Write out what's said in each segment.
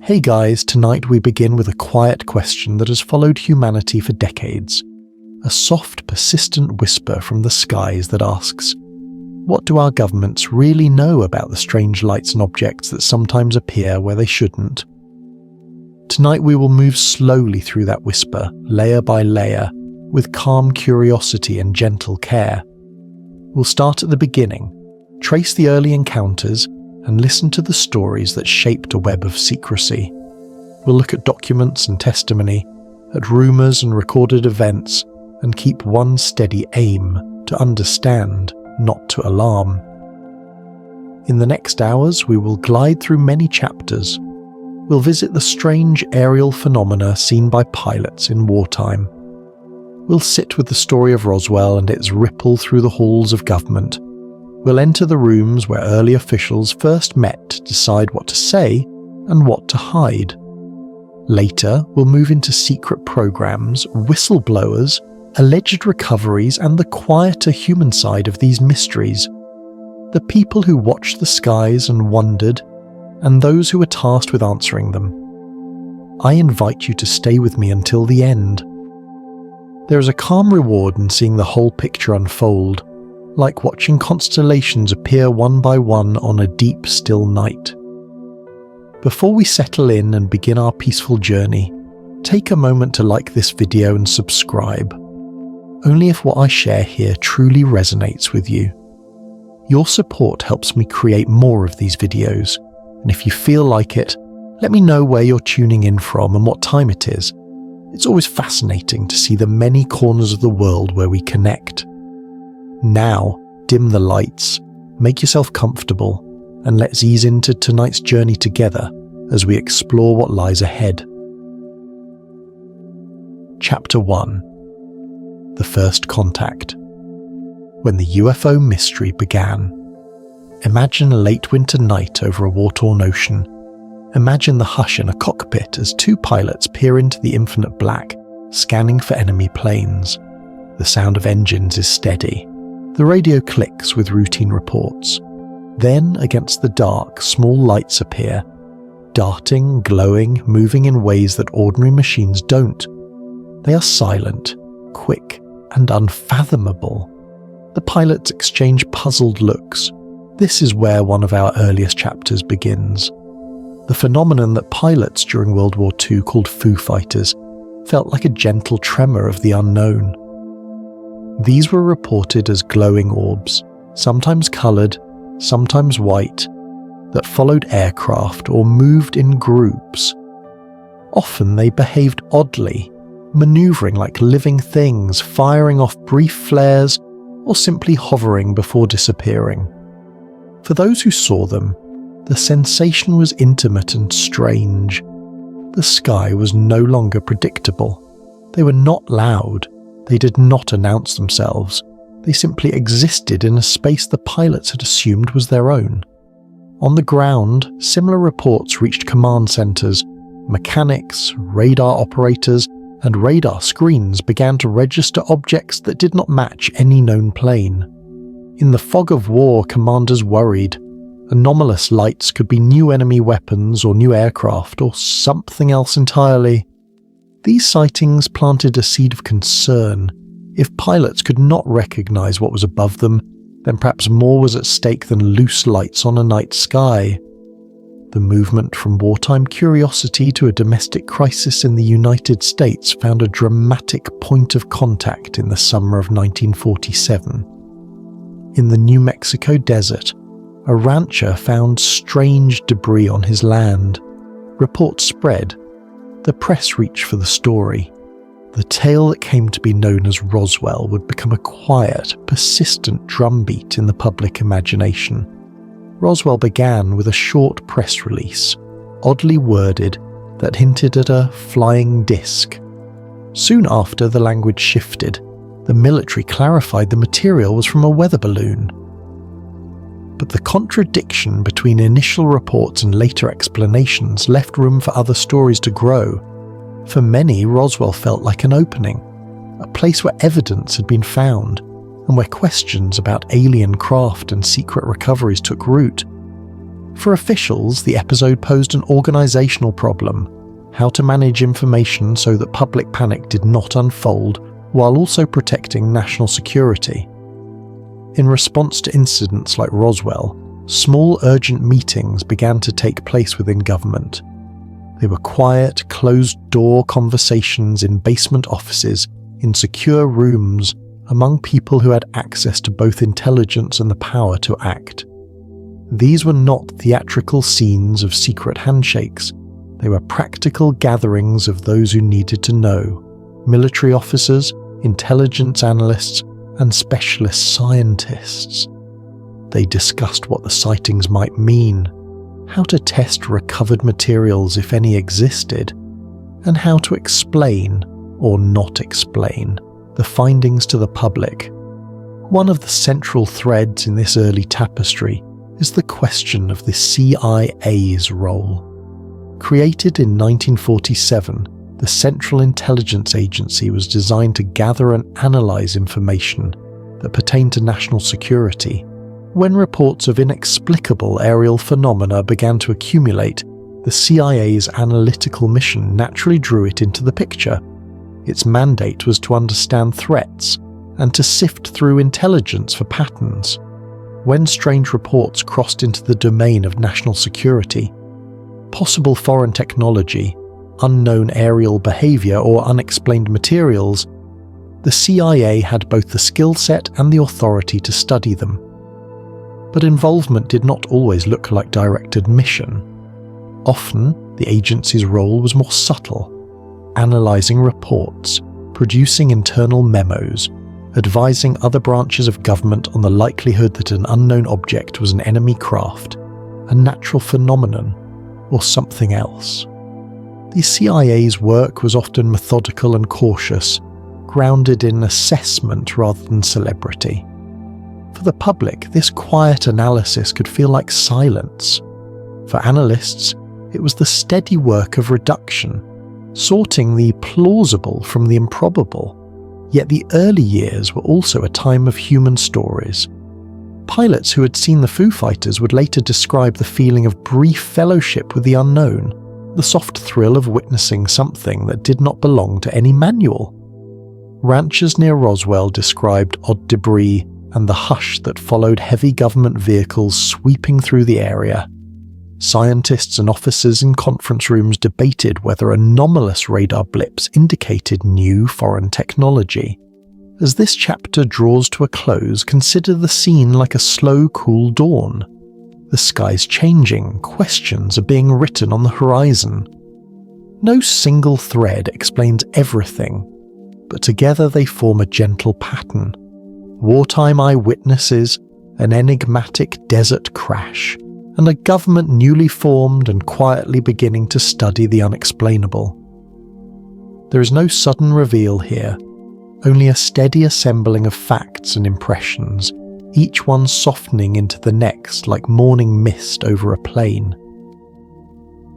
Hey guys, tonight we begin with a quiet question that has followed humanity for decades. A soft, persistent whisper from the skies that asks, what do our governments really know about the strange lights and objects that sometimes appear where they shouldn't? Tonight we will move slowly through that whisper, layer by layer, with calm curiosity and gentle care. We'll start at the beginning, trace the early encounters, and listen to the stories that shaped a web of secrecy. We'll look at documents and testimony, at rumours and recorded events, and keep one steady aim to understand, not to alarm. In the next hours, we will glide through many chapters. We'll visit the strange aerial phenomena seen by pilots in wartime. We'll sit with the story of Roswell and its ripple through the halls of government. We'll enter the rooms where early officials first met to decide what to say and what to hide. Later, we'll move into secret programs, whistleblowers, alleged recoveries, and the quieter human side of these mysteries. The people who watched the skies and wondered, and those who were tasked with answering them. I invite you to stay with me until the end. There is a calm reward in seeing the whole picture unfold, like watching constellations appear one by one on a deep, still night. Before we settle in and begin our peaceful journey, take a moment to like this video and subscribe. Only if what I share here truly resonates with you. Your support helps me create more of these videos, and if you feel like it, let me know where you're tuning in from and what time it is. It's always fascinating to see the many corners of the world where we connect. Now, dim the lights, make yourself comfortable, and let's ease into tonight's journey together as we explore what lies ahead. Chapter 1. The First Contact. When the UFO mystery began. Imagine a late winter night over a war-torn ocean. Imagine the hush in a cockpit as two pilots peer into the infinite black, scanning for enemy planes. The sound of engines is steady. The radio clicks with routine reports. Then, against the dark, small lights appear, darting, glowing, moving in ways that ordinary machines don't. They are silent, quick, and unfathomable. The pilots exchange puzzled looks. This is where one of our earliest chapters begins. The phenomenon that pilots during World War II called Foo Fighters felt like a gentle tremor of the unknown. These were reported as glowing orbs, sometimes coloured, sometimes white, that followed aircraft or moved in groups. Often they behaved oddly, manoeuvring like living things, firing off brief flares, or simply hovering before disappearing. For those who saw them, the sensation was intimate and strange. The sky was no longer predictable. They were not loud. They did not announce themselves. They simply existed in a space the pilots had assumed was their own. On the ground, similar reports reached command centres. Mechanics, radar operators, and radar screens began to register objects that did not match any known plane. In the fog of war, commanders worried. Anomalous lights could be new enemy weapons or new aircraft or something else entirely. These sightings planted a seed of concern. If pilots could not recognize what was above them, then perhaps more was at stake than loose lights on a night sky. The movement from wartime curiosity to a domestic crisis in the United States found a dramatic point of contact in the summer of 1947. In the New Mexico desert, a rancher found strange debris on his land. Reports spread. The press reached for the story. The tale that came to be known as Roswell would become a quiet, persistent drumbeat in the public imagination. Roswell began with a short press release, oddly worded, that hinted at a flying disc. Soon after, the language shifted. The military clarified the material was from a weather balloon. But the contradiction between initial reports and later explanations left room for other stories to grow. For many, Roswell felt like an opening, a place where evidence had been found, and where questions about alien craft and secret recoveries took root. For officials, the episode posed an organizational problem: how to manage information so that public panic did not unfold while also protecting national security. In response to incidents like Roswell, small urgent meetings began to take place within government. They were quiet, closed-door conversations in basement offices, in secure rooms, among people who had access to both intelligence and the power to act. These were not theatrical scenes of secret handshakes. They were practical gatherings of those who needed to know: military officers, intelligence analysts, and specialist scientists. They discussed what the sightings might mean, how to test recovered materials if any existed, and how to explain, or not explain, the findings to the public. One of the central threads in this early tapestry is the question of the CIA's role. Created in 1947, the Central Intelligence Agency was designed to gather and analyze information that pertained to national security. When reports of inexplicable aerial phenomena began to accumulate, the CIA's analytical mission naturally drew it into the picture. Its mandate was to understand threats and to sift through intelligence for patterns. When strange reports crossed into the domain of national security, possible foreign technology, unknown aerial behavior, or unexplained materials, the CIA had both the skill set and the authority to study them. But involvement did not always look like direct admission. Often, the agency's role was more subtle, analyzing reports, producing internal memos, advising other branches of government on the likelihood that an unknown object was an enemy craft, a natural phenomenon, or something else. The CIA's work was often methodical and cautious, grounded in assessment rather than celebrity. For the public, this quiet analysis could feel like silence. For analysts, it was the steady work of reduction, sorting the plausible from the improbable. Yet the early years were also a time of human stories. Pilots who had seen the Foo Fighters would later describe the feeling of brief fellowship with the unknown, the soft thrill of witnessing something that did not belong to any manual. Ranchers near Roswell described odd debris and the hush that followed heavy government vehicles sweeping through the area. Scientists and officers in conference rooms debated whether anomalous radar blips indicated new foreign technology. As this chapter draws to a close, consider the scene like a slow, cool dawn. The sky's changing, questions are being written on the horizon. No single thread explains everything, but together they form a gentle pattern. Wartime eyewitnesses, an enigmatic desert crash, and a government newly formed and quietly beginning to study the unexplainable. There is no sudden reveal here, only a steady assembling of facts and impressions, each one softening into the next like morning mist over a plain.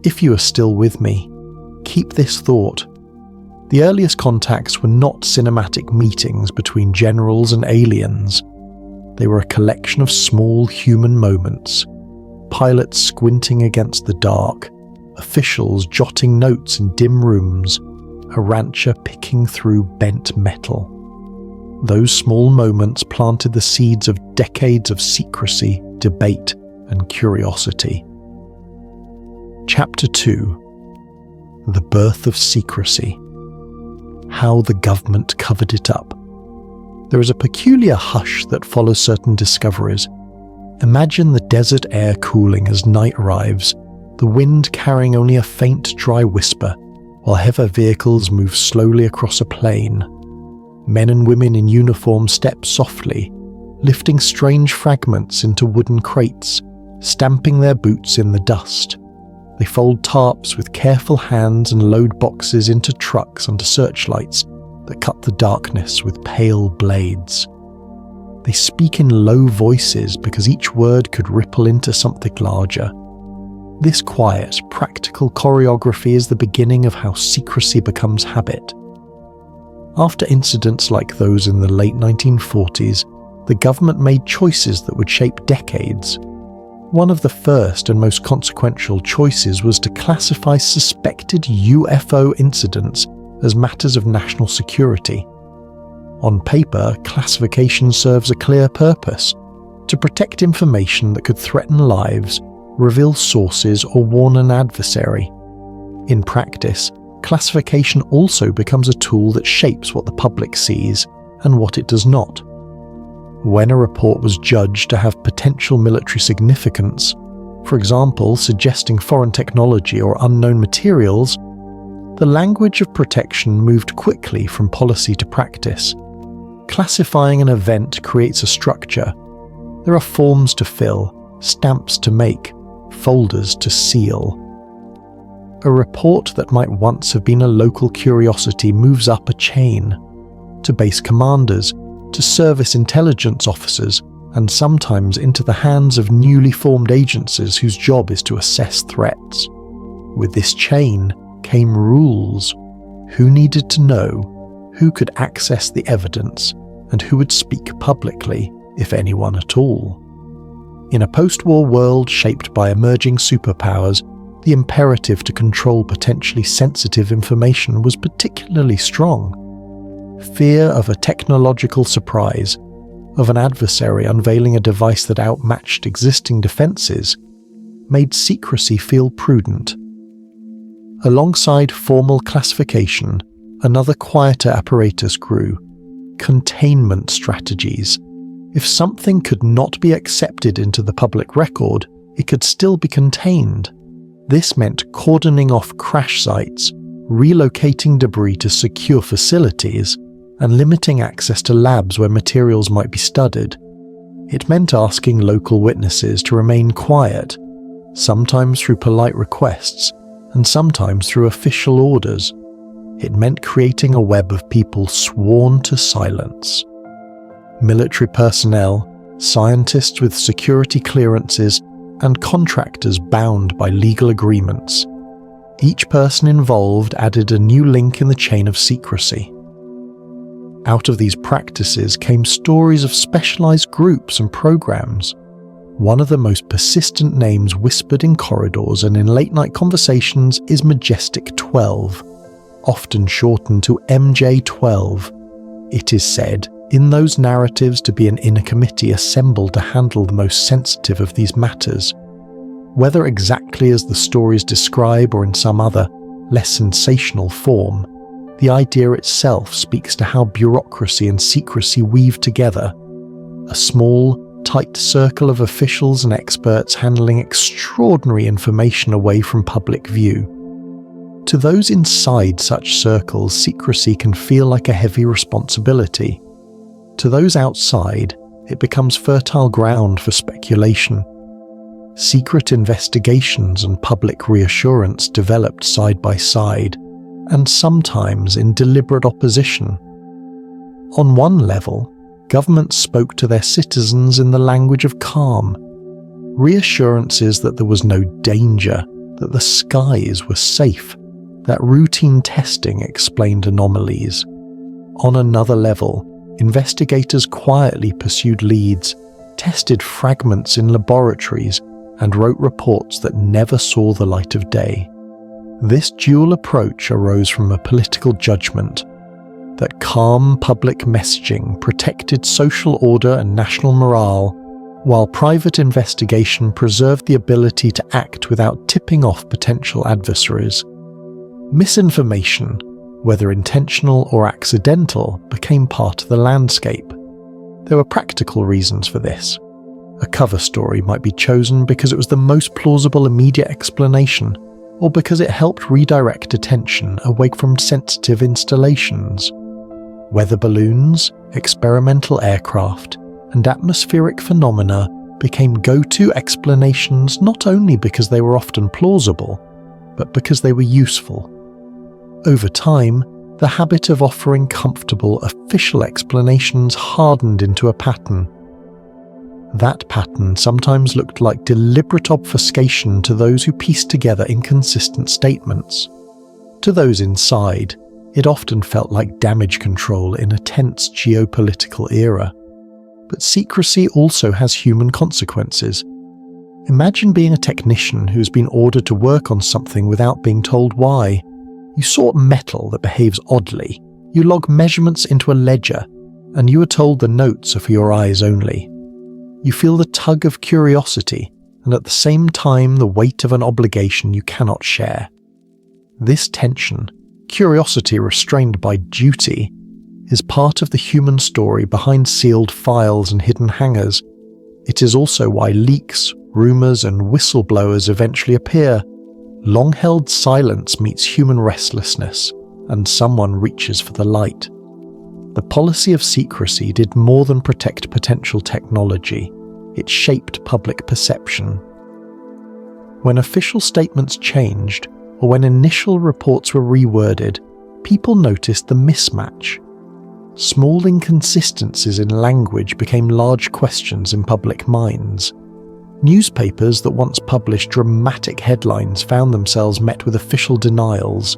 If you are still with me, keep this thought. The earliest contacts were not cinematic meetings between generals and aliens. They were a collection of small human moments. Pilots squinting against the dark, officials jotting notes in dim rooms, a rancher picking through bent metal. Those small moments planted the seeds of decades of secrecy, debate, and curiosity. Chapter 2: The Birth of Secrecy. How the government covered it up. There is a peculiar hush that follows certain discoveries. Imagine the desert air cooling as night arrives, the wind carrying only a faint, dry whisper, while heavy vehicles move slowly across a plain. Men and women in uniform step softly, lifting strange fragments into wooden crates, stamping their boots in the dust. They fold tarps with careful hands and load boxes into trucks under searchlights that cut the darkness with pale blades. They speak in low voices because each word could ripple into something larger. This quiet, practical choreography is the beginning of how secrecy becomes habit. After incidents like those in the late 1940s, the government made choices that would shape decades. One of the first and most consequential choices was to classify suspected UFO incidents as matters of national security. On paper, classification serves a clear purpose: to protect information that could threaten lives, reveal sources, or warn an adversary. In practice, classification also becomes a tool that shapes what the public sees and what it does not. When a report was judged to have potential military significance, for example suggesting foreign technology or unknown materials, the language of protection moved quickly from policy to practice. Classifying an event creates a structure. There are forms to fill, stamps to make, folders to seal. A report that might once have been a local curiosity moves up a chain, to base commanders, to service intelligence officers, and sometimes into the hands of newly formed agencies whose job is to assess threats. With this chain came rules: who needed to know, who could access the evidence, and who would speak publicly, if anyone at all. In a post-war world shaped by emerging superpowers, the imperative to control potentially sensitive information was particularly strong. Fear of a technological surprise, of an adversary unveiling a device that outmatched existing defenses, made secrecy feel prudent. Alongside formal classification, another quieter apparatus grew: containment strategies. If something could not be accepted into the public record, it could still be contained. This meant cordoning off crash sites, relocating debris to secure facilities, and limiting access to labs where materials might be studied. It meant asking local witnesses to remain quiet, sometimes through polite requests, and sometimes through official orders. It meant creating a web of people sworn to silence. Military personnel, scientists with security clearances, and contractors bound by legal agreements. Each person involved added a new link in the chain of secrecy. Out of these practices came stories of specialized groups and programs. One of the most persistent names whispered in corridors and in late-night conversations is Majestic 12, often shortened to MJ12. It is said, in those narratives, to be an inner committee assembled to handle the most sensitive of these matters. Whether exactly as the stories describe or in some other, less sensational form, the idea itself speaks to how bureaucracy and secrecy weave together. A small, tight circle of officials and experts handling extraordinary information away from public view. To those inside such circles, secrecy can feel like a heavy responsibility. To those outside, it becomes fertile ground for speculation. Secret investigations and public reassurance developed side by side, and sometimes in deliberate opposition. On one level, governments spoke to their citizens in the language of calm, reassurances that there was no danger, that the skies were safe, that routine testing explained anomalies. On another level, investigators quietly pursued leads, tested fragments in laboratories, and wrote reports that never saw the light of day. This dual approach arose from a political judgment that calm public messaging protected social order and national morale, while private investigation preserved the ability to act without tipping off potential adversaries. Misinformation, whether intentional or accidental, became part of the landscape. There were practical reasons for this. A cover story might be chosen because it was the most plausible immediate explanation, or because it helped redirect attention away from sensitive installations. Weather balloons, experimental aircraft, and atmospheric phenomena became go-to explanations not only because they were often plausible, but because they were useful. Over time, the habit of offering comfortable, official explanations hardened into a pattern. That pattern sometimes looked like deliberate obfuscation to those who pieced together inconsistent statements. To those inside, it often felt like damage control in a tense geopolitical era. But secrecy also has human consequences. Imagine being a technician who's been ordered to work on something without being told why. You sort metal that behaves oddly, you log measurements into a ledger, and you are told the notes are for your eyes only. You feel the tug of curiosity, and at the same time the weight of an obligation you cannot share. This tension, curiosity restrained by duty, is part of the human story behind sealed files and hidden hangars. It is also why leaks, rumours and whistleblowers eventually appear. Long-held silence meets human restlessness, and someone reaches for the light. The policy of secrecy did more than protect potential technology. It shaped public perception. When official statements changed, or when initial reports were reworded, people noticed the mismatch. Small inconsistencies in language became large questions in public minds. Newspapers that once published dramatic headlines found themselves met with official denials.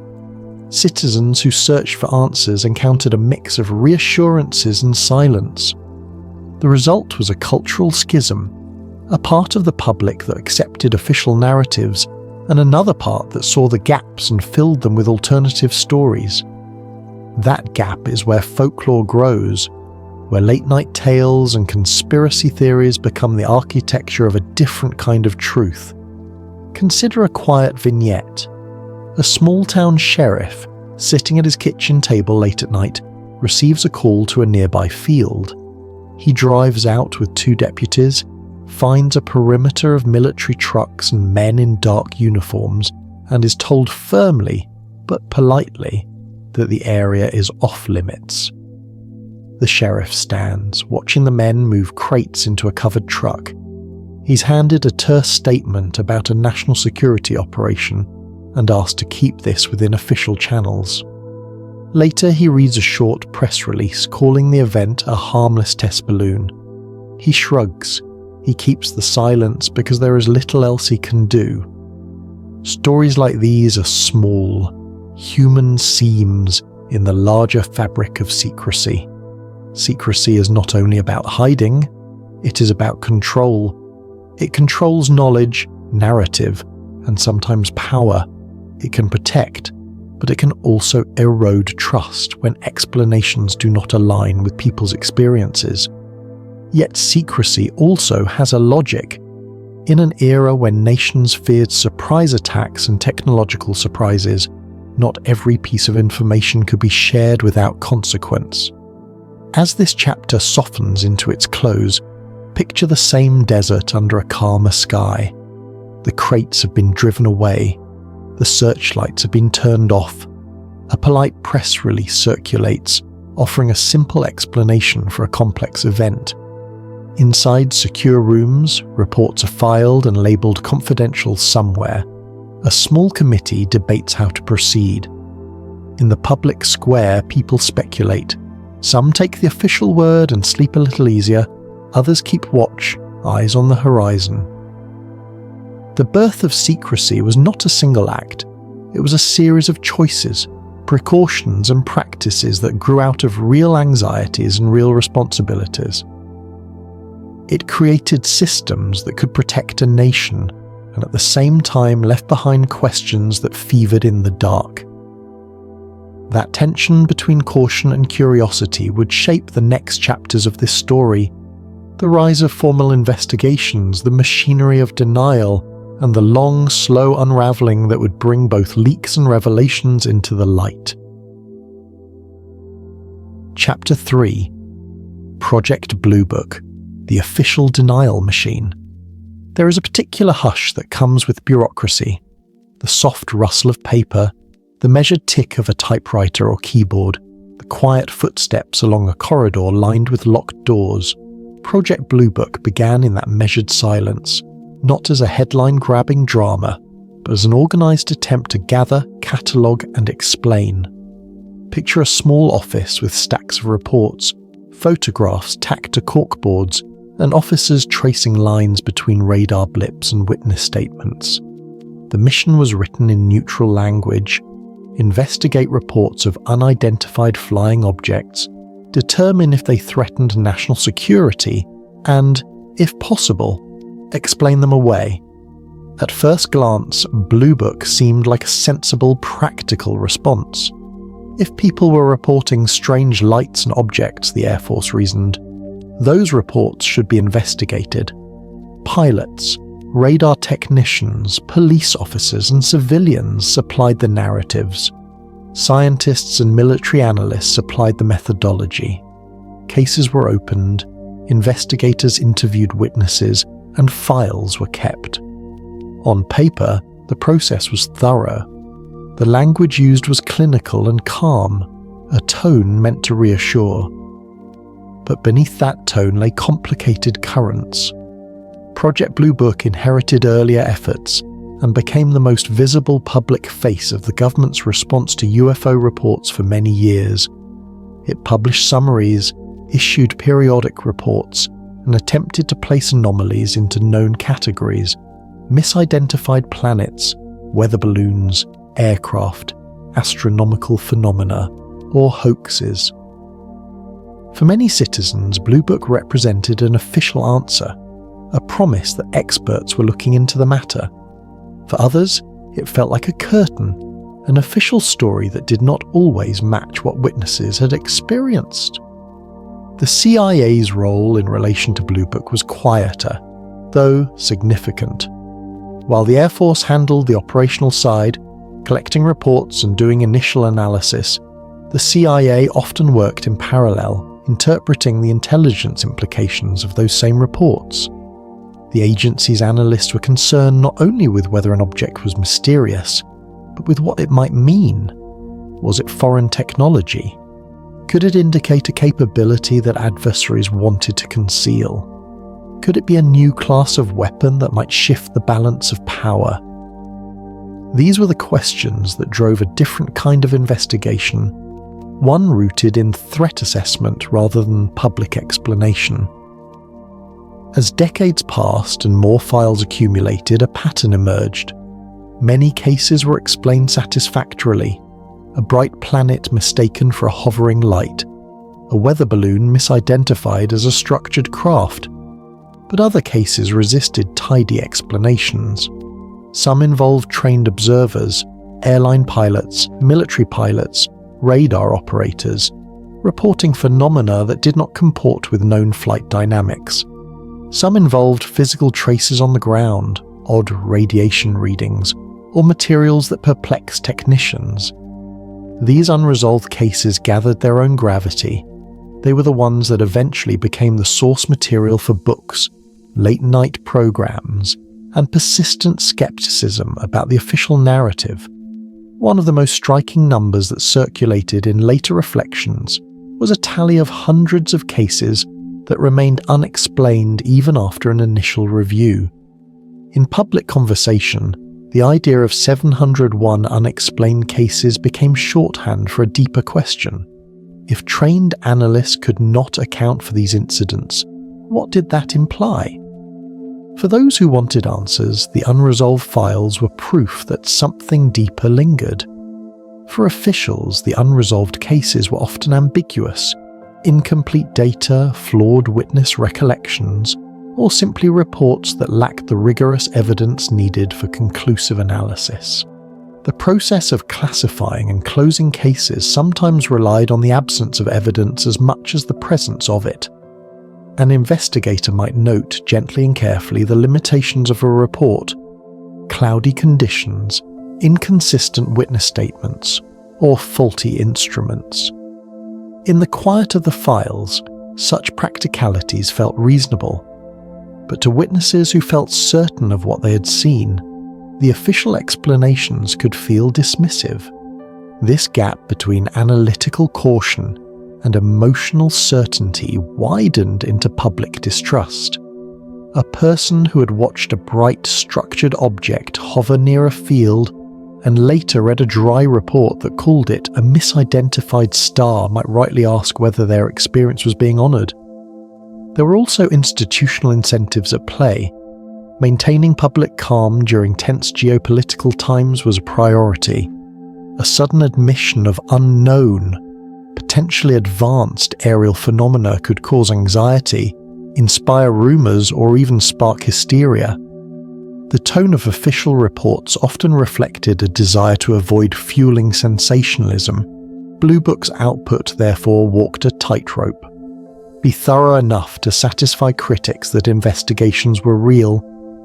Citizens who searched for answers encountered a mix of reassurances and silence. The result was a cultural schism, a part of the public that accepted official narratives, and another part that saw the gaps and filled them with alternative stories. That gap is where folklore grows, where late-night tales and conspiracy theories become the architecture of a different kind of truth. Consider a quiet vignette. A small-town sheriff, sitting at his kitchen table late at night, receives a call to a nearby field. He drives out with 2 deputies, finds a perimeter of military trucks and men in dark uniforms, and is told firmly, but politely, that the area is off-limits. The sheriff stands, watching the men move crates into a covered truck. He's handed a terse statement about a national security operation and asked to keep this within official channels. Later, he reads a short press release calling the event a harmless test balloon. He shrugs. He keeps the silence because there is little else he can do. Stories like these are small, human seams in the larger fabric of secrecy. Secrecy is not only about hiding, it is about control. It controls knowledge, narrative, and sometimes power. It can protect, but it can also erode trust when explanations do not align with people's experiences. Yet secrecy also has a logic. In an era when nations feared surprise attacks and technological surprises, not every piece of information could be shared without consequence. As this chapter softens into its close, picture the same desert under a calmer sky. The crates have been driven away. The searchlights have been turned off. A polite press release circulates, offering a simple explanation for a complex event. Inside secure rooms, reports are filed and labelled confidential somewhere. A small committee debates how to proceed. In the public square, people speculate. Some take the official word and sleep a little easier. Others keep watch, eyes on the horizon. The birth of secrecy was not a single act. It was a series of choices, precautions and practices that grew out of real anxieties and real responsibilities. It created systems that could protect a nation and at the same time left behind questions that fevered in the dark. That tension between caution and curiosity would shape the next chapters of this story. The rise of formal investigations, the machinery of denial, and the long, slow unravelling that would bring both leaks and revelations into the light. Chapter 3. Project Blue Book, the official denial machine. There is a particular hush that comes with bureaucracy. The soft rustle of paper, the measured tick of a typewriter or keyboard, the quiet footsteps along a corridor lined with locked doors. Project Blue Book began in that measured silence, not as a headline-grabbing drama, but as an organised attempt to gather, catalogue and explain. Picture a small office with stacks of reports, photographs tacked to corkboards, and officers tracing lines between radar blips and witness statements. The mission was written in neutral language. Investigate reports of unidentified flying objects, determine if they threatened national security, and, if possible, explain them away. At first glance, Blue Book seemed like a sensible, practical response. If people were reporting strange lights and objects, the Air Force reasoned, those reports should be investigated. Pilots, radar technicians, police officers, and civilians supplied the narratives. Scientists and military analysts supplied the methodology. Cases were opened, investigators interviewed witnesses, and files were kept. On paper, the process was thorough. The language used was clinical and calm, a tone meant to reassure. But beneath that tone lay complicated currents. Project Blue Book inherited earlier efforts and became the most visible public face of the government's response to UFO reports for many years. It published summaries, issued periodic reports, and attempted to place anomalies into known categories: misidentified planets, weather balloons, aircraft, astronomical phenomena, or hoaxes. For many citizens, Blue Book represented an official answer, a promise that experts were looking into the matter. For others, it felt like a curtain, an official story that did not always match what witnesses had experienced. The CIA's role in relation to Blue Book was quieter, though significant. While the Air Force handled the operational side, collecting reports and doing initial analysis, the CIA often worked in parallel, interpreting the intelligence implications of those same reports. The agency's analysts were concerned not only with whether an object was mysterious, but with what it might mean. Was it foreign technology? Could it indicate a capability that adversaries wanted to conceal? Could it be a new class of weapon that might shift the balance of power? These were the questions that drove a different kind of investigation, one rooted in threat assessment rather than public explanation. As decades passed and more files accumulated, a pattern emerged. Many cases were explained satisfactorily. A bright planet mistaken for a hovering light, a weather balloon misidentified as a structured craft. But other cases resisted tidy explanations. Some involved trained observers, airline pilots, military pilots, radar operators, reporting phenomena that did not comport with known flight dynamics. Some involved physical traces on the ground, odd radiation readings, or materials that perplexed technicians. These unresolved cases gathered their own gravity. They were the ones that eventually became the source material for books, late-night programs, and persistent skepticism about the official narrative. One of the most striking numbers that circulated in later reflections was a tally of hundreds of cases that remained unexplained even after an initial review. In public conversation, the idea of 701 unexplained cases became shorthand for a deeper question. If trained analysts could not account for these incidents, what did that imply? For those who wanted answers, the unresolved files were proof that something deeper lingered. For officials, the unresolved cases were often ambiguous, incomplete data, flawed witness recollections, or simply reports that lacked the rigorous evidence needed for conclusive analysis. The process of classifying and closing cases sometimes relied on the absence of evidence as much as the presence of it. An investigator might note gently and carefully the limitations of a report, cloudy conditions, inconsistent witness statements, or faulty instruments. In the quiet of the files, such practicalities felt reasonable. But to witnesses who felt certain of what they had seen, the official explanations could feel dismissive. This gap between analytical caution and emotional certainty widened into public distrust. A person who had watched a bright, structured object hover near a field and later read a dry report that called it a misidentified star might rightly ask whether their experience was being honoured. There were also institutional incentives at play. Maintaining public calm during tense geopolitical times was a priority. A sudden admission of unknown, potentially advanced aerial phenomena could cause anxiety, inspire rumors, or even spark hysteria. The tone of official reports often reflected a desire to avoid fueling sensationalism. Blue Book's output therefore walked a tightrope. Be thorough enough to satisfy critics that investigations were real,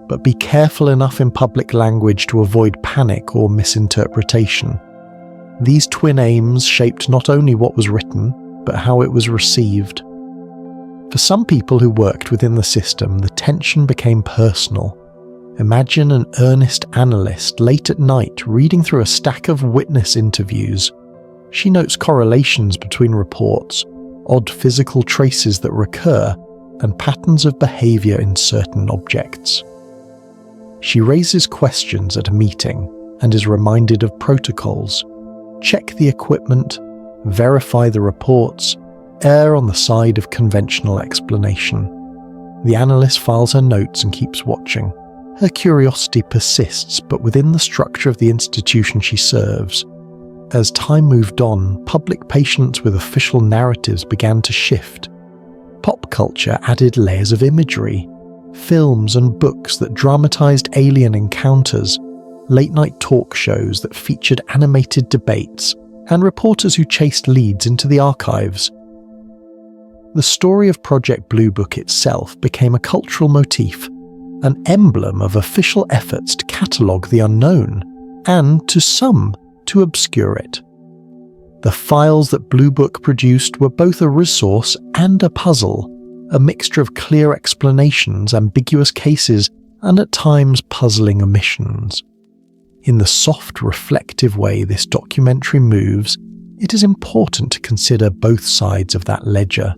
but be careful enough in public language to avoid panic or misinterpretation. These twin aims shaped not only what was written, but how it was received. For some people who worked within the system, the tension became personal. Imagine an earnest analyst late at night reading through a stack of witness interviews. She notes correlations between reports, odd physical traces that recur, and patterns of behavior in certain objects. She raises questions at a meeting and is reminded of protocols. Check the equipment, verify the reports, err on the side of conventional explanation. The analyst files her notes and keeps watching. Her curiosity persists, but within the structure of the institution she serves. As time moved on, public patience with official narratives began to shift. Pop culture added layers of imagery, films and books that dramatized alien encounters, late-night talk shows that featured animated debates, and reporters who chased leads into the archives. The story of Project Blue Book itself became a cultural motif, an emblem of official efforts to catalogue the unknown, and, to some, to obscure it. The files that Blue Book produced were both a resource and a puzzle, a mixture of clear explanations, ambiguous cases, and at times puzzling omissions. In the soft, reflective way this documentary moves, it is important to consider both sides of that ledger.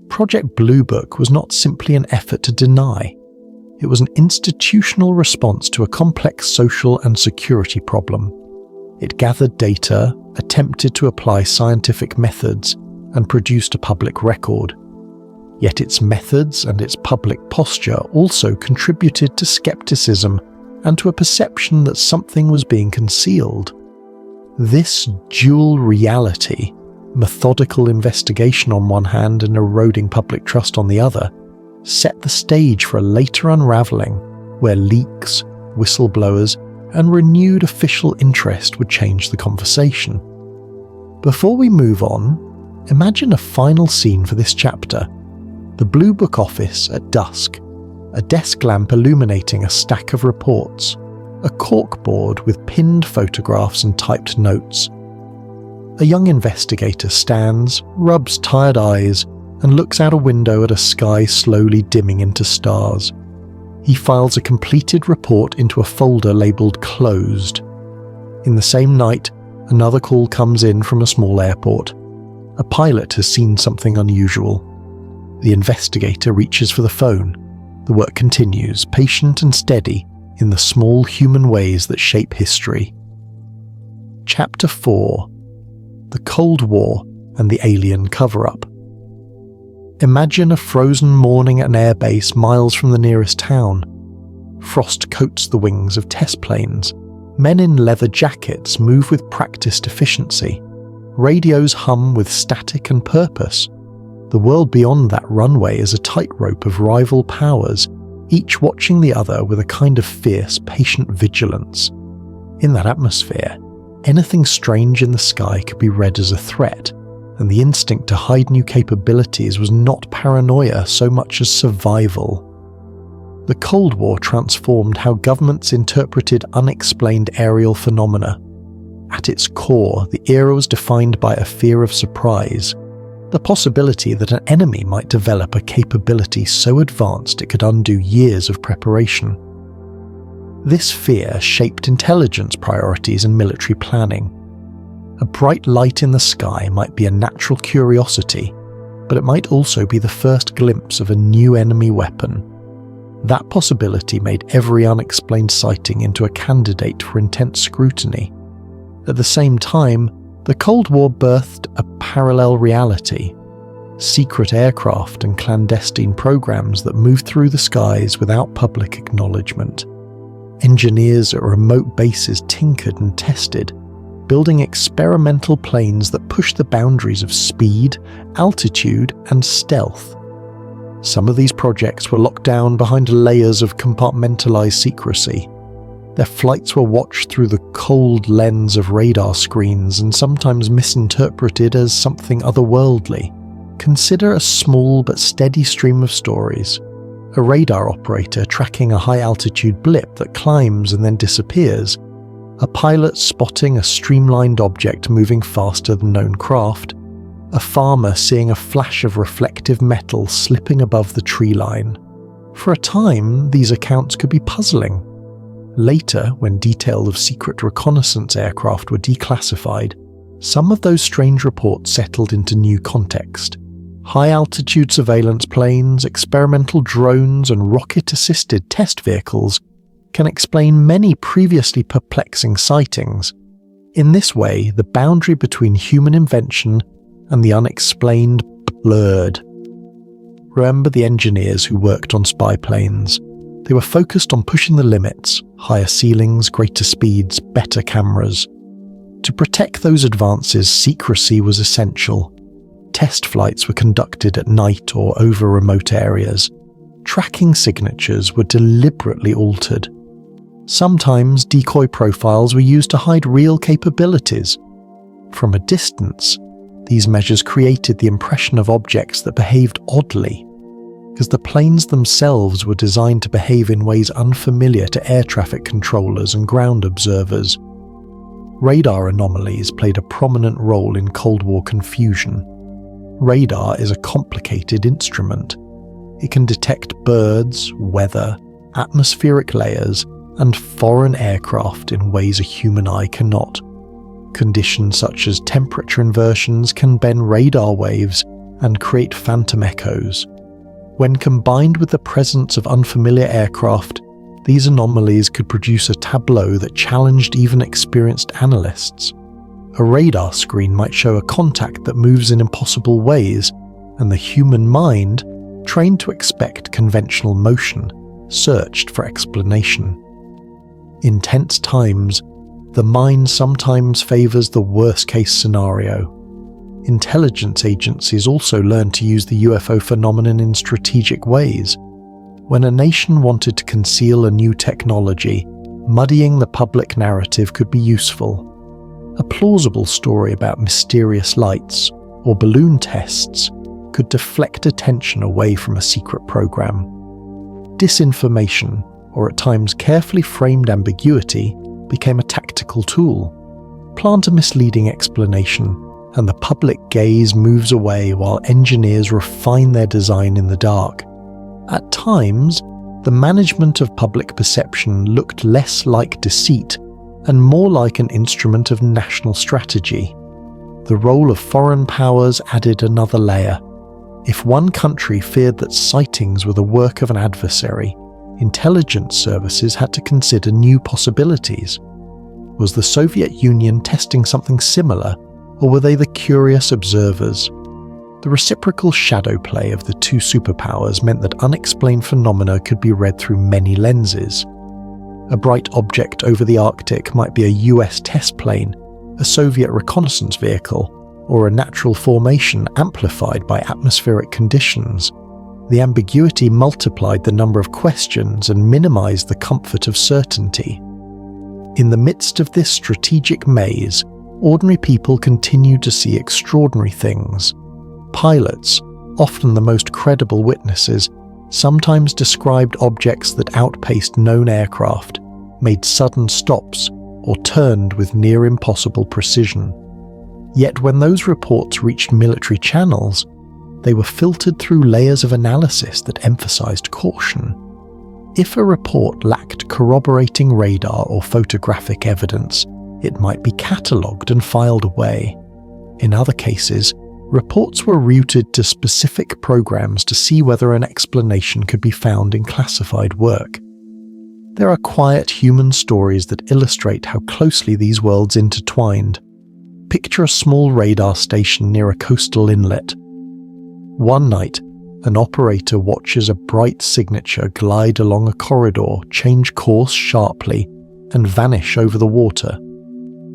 Project Blue Book was not simply an effort to deny. It was an institutional response to a complex social and security problem. It gathered data, attempted to apply scientific methods, and produced a public record. Yet its methods and its public posture also contributed to skepticism and to a perception that something was being concealed. This dual reality, methodical investigation on one hand and eroding public trust on the other, set the stage for a later unravelling where leaks, whistleblowers, and renewed official interest would change the conversation. Before we move on, imagine a final scene for this chapter. The Blue Book office at dusk, a desk lamp illuminating a stack of reports, a corkboard with pinned photographs and typed notes. A young investigator stands, rubs tired eyes, and looks out a window at a sky slowly dimming into stars. He files a completed report into a folder labelled Closed. In the same night, another call comes in from a small airport. A pilot has seen something unusual. The investigator reaches for the phone. The work continues, patient and steady, in the small human ways that shape history. Chapter 4: The Cold War and the Alien Cover-Up. Imagine a frozen morning at an airbase miles from the nearest town. Frost coats the wings of test planes. Men in leather jackets move with practiced efficiency. Radios hum with static and purpose. The world beyond that runway is a tightrope of rival powers, each watching the other with a kind of fierce, patient vigilance. In that atmosphere, anything strange in the sky could be read as a threat, and the instinct to hide new capabilities was not paranoia so much as survival. The Cold War transformed how governments interpreted unexplained aerial phenomena. At its core, the era was defined by a fear of surprise, the possibility that an enemy might develop a capability so advanced it could undo years of preparation. This fear shaped intelligence priorities and military planning. A bright light in the sky might be a natural curiosity, but it might also be the first glimpse of a new enemy weapon. That possibility made every unexplained sighting into a candidate for intense scrutiny. At the same time, the Cold War birthed a parallel reality. Secret aircraft and clandestine programs that moved through the skies without public acknowledgement. Engineers at remote bases tinkered and tested, building experimental planes that pushed the boundaries of speed, altitude, and stealth. Some of these projects were locked down behind layers of compartmentalized secrecy. Their flights were watched through the cold lens of radar screens and sometimes misinterpreted as something otherworldly. Consider a small but steady stream of stories. A radar operator tracking a high-altitude blip that climbs and then disappears. A pilot spotting a streamlined object moving faster than known craft. A farmer seeing a flash of reflective metal slipping above the tree line. For a time, these accounts could be puzzling. Later, when details of secret reconnaissance aircraft were declassified, some of those strange reports settled into new context. High-altitude surveillance planes, experimental drones, and rocket-assisted test vehicles can explain many previously perplexing sightings. In this way, the boundary between human invention and the unexplained blurred. Remember the engineers who worked on spy planes? They were focused on pushing the limits, higher ceilings, greater speeds, better cameras. To protect those advances, secrecy was essential. Test flights were conducted at night or over remote areas. Tracking signatures were deliberately altered. Sometimes decoy profiles were used to hide real capabilities. From a distance, these measures created the impression of objects that behaved oddly, because the planes themselves were designed to behave in ways unfamiliar to air traffic controllers and ground observers. Radar anomalies played a prominent role in Cold War confusion. Radar is a complicated instrument. It can detect birds, weather, atmospheric layers, and foreign aircraft in ways a human eye cannot. Conditions such as temperature inversions can bend radar waves and create phantom echoes. When combined with the presence of unfamiliar aircraft, these anomalies could produce a tableau that challenged even experienced analysts. A radar screen might show a contact that moves in impossible ways, and the human mind, trained to expect conventional motion, searched for explanation. In tense times, the mind sometimes favors the worst-case scenario. Intelligence agencies also learned to use the UFO phenomenon in strategic ways. When a nation wanted to conceal a new technology, muddying the public narrative could be useful. A plausible story about mysterious lights or balloon tests could deflect attention away from a secret program. Disinformation, or at times carefully framed ambiguity, became a tactical tool. Plant a misleading explanation, and the public gaze moves away while engineers refine their design in the dark. At times, the management of public perception looked less like deceit and more like an instrument of national strategy. The role of foreign powers added another layer. If one country feared that sightings were the work of an adversary, intelligence services had to consider new possibilities. Was the Soviet Union testing something similar, or were they the curious observers? The reciprocal shadow play of the two superpowers meant that unexplained phenomena could be read through many lenses. A bright object over the Arctic might be a US test plane, a Soviet reconnaissance vehicle, or a natural formation amplified by atmospheric conditions. The ambiguity multiplied the number of questions and minimized the comfort of certainty. In the midst of this strategic maze, ordinary people continued to see extraordinary things. Pilots, often the most credible witnesses, sometimes described objects that outpaced known aircraft, made sudden stops, or turned with near impossible precision. Yet when those reports reached military channels, they were filtered through layers of analysis that emphasized caution. If a report lacked corroborating radar or photographic evidence, it might be catalogued and filed away. In other cases, reports were routed to specific programs to see whether an explanation could be found in classified work. There are quiet human stories that illustrate how closely these worlds intertwined. Picture a small radar station near a coastal inlet. One night, an operator watches a bright signature glide along a corridor, change course sharply, and vanish over the water.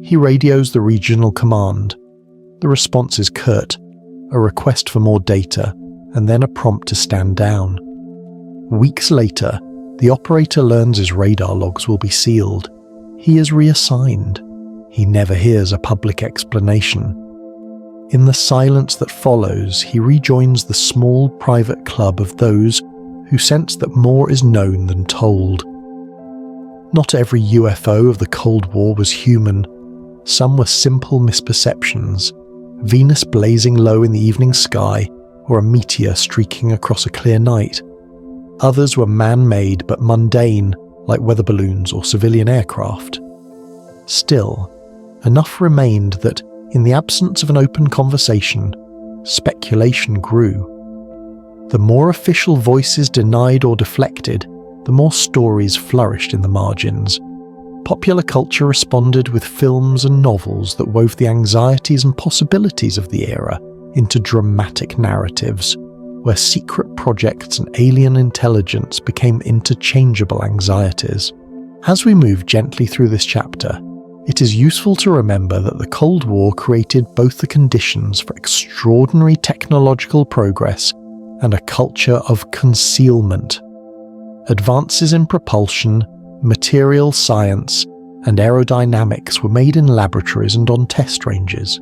He radios the regional command. The response is curt, a request for more data, and then a prompt to stand down. Weeks later, the operator learns his radar logs will be sealed. He is reassigned. He never hears a public explanation. In the silence that follows, he rejoins the small private club of those who sense that more is known than told. Not every UFO of the Cold War was human. Some were simple misperceptions, Venus blazing low in the evening sky, or a meteor streaking across a clear night. Others were man-made but mundane, like weather balloons or civilian aircraft. Still, enough remained that, in the absence of an open conversation, speculation grew. The more official voices denied or deflected, the more stories flourished in the margins. Popular culture responded with films and novels that wove the anxieties and possibilities of the era into dramatic narratives, where secret projects and alien intelligence became interchangeable anxieties. As we move gently through this chapter, it is useful to remember that the Cold War created both the conditions for extraordinary technological progress and a culture of concealment. Advances in propulsion, material science, and aerodynamics were made in laboratories and on test ranges.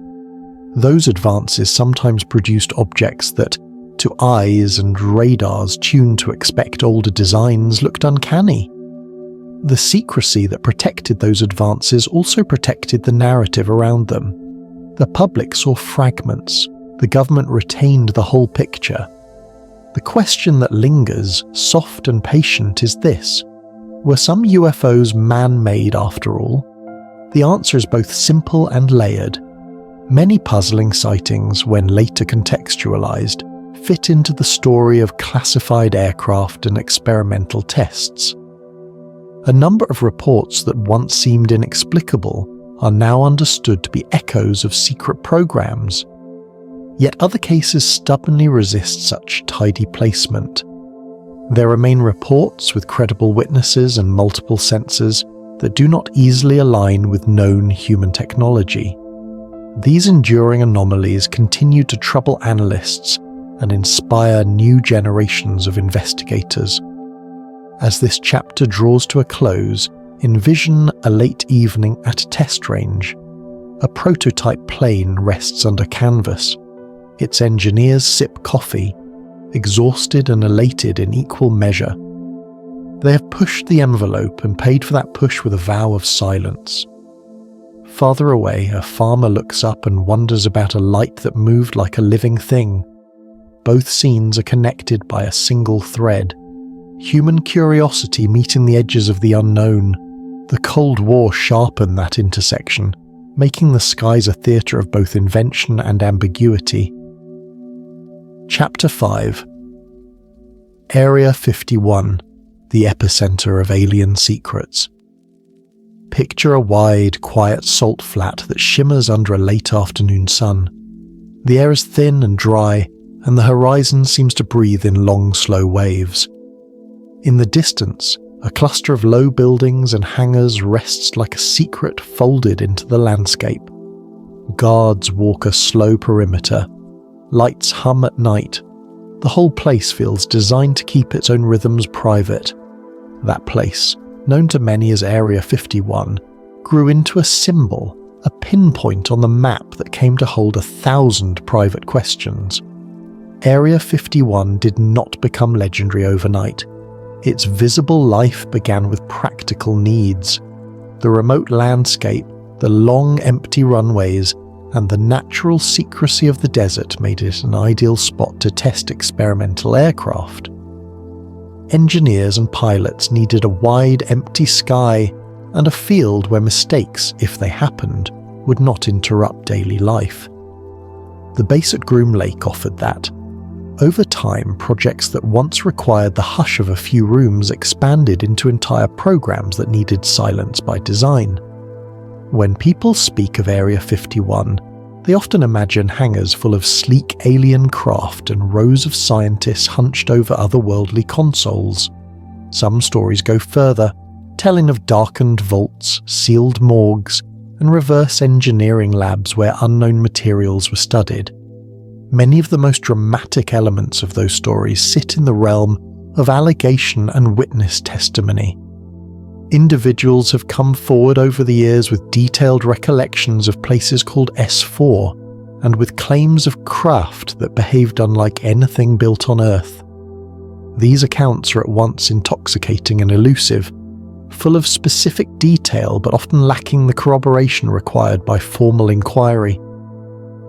Those advances sometimes produced objects that, to eyes and radars tuned to expect older designs, looked uncanny. The secrecy that protected those advances also protected the narrative around them. The public saw fragments, the government retained the whole picture. The question that lingers, soft and patient, is this: were some UFOs man-made after all? The answer is both simple and layered. Many puzzling sightings, when later contextualized, fit into the story of classified aircraft and experimental tests. A number of reports that once seemed inexplicable are now understood to be echoes of secret programs. Yet other cases stubbornly resist such tidy placement. There remain reports with credible witnesses and multiple sensors that do not easily align with known human technology. These enduring anomalies continue to trouble analysts and inspire new generations of investigators. As this chapter draws to a close, envision a late evening at a test range. A prototype plane rests under canvas. Its engineers sip coffee, exhausted and elated in equal measure. They have pushed the envelope and paid for that push with a vow of silence. Farther away, a farmer looks up and wonders about a light that moved like a living thing. Both scenes are connected by a single thread. Human curiosity meeting the edges of the unknown. The Cold War sharpened that intersection, making the skies a theatre of both invention and ambiguity. Chapter 5. Area 51, the epicenter of alien secrets. Picture a wide, quiet salt flat that shimmers under a late afternoon sun. The air is thin and dry, and the horizon seems to breathe in long, slow waves. In the distance, a cluster of low buildings and hangars rests like a secret folded into the landscape. Guards walk a slow perimeter. Lights hum at night. The whole place feels designed to keep its own rhythms private. That place, known to many as Area 51, grew into a symbol, a pinpoint on the map that came to hold 1,000 private questions. Area 51 did not become legendary overnight. Its visible life began with practical needs. The remote landscape, the long empty runways, and the natural secrecy of the desert made it an ideal spot to test experimental aircraft. Engineers and pilots needed a wide, empty sky and a field where mistakes, if they happened, would not interrupt daily life. The base at Groom Lake offered that. Over time, projects that once required the hush of a few rooms expanded into entire programs that needed silence by design. When people speak of Area 51, they often imagine hangars full of sleek alien craft and rows of scientists hunched over otherworldly consoles. Some stories go further, telling of darkened vaults, sealed morgues, and reverse engineering labs where unknown materials were studied. Many of the most dramatic elements of those stories sit in the realm of allegation and witness testimony. Individuals have come forward over the years with detailed recollections of places called S4 and with claims of craft that behaved unlike anything built on Earth. These accounts are at once intoxicating and elusive, full of specific detail but often lacking the corroboration required by formal inquiry.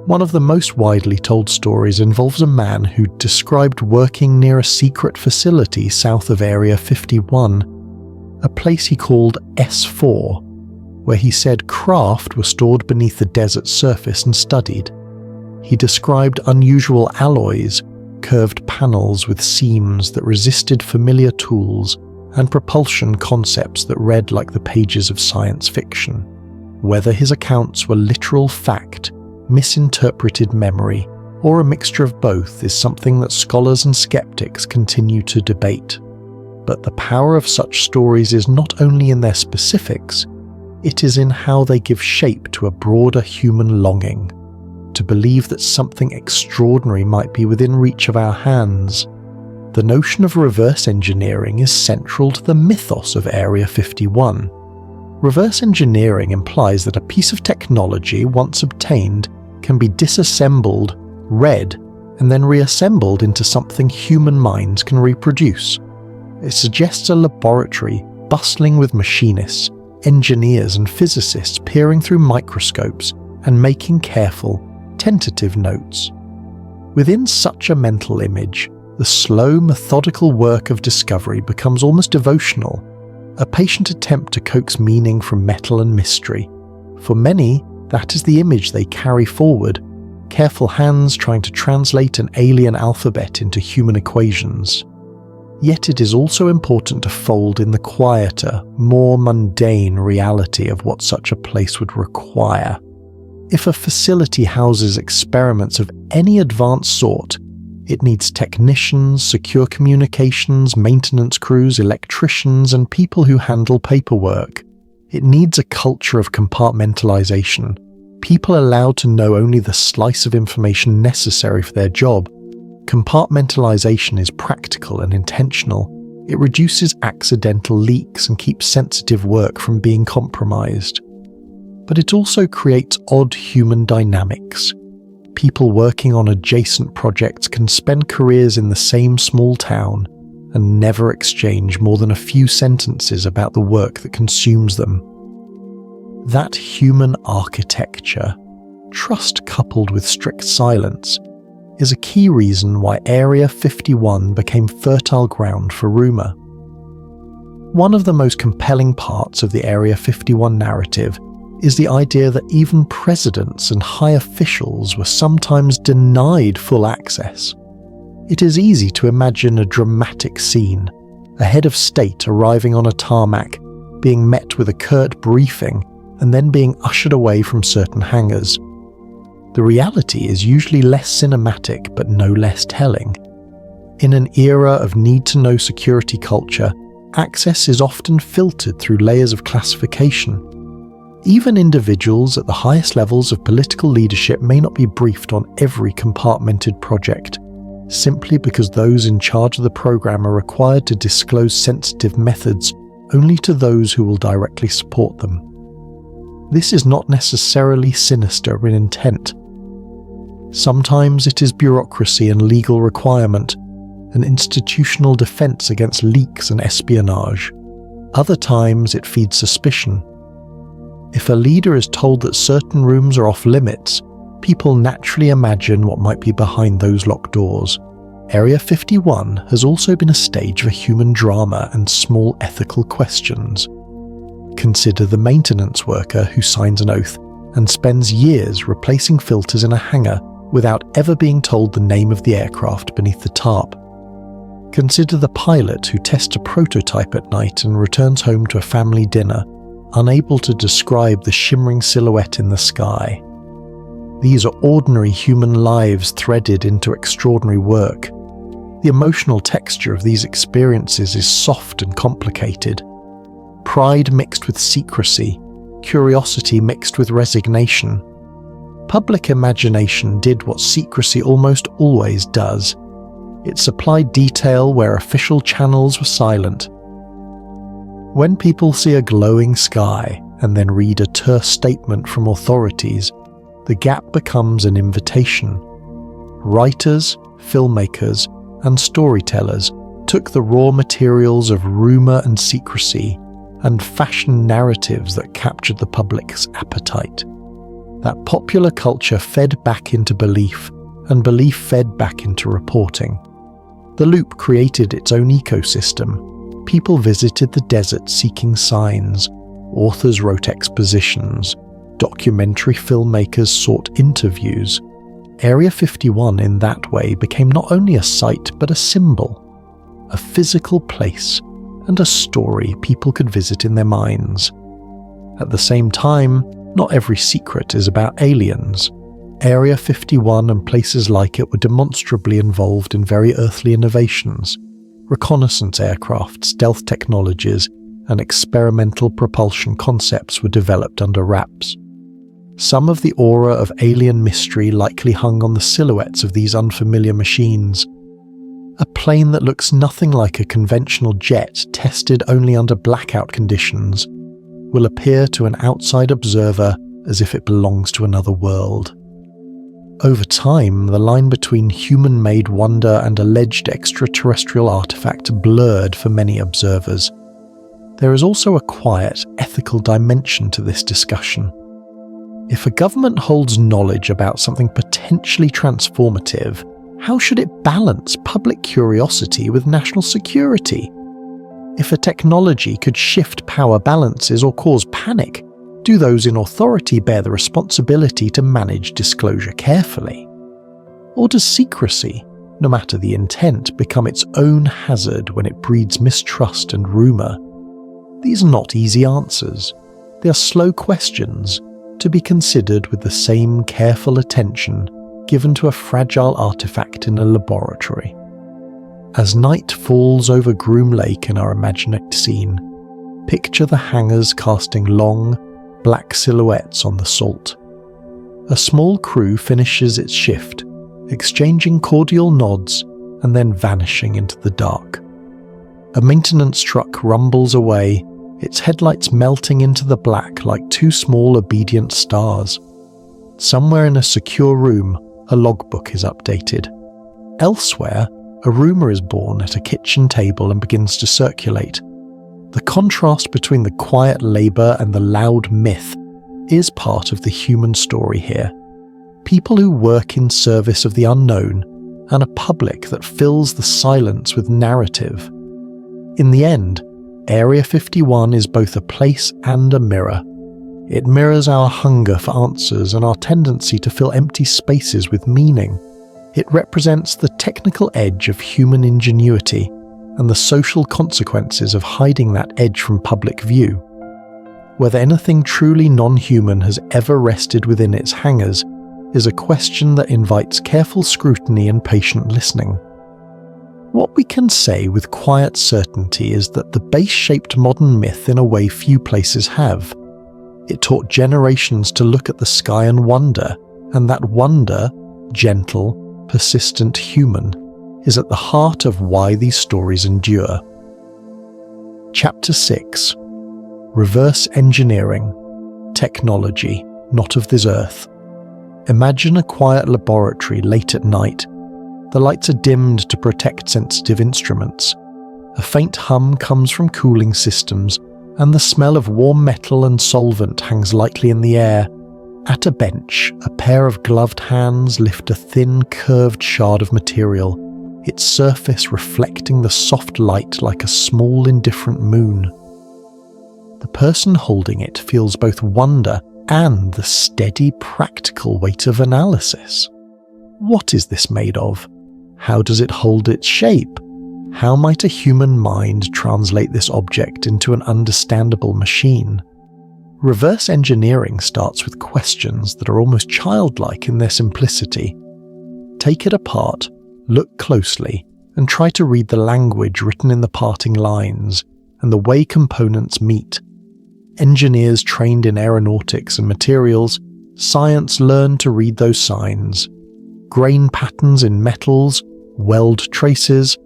One of the most widely told stories involves a man who described working near a secret facility south of Area 51, a place he called S4, where he said craft were stored beneath the desert surface and studied. He described unusual alloys, curved panels with seams that resisted familiar tools, and propulsion concepts that read like the pages of science fiction. Whether his accounts were literal fact, misinterpreted memory, or a mixture of both is something that scholars and skeptics continue to debate. But the power of such stories is not only in their specifics, it is in how they give shape to a broader human longing, to believe that something extraordinary might be within reach of our hands. The notion of reverse engineering is central to the mythos of Area 51. Reverse engineering implies that a piece of technology, once obtained, can be disassembled, read, and then reassembled into something human minds can reproduce. It suggests a laboratory bustling with machinists, engineers, and physicists peering through microscopes and making careful, tentative notes. Within such a mental image, the slow, methodical work of discovery becomes almost devotional, a patient attempt to coax meaning from metal and mystery. For many, that is the image they carry forward, careful hands trying to translate an alien alphabet into human equations. Yet it is also important to fold in the quieter, more mundane reality of what such a place would require. If a facility houses experiments of any advanced sort, it needs technicians, secure communications, maintenance crews, electricians, and people who handle paperwork. It needs a culture of compartmentalization, people allowed to know only the slice of information necessary for their job. Compartmentalization is practical and intentional. It reduces accidental leaks and keeps sensitive work from being compromised. But it also creates odd human dynamics. People working on adjacent projects can spend careers in the same small town and never exchange more than a few sentences about the work that consumes them. That human architecture, trust coupled with strict silence, is a key reason why Area 51 became fertile ground for rumour. One of the most compelling parts of the Area 51 narrative is the idea that even presidents and high officials were sometimes denied full access. It is easy to imagine a dramatic scene, a head of state arriving on a tarmac, being met with a curt briefing, and then being ushered away from certain hangars. The reality is usually less cinematic but no less telling. In an era of need-to-know security culture, access is often filtered through layers of classification. Even individuals at the highest levels of political leadership may not be briefed on every compartmented project, simply because those in charge of the program are required to disclose sensitive methods only to those who will directly support them. This is not necessarily sinister in intent. Sometimes it is bureaucracy and legal requirement, an institutional defense against leaks and espionage. Other times it feeds suspicion. If a leader is told that certain rooms are off limits, people naturally imagine what might be behind those locked doors. Area 51 has also been a stage of a human drama and small ethical questions. Consider the maintenance worker who signs an oath and spends years replacing filters in a hangar without ever being told the name of the aircraft beneath the tarp. Consider the pilot who tests a prototype at night and returns home to a family dinner, unable to describe the shimmering silhouette in the sky. These are ordinary human lives threaded into extraordinary work. The emotional texture of these experiences is soft and complicated. Pride mixed with secrecy, curiosity mixed with resignation. Public imagination did what secrecy almost always does. It supplied detail where official channels were silent. When people see a glowing sky and then read a terse statement from authorities, the gap becomes an invitation. Writers, filmmakers, and storytellers took the raw materials of rumour and secrecy and fashioned narratives that captured the public's appetite. That popular culture fed back into belief, and belief fed back into reporting. The loop created its own ecosystem. People visited the desert seeking signs, authors wrote expositions, documentary filmmakers sought interviews. Area 51 in that way became not only a site but a symbol, a physical place, and a story people could visit in their minds. At the same time, not every secret is about aliens. Area 51 and places like it were demonstrably involved in very earthly innovations. Reconnaissance aircraft, stealth technologies, and experimental propulsion concepts were developed under wraps. Some of the aura of alien mystery likely hung on the silhouettes of these unfamiliar machines. A plane that looks nothing like a conventional jet tested only under blackout conditions will appear to an outside observer as if it belongs to another world. Over time, the line between human-made wonder and alleged extraterrestrial artifact blurred for many observers. There is also a quiet, ethical dimension to this discussion. If a government holds knowledge about something potentially transformative, how should it balance public curiosity with national security? If a technology could shift power balances or cause panic, do those in authority bear the responsibility to manage disclosure carefully? Or does secrecy, no matter the intent, become its own hazard when it breeds mistrust and rumour? These are not easy answers. They are slow questions to be considered with the same careful attention given to a fragile artifact in a laboratory. As night falls over Groom Lake in our imagined scene, picture the hangars casting long, black silhouettes on the salt. A small crew finishes its shift, exchanging cordial nods and then vanishing into the dark. A maintenance truck rumbles away, its headlights melting into the black like two small obedient stars. Somewhere in a secure room, a logbook is updated. Elsewhere, a rumour is born at a kitchen table and begins to circulate. The contrast between the quiet labour and the loud myth is part of the human story here. People who work in service of the unknown, and a public that fills the silence with narrative. In the end, Area 51 is both a place and a mirror. It mirrors our hunger for answers and our tendency to fill empty spaces with meaning. It represents the technical edge of human ingenuity and the social consequences of hiding that edge from public view. Whether anything truly non-human has ever rested within its hangars is a question that invites careful scrutiny and patient listening. What we can say with quiet certainty is that the base-shaped modern myth in a way few places have. It taught generations to look at the sky and wonder, and that wonder, gentle, persistent, human, is at the heart of why these stories endure. Chapter 6. Reverse Engineering. Technology, not of this earth. Imagine a quiet laboratory late at night. The lights are dimmed to protect sensitive instruments. A faint hum comes from cooling systems, and the smell of warm metal and solvent hangs lightly in the air. At a bench, a pair of gloved hands lift a thin, curved shard of material, its surface reflecting the soft light like a small, indifferent moon. The person holding it feels both wonder and the steady, practical weight of analysis. What is this made of? How does it hold its shape? How might a human mind translate this object into an understandable machine? Reverse engineering starts with questions that are almost childlike in their simplicity. Take it apart, look closely, and try to read the language written in the parting lines and the way components meet. Engineers trained in aeronautics and materials science learned to read those signs. Grain patterns in metals, weld traces,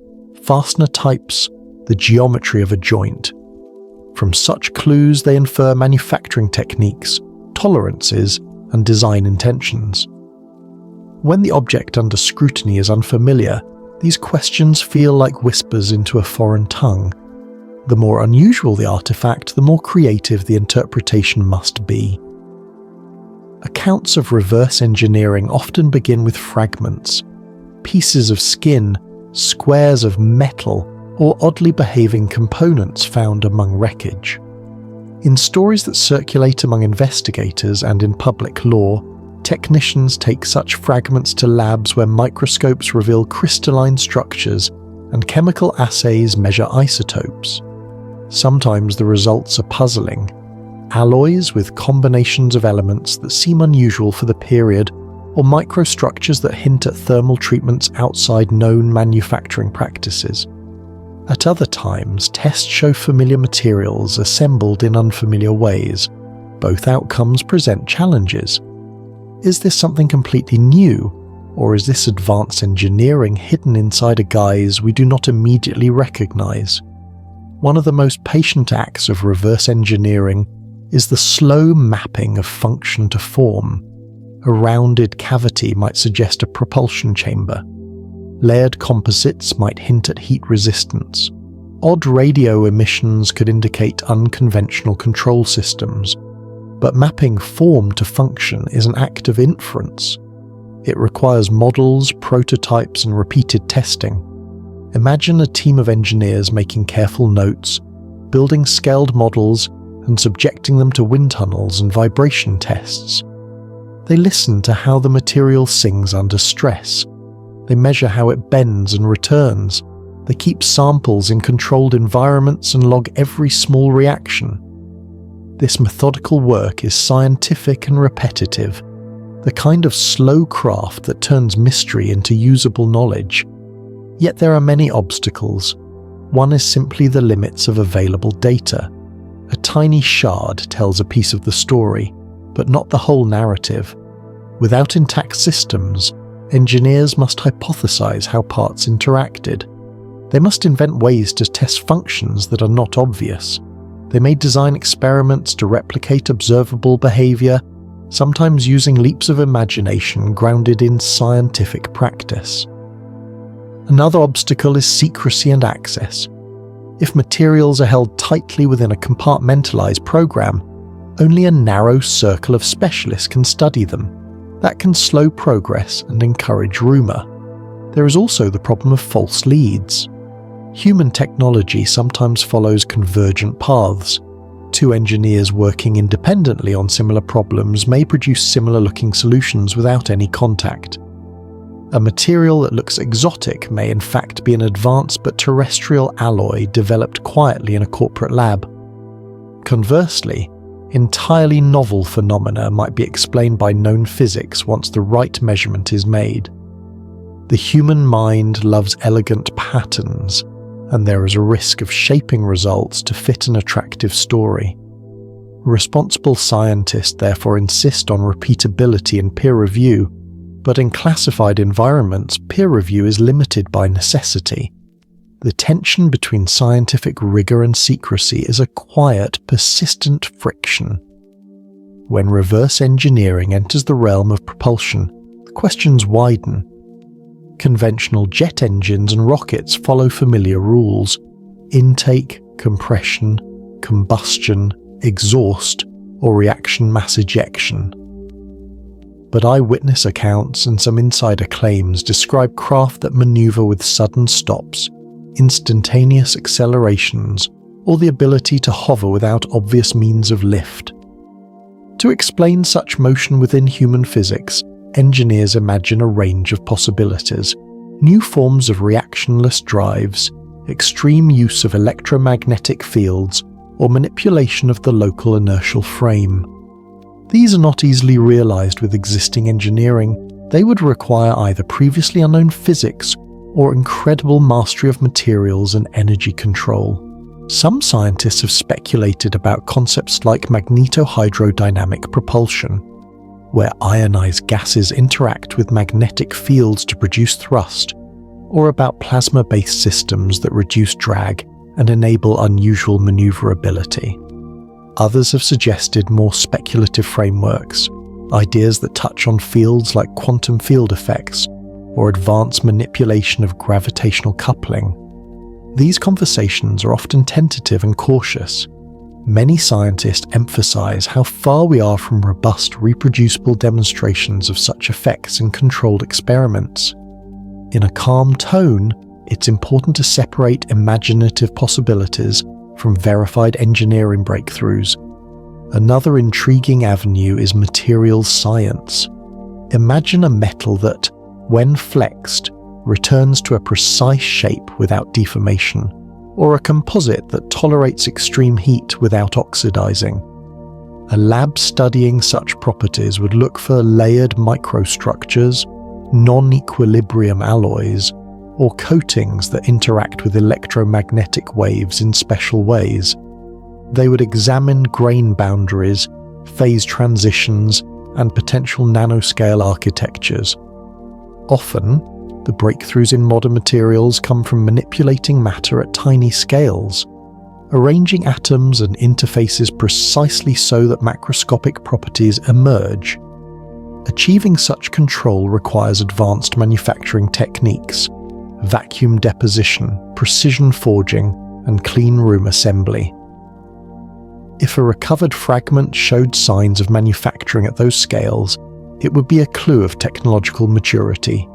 fastener types, the geometry of a joint. From such clues they infer manufacturing techniques, tolerances, and design intentions. When the object under scrutiny is unfamiliar, these questions feel like whispers into a foreign tongue. The more unusual the artifact, the more creative the interpretation must be. Accounts of reverse engineering often begin with fragments, pieces of skin, squares of metal, or oddly behaving components found among wreckage. In stories that circulate among investigators and in public law, technicians take such fragments to labs where microscopes reveal crystalline structures and chemical assays measure isotopes. Sometimes the results are puzzling. Alloys with combinations of elements that seem unusual for the period, or microstructures that hint at thermal treatments outside known manufacturing practices. At other times, tests show familiar materials assembled in unfamiliar ways. Both outcomes present challenges. Is this something completely new, or is this advanced engineering hidden inside a guise we do not immediately recognize? One of the most patient acts of reverse engineering is the slow mapping of function to form. A rounded cavity might suggest a propulsion chamber. Layered composites might hint at heat resistance. Odd radio emissions could indicate unconventional control systems. But mapping form to function is an act of inference. It requires models, prototypes, and repeated testing. Imagine a team of engineers making careful notes, building scaled models, and subjecting them to wind tunnels and vibration tests. They listen to how the material sings under stress. They measure how it bends and returns. They keep samples in controlled environments and log every small reaction. This methodical work is scientific and repetitive, the kind of slow craft that turns mystery into usable knowledge. Yet there are many obstacles. One is simply the limits of available data. A tiny shard tells a piece of the story, but not the whole narrative. Without intact systems, engineers must hypothesize how parts interacted. They must invent ways to test functions that are not obvious. They may design experiments to replicate observable behavior, sometimes using leaps of imagination grounded in scientific practice. Another obstacle is secrecy and access. If materials are held tightly within a compartmentalized program, only a narrow circle of specialists can study them. That can slow progress and encourage rumor. There is also the problem of false leads. Human technology sometimes follows convergent paths. Two engineers working independently on similar problems may produce similar-looking solutions without any contact. A material that looks exotic may in fact be an advanced but terrestrial alloy developed quietly in a corporate lab. Conversely, entirely novel phenomena might be explained by known physics once the right measurement is made. The human mind loves elegant patterns, and there is a risk of shaping results to fit an attractive story. Responsible scientists therefore insist on repeatability and peer review, but in classified environments, peer review is limited by necessity. The tension between scientific rigor and secrecy is a quiet, persistent friction. When reverse engineering enters the realm of propulsion, the questions widen. Conventional jet engines and rockets follow familiar rules: intake, compression, combustion, exhaust, or reaction mass ejection. But eyewitness accounts and some insider claims describe craft that maneuver with sudden stops, instantaneous accelerations, or the ability to hover without obvious means of lift. To explain such motion within human physics, engineers imagine a range of possibilities: new forms of reactionless drives, extreme use of electromagnetic fields, or manipulation of the local inertial frame. These are not easily realized with existing engineering. They would require either previously unknown physics or incredible mastery of materials and energy control. Some scientists have speculated about concepts like magnetohydrodynamic propulsion. where ionized gases interact with magnetic fields to produce thrust, or about plasma-based systems that reduce drag and enable unusual maneuverability. Others have suggested more speculative frameworks, ideas that touch on fields like quantum field effects or advanced manipulation of gravitational coupling. These conversations are often tentative and cautious. Many scientists emphasize how far we are from robust, reproducible demonstrations of such effects in controlled experiments. In a calm tone, it's important to separate imaginative possibilities from verified engineering breakthroughs. Another intriguing avenue is materials science. Imagine a metal that, when flexed, returns to a precise shape without deformation, or a composite that tolerates extreme heat without oxidizing. A lab studying such properties would look for layered microstructures, non-equilibrium alloys, or coatings that interact with electromagnetic waves in special ways. They would examine grain boundaries, phase transitions, and potential nanoscale architectures. Often, the breakthroughs in modern materials come from manipulating matter at tiny scales, arranging atoms and interfaces precisely so that macroscopic properties emerge. Achieving such control requires advanced manufacturing techniques, vacuum deposition, precision forging, and clean room assembly. If a recovered fragment showed signs of manufacturing at those scales, it would be a clue of technological maturity.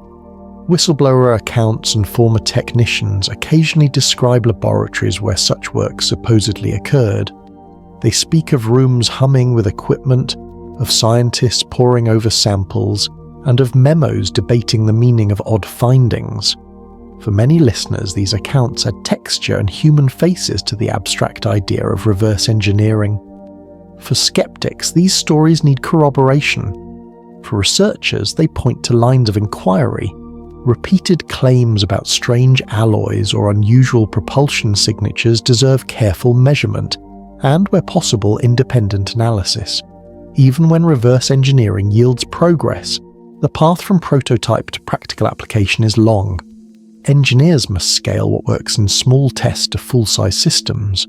Whistleblower accounts and former technicians occasionally describe laboratories where such work supposedly occurred. They speak of rooms humming with equipment, of scientists poring over samples, and of memos debating the meaning of odd findings. For many listeners, these accounts add texture and human faces to the abstract idea of reverse engineering. For skeptics, these stories need corroboration. For researchers, they point to lines of inquiry. Repeated claims about strange alloys or unusual propulsion signatures deserve careful measurement, and, where possible, independent analysis. Even when reverse engineering yields progress, the path from prototype to practical application is long. Engineers must scale what works in small tests to full-size systems.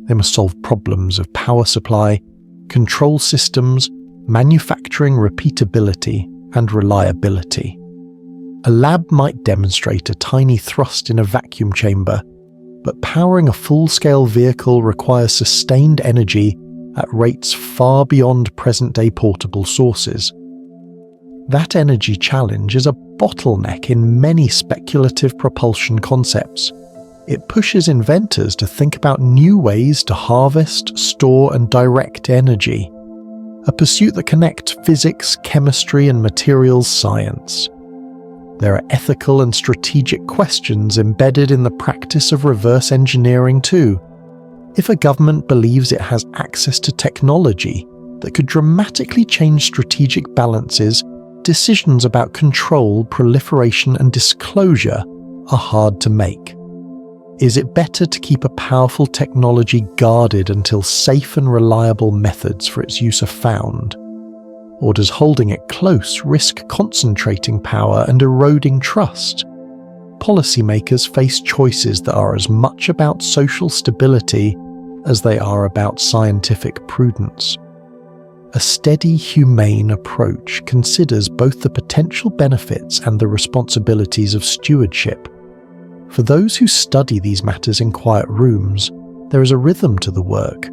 They must solve problems of power supply, control systems, manufacturing repeatability, and reliability. A lab might demonstrate a tiny thrust in a vacuum chamber, but powering a full-scale vehicle requires sustained energy at rates far beyond present-day portable sources. That energy challenge is a bottleneck in many speculative propulsion concepts. It pushes inventors to think about new ways to harvest, store, and direct energy, a pursuit that connects physics, chemistry, and materials science. There are ethical and strategic questions embedded in the practice of reverse engineering too. If a government believes it has access to technology that could dramatically change strategic balances, decisions about control, proliferation, and disclosure are hard to make. Is it better to keep a powerful technology guarded until safe and reliable methods for its use are found? Or does holding it close risk concentrating power and eroding trust? Policymakers face choices that are as much about social stability as they are about scientific prudence. A steady, humane approach considers both the potential benefits and the responsibilities of stewardship. For those who study these matters in quiet rooms, there is a rhythm to the work: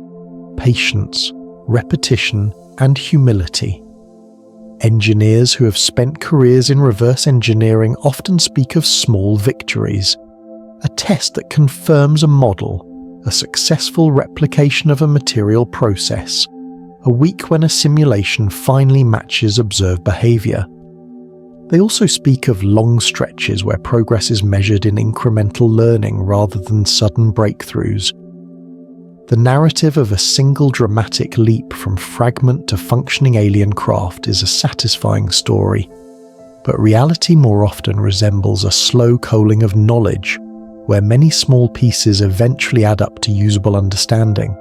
patience, repetition, and humility. Engineers who have spent careers in reverse engineering often speak of small victories, a test that confirms a model, a successful replication of a material process, a week when a simulation finally matches observed behavior. They also speak of long stretches where progress is measured in incremental learning rather than sudden breakthroughs. The narrative of a single dramatic leap from fragment to functioning alien craft is a satisfying story, but reality more often resembles a slow coaling of knowledge, where many small pieces eventually add up to usable understanding.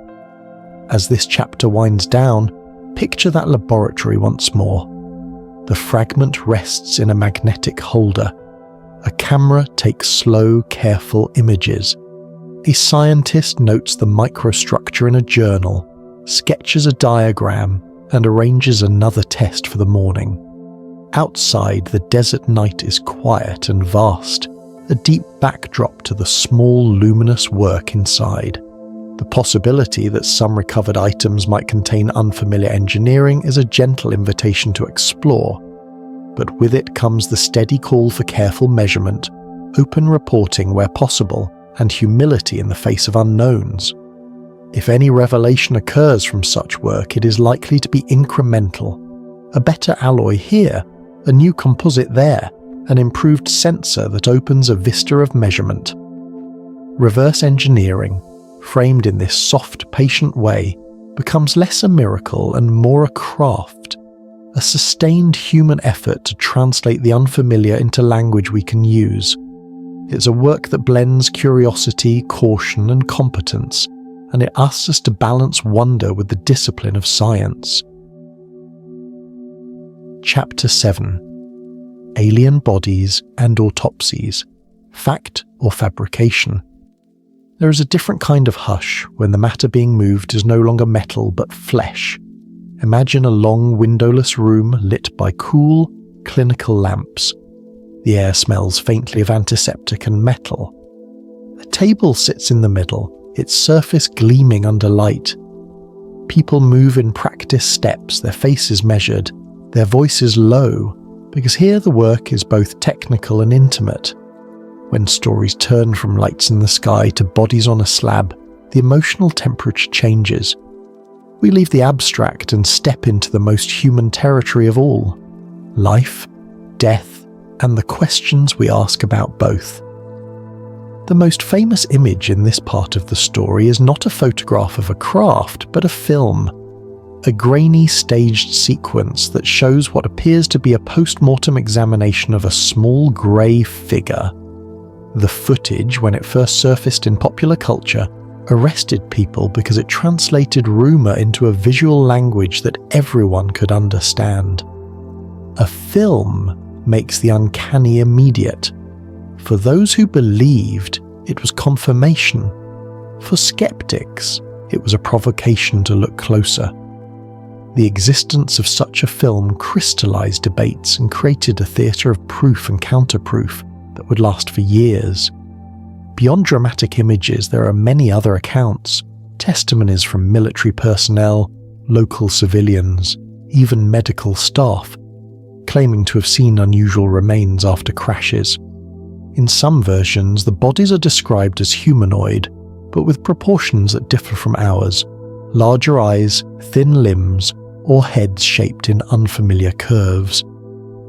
As this chapter winds down, Picture that laboratory once more. The fragment rests in a magnetic holder. A camera takes slow, careful images. A scientist notes the microstructure in a journal, sketches a diagram, and arranges another test for the morning. Outside, the desert night is quiet and vast, a deep backdrop to the small, luminous work inside. The possibility that some recovered items might contain unfamiliar engineering is a gentle invitation to explore, but with it comes the steady call for careful measurement, open reporting where possible, and humility in the face of unknowns. If any revelation occurs from such work, it is likely to be incremental. A better alloy here, a new composite there, an improved sensor that opens a vista of measurement. Reverse engineering, framed in this soft, patient way, becomes less a miracle and more a craft, a sustained human effort to translate the unfamiliar into language we can use. It's a work that blends curiosity, caution, and competence, and it asks us to balance wonder with the discipline of science. Chapter 7: Alien Bodies and Autopsies, Fact or Fabrication. There is a different kind of hush when the matter being moved is no longer metal but flesh. Imagine a long windowless room lit by cool, clinical lamps. The air smells faintly of antiseptic and metal. A table sits in the middle, its surface gleaming under light. People move in practice steps, their faces measured, their voices low, because here the work is both technical and intimate. When stories turn from lights in the sky to bodies on a slab, the emotional temperature changes. We leave the abstract and step into the most human territory of all: life, death, and the questions we ask about both. The most famous image in this part of the story is not a photograph of a craft, but a film. A grainy staged sequence that shows what appears to be a post-mortem examination of a small grey figure. The footage, when it first surfaced in popular culture, arrested people because it translated rumour into a visual language that everyone could understand. A film makes the uncanny immediate. For those who believed, it was confirmation. For skeptics, it was a provocation to look closer. The existence of such a film crystallized debates and created a theatre of proof and counterproof that would last for years. Beyond dramatic images, there are many other accounts, testimonies from military personnel, local civilians, even medical staff, claiming to have seen unusual remains after crashes. In some versions, the bodies are described as humanoid, but with proportions that differ from ours: larger eyes, thin limbs, or heads shaped in unfamiliar curves.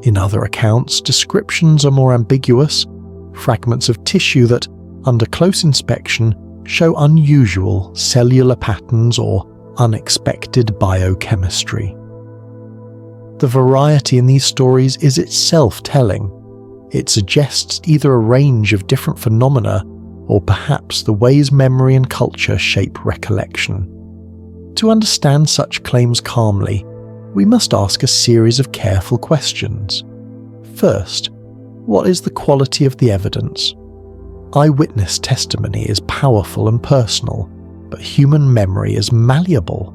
In other accounts, descriptions are more ambiguous, fragments of tissue that, under close inspection, show unusual cellular patterns or unexpected biochemistry. The variety in these stories is itself telling. It suggests either a range of different phenomena or perhaps the ways memory and culture shape recollection. To understand such claims calmly, we must ask a series of careful questions. First, what is the quality of the evidence? Eyewitness testimony is powerful and personal, but human memory is malleable.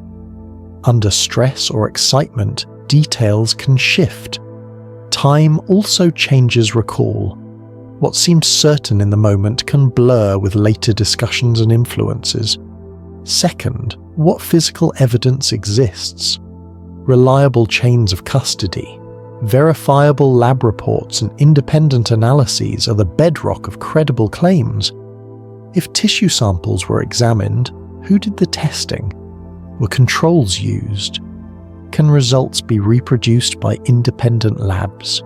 Under stress or excitement, details can shift. Time also changes recall. What seems certain in the moment can blur with later discussions and influences. Second, what physical evidence exists? Reliable chains of custody, verifiable lab reports and independent analyses are the bedrock of credible claims. If tissue samples were examined, who did the testing? Were controls used? Can results be reproduced by independent labs?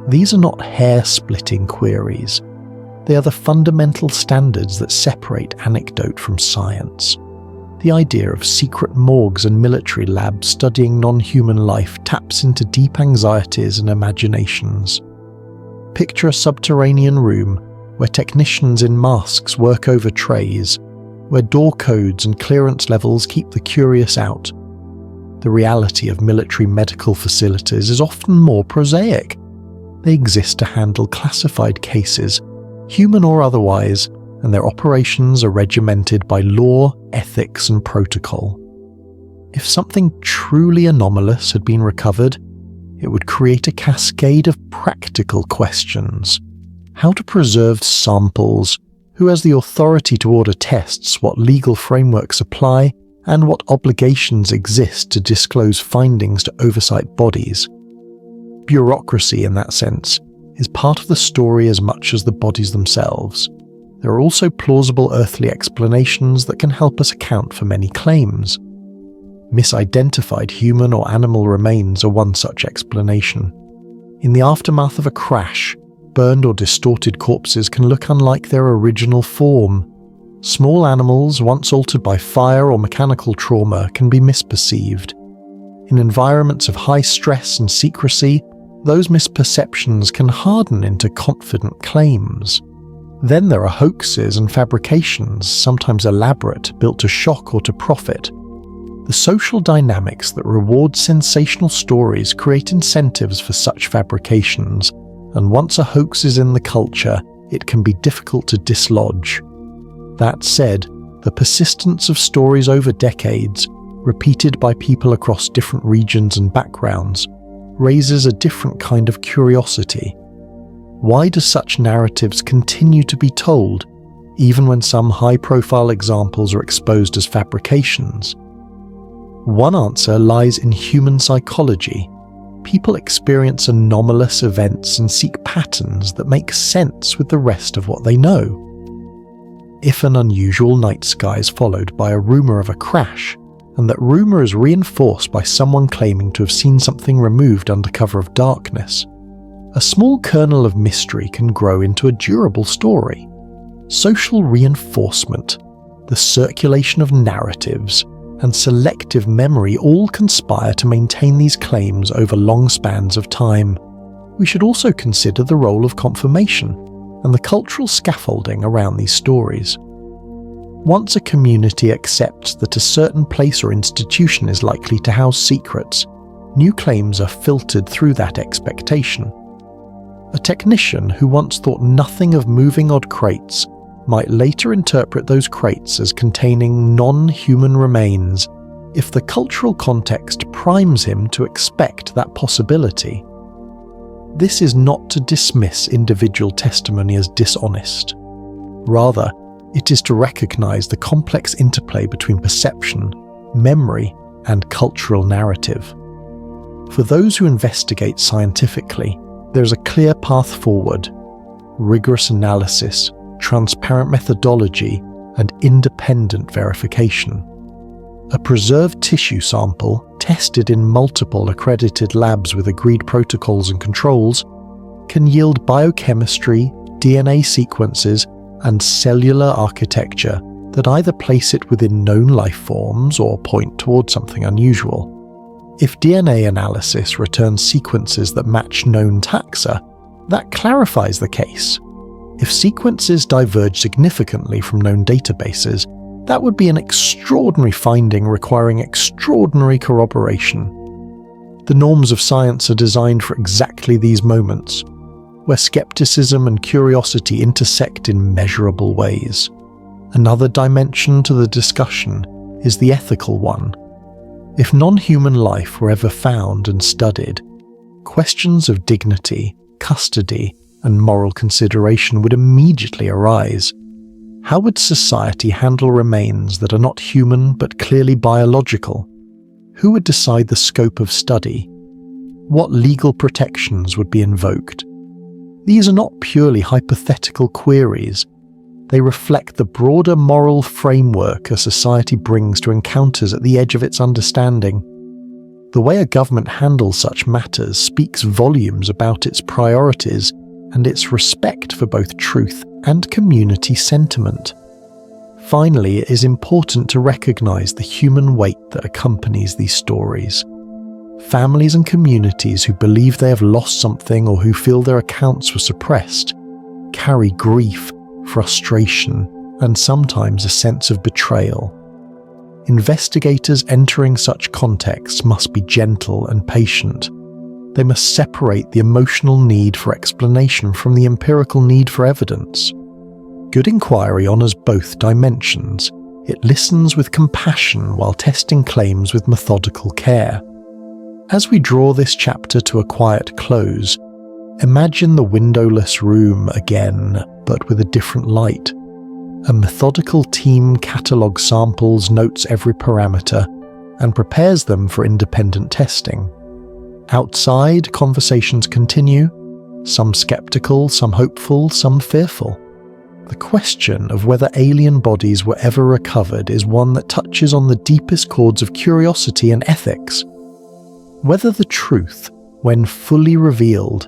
These are not hair-splitting queries. They are the fundamental standards that separate anecdote from science. The idea of secret morgues and military labs studying non-human life taps into deep anxieties and imaginations. Picture a subterranean room where technicians in masks work over trays, where door codes and clearance levels keep the curious out. The reality of military medical facilities is often more prosaic. They exist to handle classified cases, human or otherwise, and their operations are regimented by law, ethics, and protocol. If something truly anomalous had been recovered, it would create a cascade of practical questions. How to preserve samples, who has the authority to order tests, what legal frameworks apply, and what obligations exist to disclose findings to oversight bodies. Bureaucracy, in that sense, is part of the story as much as the bodies themselves. There are also plausible earthly explanations that can help us account for many claims. Misidentified human or animal remains are one such explanation. In the aftermath of a crash, burned or distorted corpses can look unlike their original form. Small animals, once altered by fire or mechanical trauma, can be misperceived. In environments of high stress and secrecy, those misperceptions can harden into confident claims. Then there are hoaxes and fabrications, sometimes elaborate, built to shock or to profit. The social dynamics that reward sensational stories create incentives for such fabrications, and once a hoax is in the culture, it can be difficult to dislodge. That said, the persistence of stories over decades, repeated by people across different regions and backgrounds, raises a different kind of curiosity. Why do such narratives continue to be told, even when some high-profile examples are exposed as fabrications? One answer lies in human psychology. People experience anomalous events and seek patterns that make sense with the rest of what they know. If an unusual night sky is followed by a rumor of a crash, and that rumor is reinforced by someone claiming to have seen something removed under cover of darkness, a small kernel of mystery can grow into a durable story. Social reinforcement, the circulation of narratives, and selective memory all conspire to maintain these claims over long spans of time. We should also consider the role of confirmation and the cultural scaffolding around these stories. Once a community accepts that a certain place or institution is likely to house secrets, new claims are filtered through that expectation. A technician who once thought nothing of moving odd crates might later interpret those crates as containing non-human remains if the cultural context primes him to expect that possibility. This is not to dismiss individual testimony as dishonest. Rather, it is to recognize the complex interplay between perception, memory, and cultural narrative. For those who investigate scientifically, there is a clear path forward: rigorous analysis, transparent methodology, and independent verification. A preserved tissue sample, tested in multiple accredited labs with agreed protocols and controls, can yield biochemistry, DNA sequences, and cellular architecture that either place it within known life forms or point towards something unusual. If DNA analysis returns sequences that match known taxa, that clarifies the case. If sequences diverge significantly from known databases, that would be an extraordinary finding requiring extraordinary corroboration. The norms of science are designed for exactly these moments, where skepticism and curiosity intersect in measurable ways. Another dimension to the discussion is the ethical one. If non-human life were ever found and studied, questions of dignity, custody, and moral consideration would immediately arise. How would society handle remains that are not human but clearly biological? Who would decide the scope of study? What legal protections would be invoked? These are not purely hypothetical queries. They reflect the broader moral framework a society brings to encounters at the edge of its understanding. The way a government handles such matters speaks volumes about its priorities and its respect for both truth and community sentiment. Finally, it is important to recognize the human weight that accompanies these stories. Families and communities who believe they have lost something or who feel their accounts were suppressed carry grief, frustration, and sometimes a sense of betrayal. investigators entering such contexts must be gentle and patient. They must separate the emotional need for explanation from the empirical need for evidence. Good inquiry honors both dimensions. It listens with compassion while testing claims with methodical care. As we draw this chapter to a quiet close, imagine the windowless room again, but with a different light. A methodical team catalogues samples, notes every parameter, and prepares them for independent testing. Outside, conversations continue, some skeptical, some hopeful, some fearful. The question of whether alien bodies were ever recovered is one that touches on the deepest chords of curiosity and ethics. Whether the truth, when fully revealed,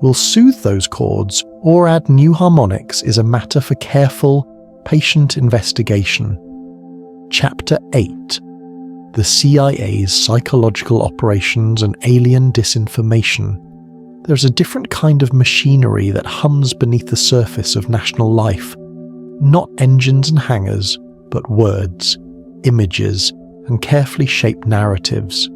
will soothe those chords or add new harmonics is a matter for careful, patient investigation. Chapter 8: The CIA's Psychological Operations and Alien Disinformation. There's a different kind of machinery that hums beneath the surface of national life. Not engines and hangars, but words, images, and carefully shaped narratives.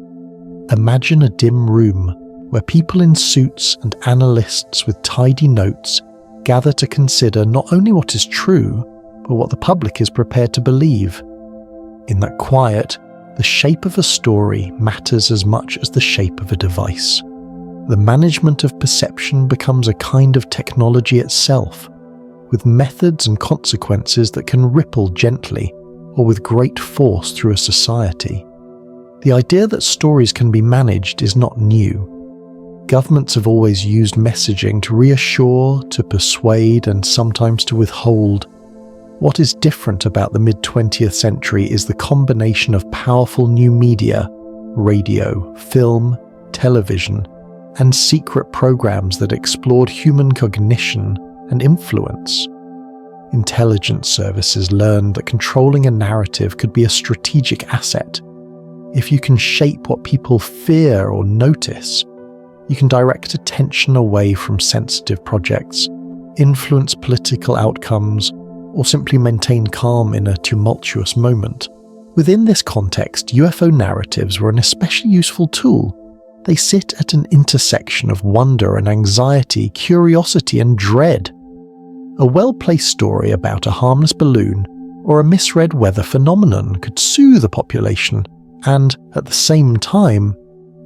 Imagine a dim room where people in suits and analysts with tidy notes gather to consider not only what is true, but what the public is prepared to believe. In that quiet, the shape of a story matters as much as the shape of a device. The management of perception becomes a kind of technology itself, with methods and consequences that can ripple gently or with great force through a society. The idea that stories can be managed is not new. Governments have always used messaging to reassure, to persuade, and sometimes to withhold. What is different about the mid-20th century is the combination of powerful new media, radio, film, television, and secret programs that explored human cognition and influence. Intelligence services learned that controlling a narrative could be a strategic asset. If you can shape what people fear or notice, you can direct attention away from sensitive projects, influence political outcomes, or simply maintain calm in a tumultuous moment. Within this context, UFO narratives were an especially useful tool. They sit at an intersection of wonder and anxiety, curiosity and dread. A well-placed story about a harmless balloon or a misread weather phenomenon could soothe a population and, at the same time,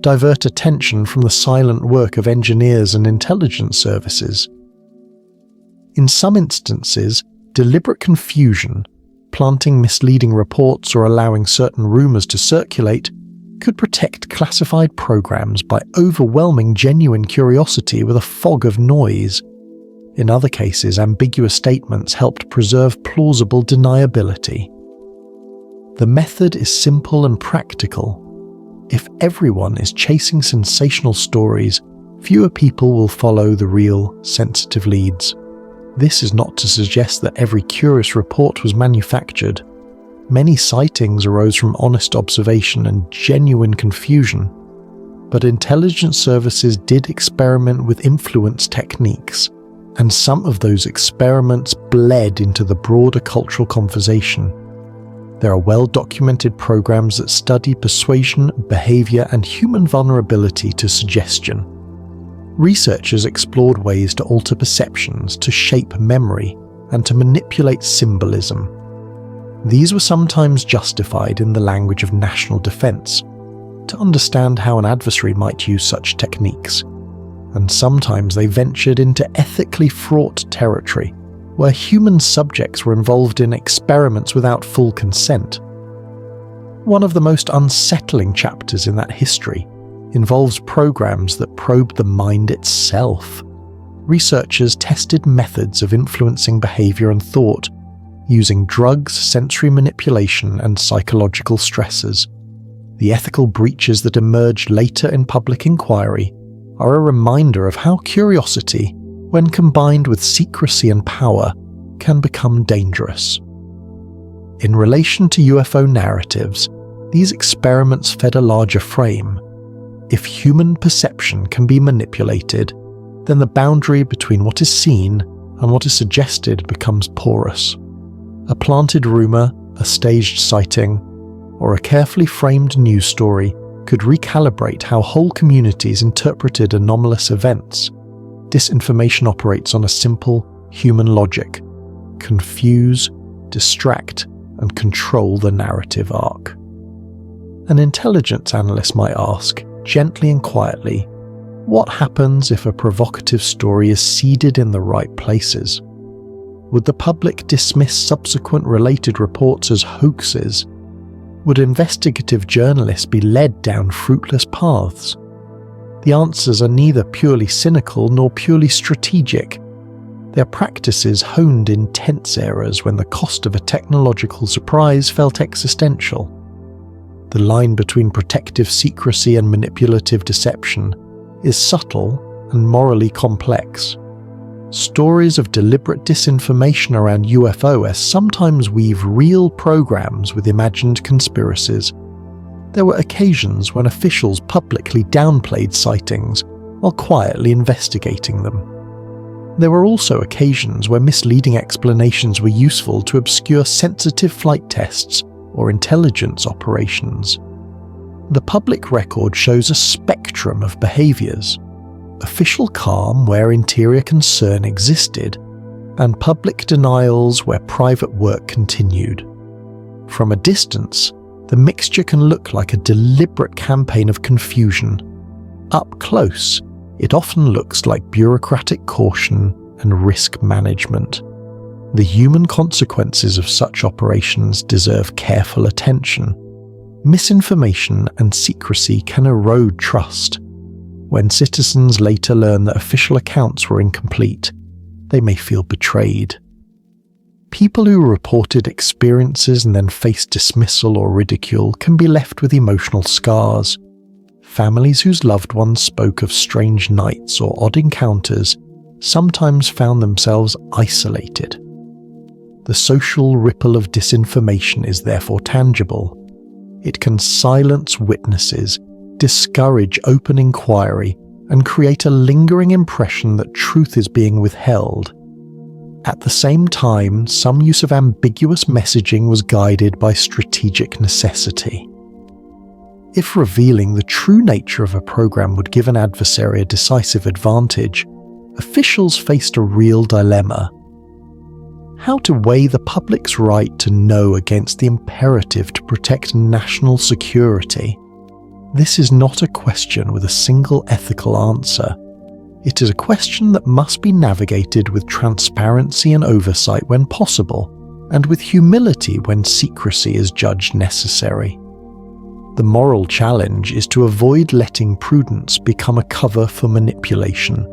divert attention from the silent work of engineers and intelligence services. In some instances, deliberate confusion, planting misleading reports or allowing certain rumors to circulate, could protect classified programs by overwhelming genuine curiosity with a fog of noise. In other cases, ambiguous statements helped preserve plausible deniability. The method is simple and practical. If everyone is chasing sensational stories, fewer people will follow the real, sensitive leads. This is not to suggest that every curious report was manufactured. Many sightings arose from honest observation and genuine confusion. But intelligence services did experiment with influence techniques, and some of those experiments bled into the broader cultural conversation. There are well-documented programs that study persuasion, behavior, and human vulnerability to suggestion. Researchers explored ways to alter perceptions, to shape memory, and to manipulate symbolism. These were sometimes justified in the language of national defense, to understand how an adversary might use such techniques, and sometimes they ventured into ethically fraught territory, where human subjects were involved in experiments without full consent. One of the most unsettling chapters in that history involves programs that probe the mind itself. Researchers tested methods of influencing behavior and thought, using drugs, sensory manipulation, and psychological stressors. The ethical breaches that emerged later in public inquiry are a reminder of how curiosity, when combined with secrecy and power, can become dangerous. In relation to UFO narratives, these experiments fed a larger frame. If human perception can be manipulated, then the boundary between what is seen and what is suggested becomes porous. A planted rumor, a staged sighting, or a carefully framed news story could recalibrate how whole communities interpreted anomalous events. Disinformation operates on a simple human logic: confuse, distract, and control the narrative arc. An intelligence analyst might ask, gently and quietly, what happens if a provocative story is seeded in the right places? Would the public dismiss subsequent related reports as hoaxes? Would investigative journalists be led down fruitless paths? The answers are neither purely cynical nor purely strategic. Their practices honed in tense eras when the cost of a technological surprise felt existential. The line between protective secrecy and manipulative deception is subtle and morally complex. Stories of deliberate disinformation around UFOs sometimes weave real programs with imagined conspiracies. There were occasions when officials publicly downplayed sightings while quietly investigating them. There were also occasions where misleading explanations were useful to obscure sensitive flight tests or intelligence operations. The public record shows a spectrum of behaviours: official calm where interior concern existed, and public denials where private work continued. From a distance, the mixture can look like a deliberate campaign of confusion. Up close, it often looks like bureaucratic caution and risk management. The human consequences of such operations deserve careful attention. Misinformation and secrecy can erode trust. When citizens later learn that official accounts were incomplete, they may feel betrayed. People who reported experiences and then faced dismissal or ridicule can be left with emotional scars. Families whose loved ones spoke of strange nights or odd encounters sometimes found themselves isolated. The social ripple of disinformation is therefore tangible. It can silence witnesses, discourage open inquiry, and create a lingering impression that truth is being withheld. At the same time, some use of ambiguous messaging was guided by strategic necessity. If revealing the true nature of a program would give an adversary a decisive advantage, officials faced a real dilemma: how to weigh the public's right to know against the imperative to protect national security. This is not a question with a single ethical answer. It is a question that must be navigated with transparency and oversight when possible, and with humility when secrecy is judged necessary. The moral challenge is to avoid letting prudence become a cover for manipulation.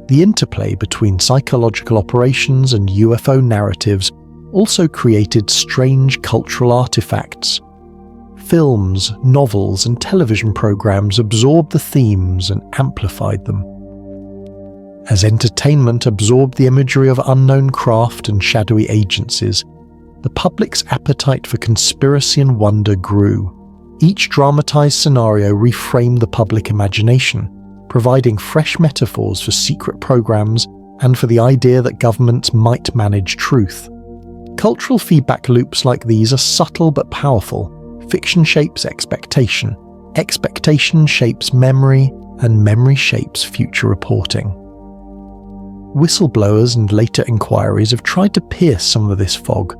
The interplay between psychological operations and UFO narratives also created strange cultural artifacts. Films, novels, and television programs absorbed the themes and amplified them. As entertainment absorbed the imagery of unknown craft and shadowy agencies, the public's appetite for conspiracy and wonder grew. Each dramatized scenario reframed the public imagination, providing fresh metaphors for secret programs and for the idea that governments might manage truth. Cultural feedback loops like these are subtle but powerful. Fiction shapes expectation, expectation shapes memory, and memory shapes future reporting. Whistleblowers and later inquiries have tried to pierce some of this fog.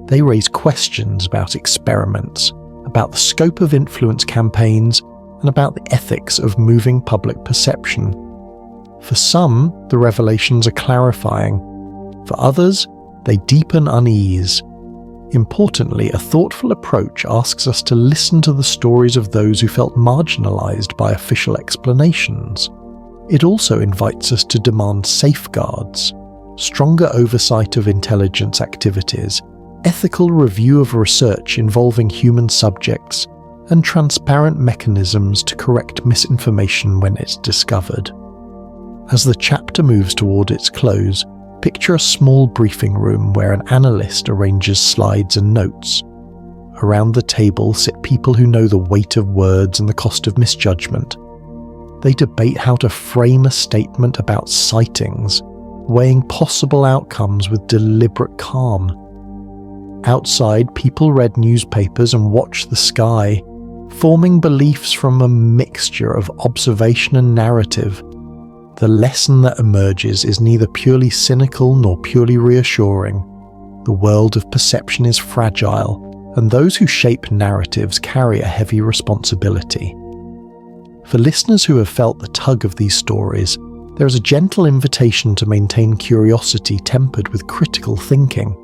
They raise questions about experiments, about the scope of influence campaigns, and about the ethics of moving public perception. For some, the revelations are clarifying. For others, they deepen unease. Importantly, a thoughtful approach asks us to listen to the stories of those who felt marginalized by official explanations. It also invites us to demand safeguards, stronger oversight of intelligence activities, ethical review of research involving human subjects, and transparent mechanisms to correct misinformation when it's discovered. As the chapter moves toward its close, picture a small briefing room where an analyst arranges slides and notes. Around the table sit people who know the weight of words and the cost of misjudgment. They debate how to frame a statement about sightings, weighing possible outcomes with deliberate calm. Outside, people read newspapers and watched the sky, forming beliefs from a mixture of observation and narrative. The lesson that emerges is neither purely cynical nor purely reassuring. The world of perception is fragile, and those who shape narratives carry a heavy responsibility. For listeners who have felt the tug of these stories, there is a gentle invitation to maintain curiosity tempered with critical thinking.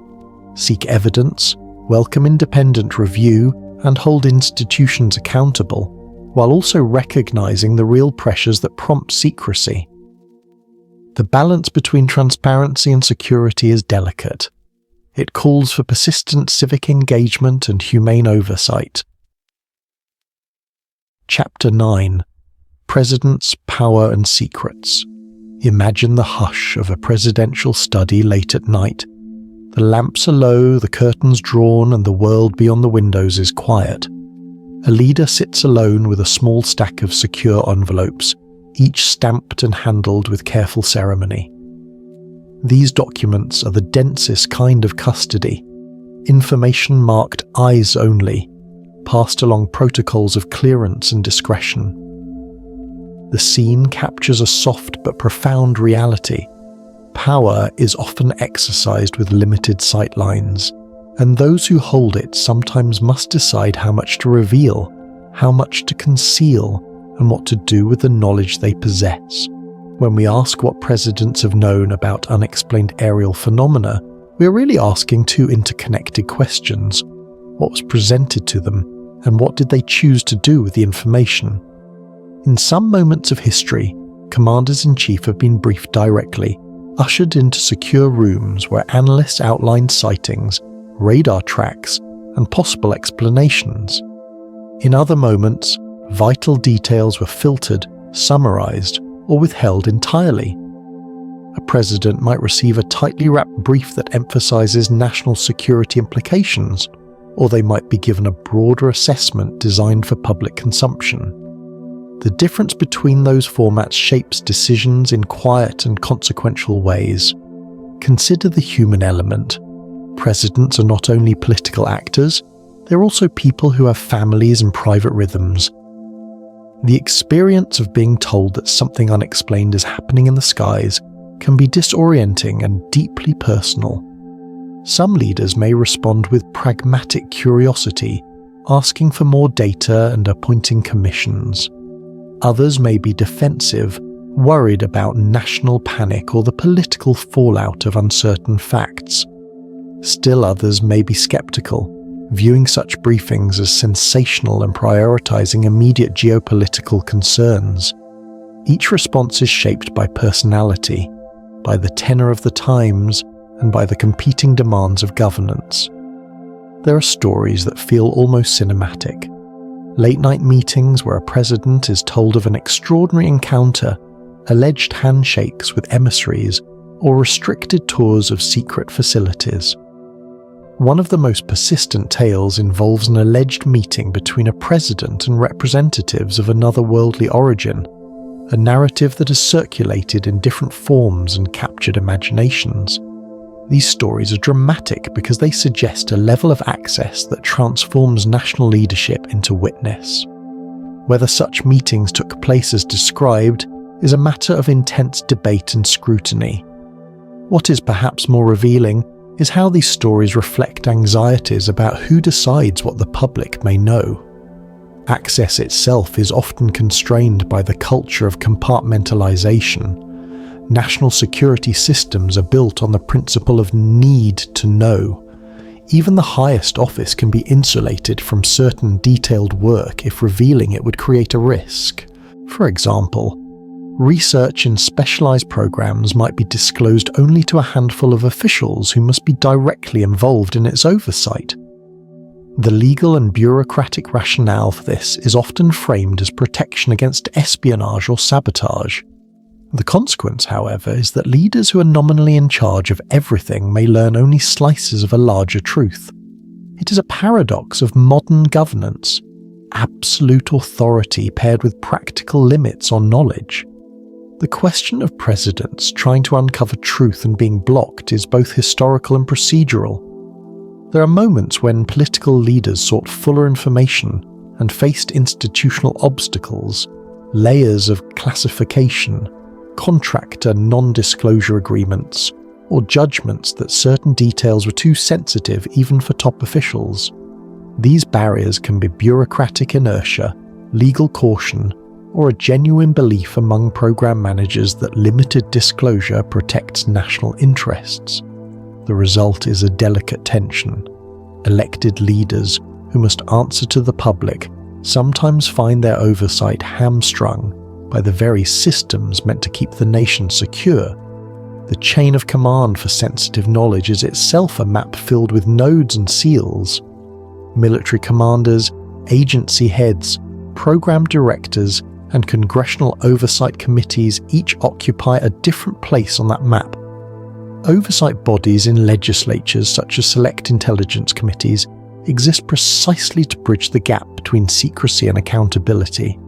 Seek evidence, welcome independent review, and hold institutions accountable, while also recognizing the real pressures that prompt secrecy. The balance between transparency and security is delicate. It calls for persistent civic engagement and humane oversight. Chapter 9. Presidents, Power and Secrets. Imagine the hush of a presidential study late at night. The lamps are low, the curtains drawn, and the world beyond the windows is quiet. A leader sits alone with a small stack of secure envelopes, each stamped and handled with careful ceremony. These documents are the densest kind of custody, information marked eyes only, passed along protocols of clearance and discretion. The scene captures a soft but profound reality. Power is often exercised with limited sightlines, and those who hold it sometimes must decide how much to reveal, how much to conceal, and what to do with the knowledge they possess. When we ask what presidents have known about unexplained aerial phenomena, we are really asking two interconnected questions. What was presented to them, and what did they choose to do with the information? In some moments of history, commanders-in-chief have been briefed directly, ushered into secure rooms where analysts outlined sightings, radar tracks, and possible explanations. In other moments, vital details were filtered, summarized, or withheld entirely. A president might receive a tightly wrapped brief that emphasizes national security implications, or they might be given a broader assessment designed for public consumption. The difference between those formats shapes decisions in quiet and consequential ways. Consider the human element. Presidents are not only political actors, they're also people who have families and private rhythms. The experience of being told that something unexplained is happening in the skies can be disorienting and deeply personal. Some leaders may respond with pragmatic curiosity, asking for more data and appointing commissions. Others may be defensive, worried about national panic or the political fallout of uncertain facts. Still others may be skeptical, viewing such briefings as sensational and prioritizing immediate geopolitical concerns. Each response is shaped by personality, by the tenor of the times, and by the competing demands of governance. There are stories that feel almost cinematic. Late-night meetings where a president is told of an extraordinary encounter, alleged handshakes with emissaries, or restricted tours of secret facilities. One of the most persistent tales involves an alleged meeting between a president and representatives of another worldly origin, a narrative that has circulated in different forms and captured imaginations. These stories are dramatic because they suggest a level of access that transforms national leadership into witness. Whether such meetings took place as described is a matter of intense debate and scrutiny. What is perhaps more revealing is how these stories reflect anxieties about who decides what the public may know. Access itself is often constrained by the culture of compartmentalization. National security systems are built on the principle of need to know. Even the highest office can be insulated from certain detailed work if revealing it would create a risk. For example, research in specialized programs might be disclosed only to a handful of officials who must be directly involved in its oversight. The legal and bureaucratic rationale for this is often framed as protection against espionage or sabotage. The consequence, however, is that leaders who are nominally in charge of everything may learn only slices of a larger truth. It is a paradox of modern governance, absolute authority paired with practical limits on knowledge. The question of presidents trying to uncover truth and being blocked is both historical and procedural. There are moments when political leaders sought fuller information and faced institutional obstacles, layers of classification, contractor non-disclosure agreements, or judgments that certain details were too sensitive even for top officials. These barriers can be bureaucratic inertia, legal caution, or a genuine belief among program managers that limited disclosure protects national interests. The result is a delicate tension. Elected leaders who must answer to the public sometimes find their oversight hamstrung by the very systems meant to keep the nation secure. The chain of command for sensitive knowledge is itself a map filled with nodes and seals. Military commanders, agency heads, program directors, and congressional oversight committees each occupy a different place on that map. Oversight bodies in legislatures such as select intelligence committees exist precisely to bridge the gap between secrecy and accountability.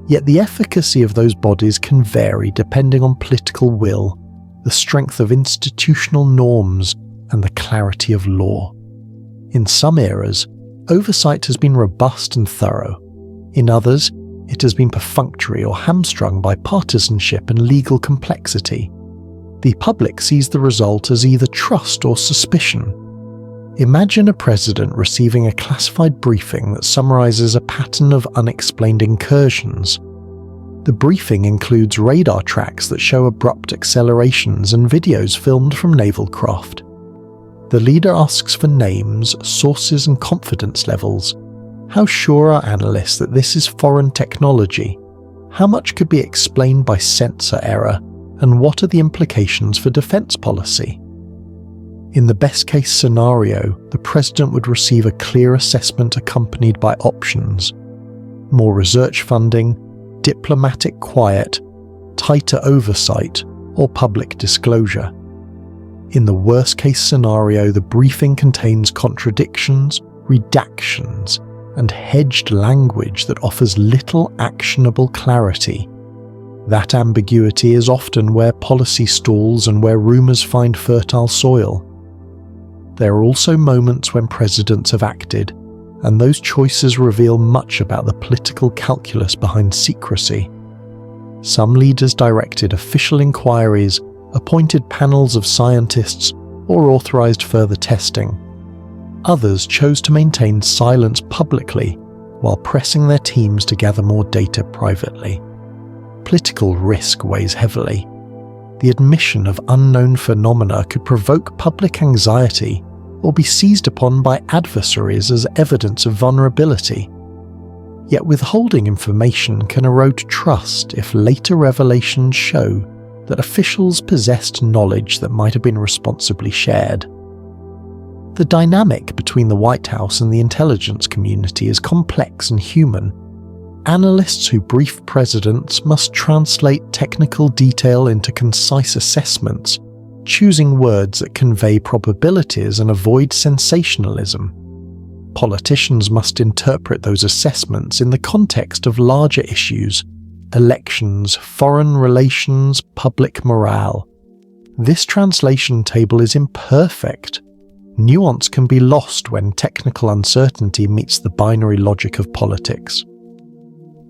Yet the efficacy of those bodies can vary depending on political will, the strength of institutional norms, and the clarity of law. In some eras, oversight has been robust and thorough. In others, it has been perfunctory or hamstrung by partisanship and legal complexity. The public sees the result as either trust or suspicion. Imagine a president receiving a classified briefing that summarizes a pattern of unexplained incursions. The briefing includes radar tracks that show abrupt accelerations and videos filmed from naval craft. The leader asks for names, sources, and confidence levels. How sure are analysts that this is foreign technology? How much could be explained by sensor error? And what are the implications for defense policy? In the best-case scenario, the president would receive a clear assessment accompanied by options: more research funding, diplomatic quiet, tighter oversight, or public disclosure. In the worst-case scenario, the briefing contains contradictions, redactions, and hedged language that offers little actionable clarity. That ambiguity is often where policy stalls and where rumours find fertile soil. There are also moments when presidents have acted, and those choices reveal much about the political calculus behind secrecy. Some leaders directed official inquiries, appointed panels of scientists, or authorized further testing. Others chose to maintain silence publicly while pressing their teams to gather more data privately. Political risk weighs heavily. The admission of unknown phenomena could provoke public anxiety or be seized upon by adversaries as evidence of vulnerability. Yet withholding information can erode trust if later revelations show that officials possessed knowledge that might have been responsibly shared. The dynamic between the White House and the intelligence community is complex and human. Analysts who brief presidents must translate technical detail into concise assessments, choosing words that convey probabilities and avoid sensationalism. Politicians must interpret those assessments in the context of larger issues: elections, foreign relations, public morale. This translation table is imperfect. Nuance can be lost when technical uncertainty meets the binary logic of politics.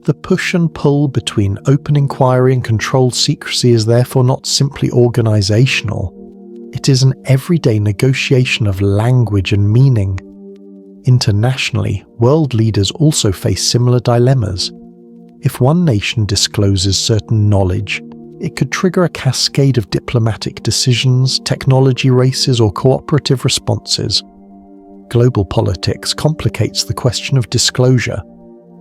The push and pull between open inquiry and controlled secrecy is therefore not simply organizational. It is an everyday negotiation of language and meaning. Internationally, world leaders also face similar dilemmas. If one nation discloses certain knowledge, it could trigger a cascade of diplomatic decisions, technology races, or cooperative responses. Global politics complicates the question of disclosure.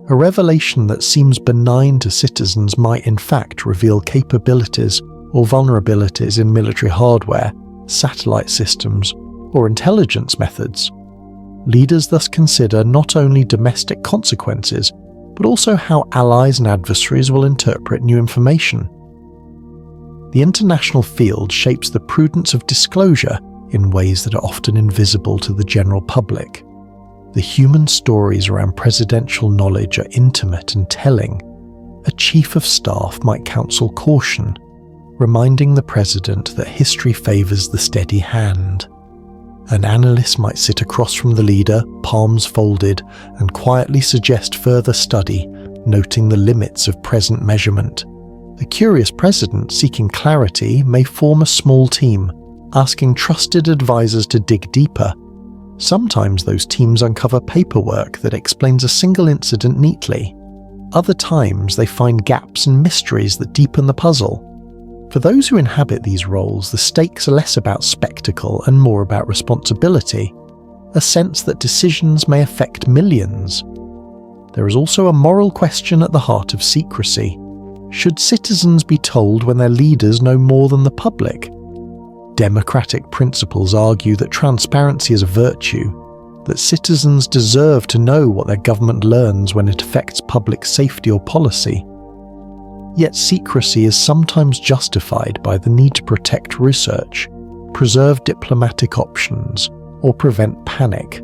A revelation that seems benign to citizens might in fact reveal capabilities or vulnerabilities in military hardware, satellite systems, or intelligence methods. Leaders thus consider not only domestic consequences, but also how allies and adversaries will interpret new information. The international field shapes the prudence of disclosure in ways that are often invisible to the general public. The human stories around presidential knowledge are intimate and telling. A chief of staff might counsel caution, reminding the president that history favors the steady hand. An analyst might sit across from the leader, palms folded, and quietly suggest further study, noting the limits of present measurement. The curious president seeking clarity may form a small team, asking trusted advisors to dig deeper. Sometimes those teams uncover paperwork that explains a single incident neatly. Other times they find gaps and mysteries that deepen the puzzle. For those who inhabit these roles, the stakes are less about spectacle and more about responsibility, a sense that decisions may affect millions. There is also a moral question at the heart of secrecy. Should citizens be told when their leaders know more than the public? Democratic principles argue that transparency is a virtue, that citizens deserve to know what their government learns when it affects public safety or policy. Yet secrecy is sometimes justified by the need to protect research, preserve diplomatic options, or prevent panic.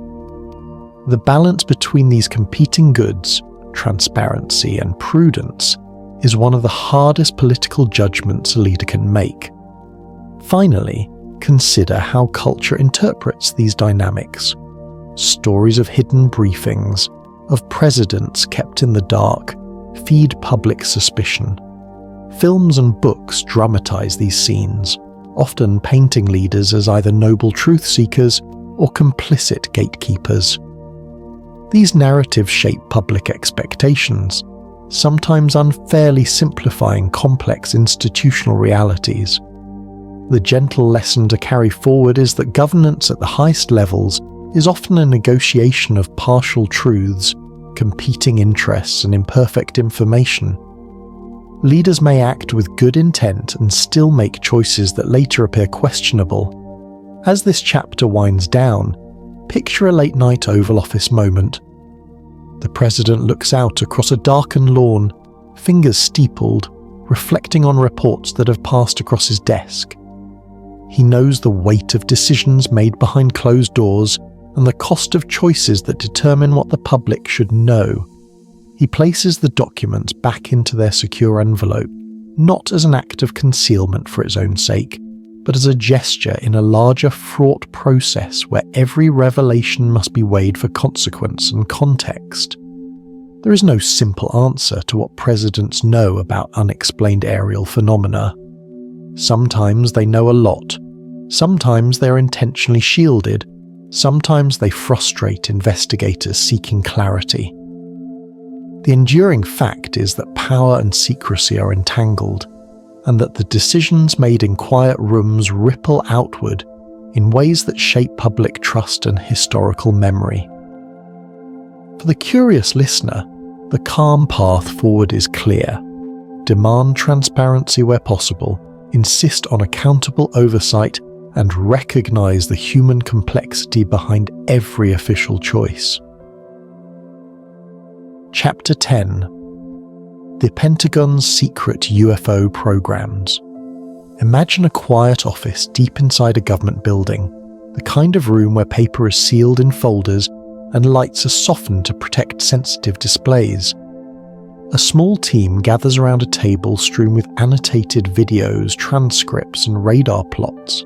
The balance between these competing goods, transparency and prudence, is one of the hardest political judgments a leader can make. Finally, consider how culture interprets these dynamics. Stories of hidden briefings, of presidents kept in the dark, feed public suspicion. Films and books dramatize these scenes, often painting leaders as either noble truth seekers or complicit gatekeepers. These narratives shape public expectations, sometimes unfairly simplifying complex institutional realities. The gentle lesson to carry forward is that governance at the highest levels is often a negotiation of partial truths, competing interests, and imperfect information. Leaders may act with good intent and still make choices that later appear questionable. As this chapter winds down, picture a late-night Oval Office moment. The president looks out across a darkened lawn, fingers steepled, reflecting on reports that have passed across his desk. He knows the weight of decisions made behind closed doors and the cost of choices that determine what the public should know. He places the documents back into their secure envelope, not as an act of concealment for its own sake, but as a gesture in a larger fraught process where every revelation must be weighed for consequence and context. There is no simple answer to what presidents know about unexplained aerial phenomena. Sometimes they know a lot, sometimes they are intentionally shielded, sometimes they frustrate investigators seeking clarity. The enduring fact is that power and secrecy are entangled, and that the decisions made in quiet rooms ripple outward in ways that shape public trust and historical memory. For the curious listener, the calm path forward is clear. Demand transparency where possible, insist on accountable oversight, and recognize the human complexity behind every official choice. Chapter 10. The Pentagon's Secret UFO Programs. Imagine a quiet office deep inside a government building, the kind of room where paper is sealed in folders and lights are softened to protect sensitive displays. A small team gathers around a table strewn with annotated videos, transcripts, and radar plots.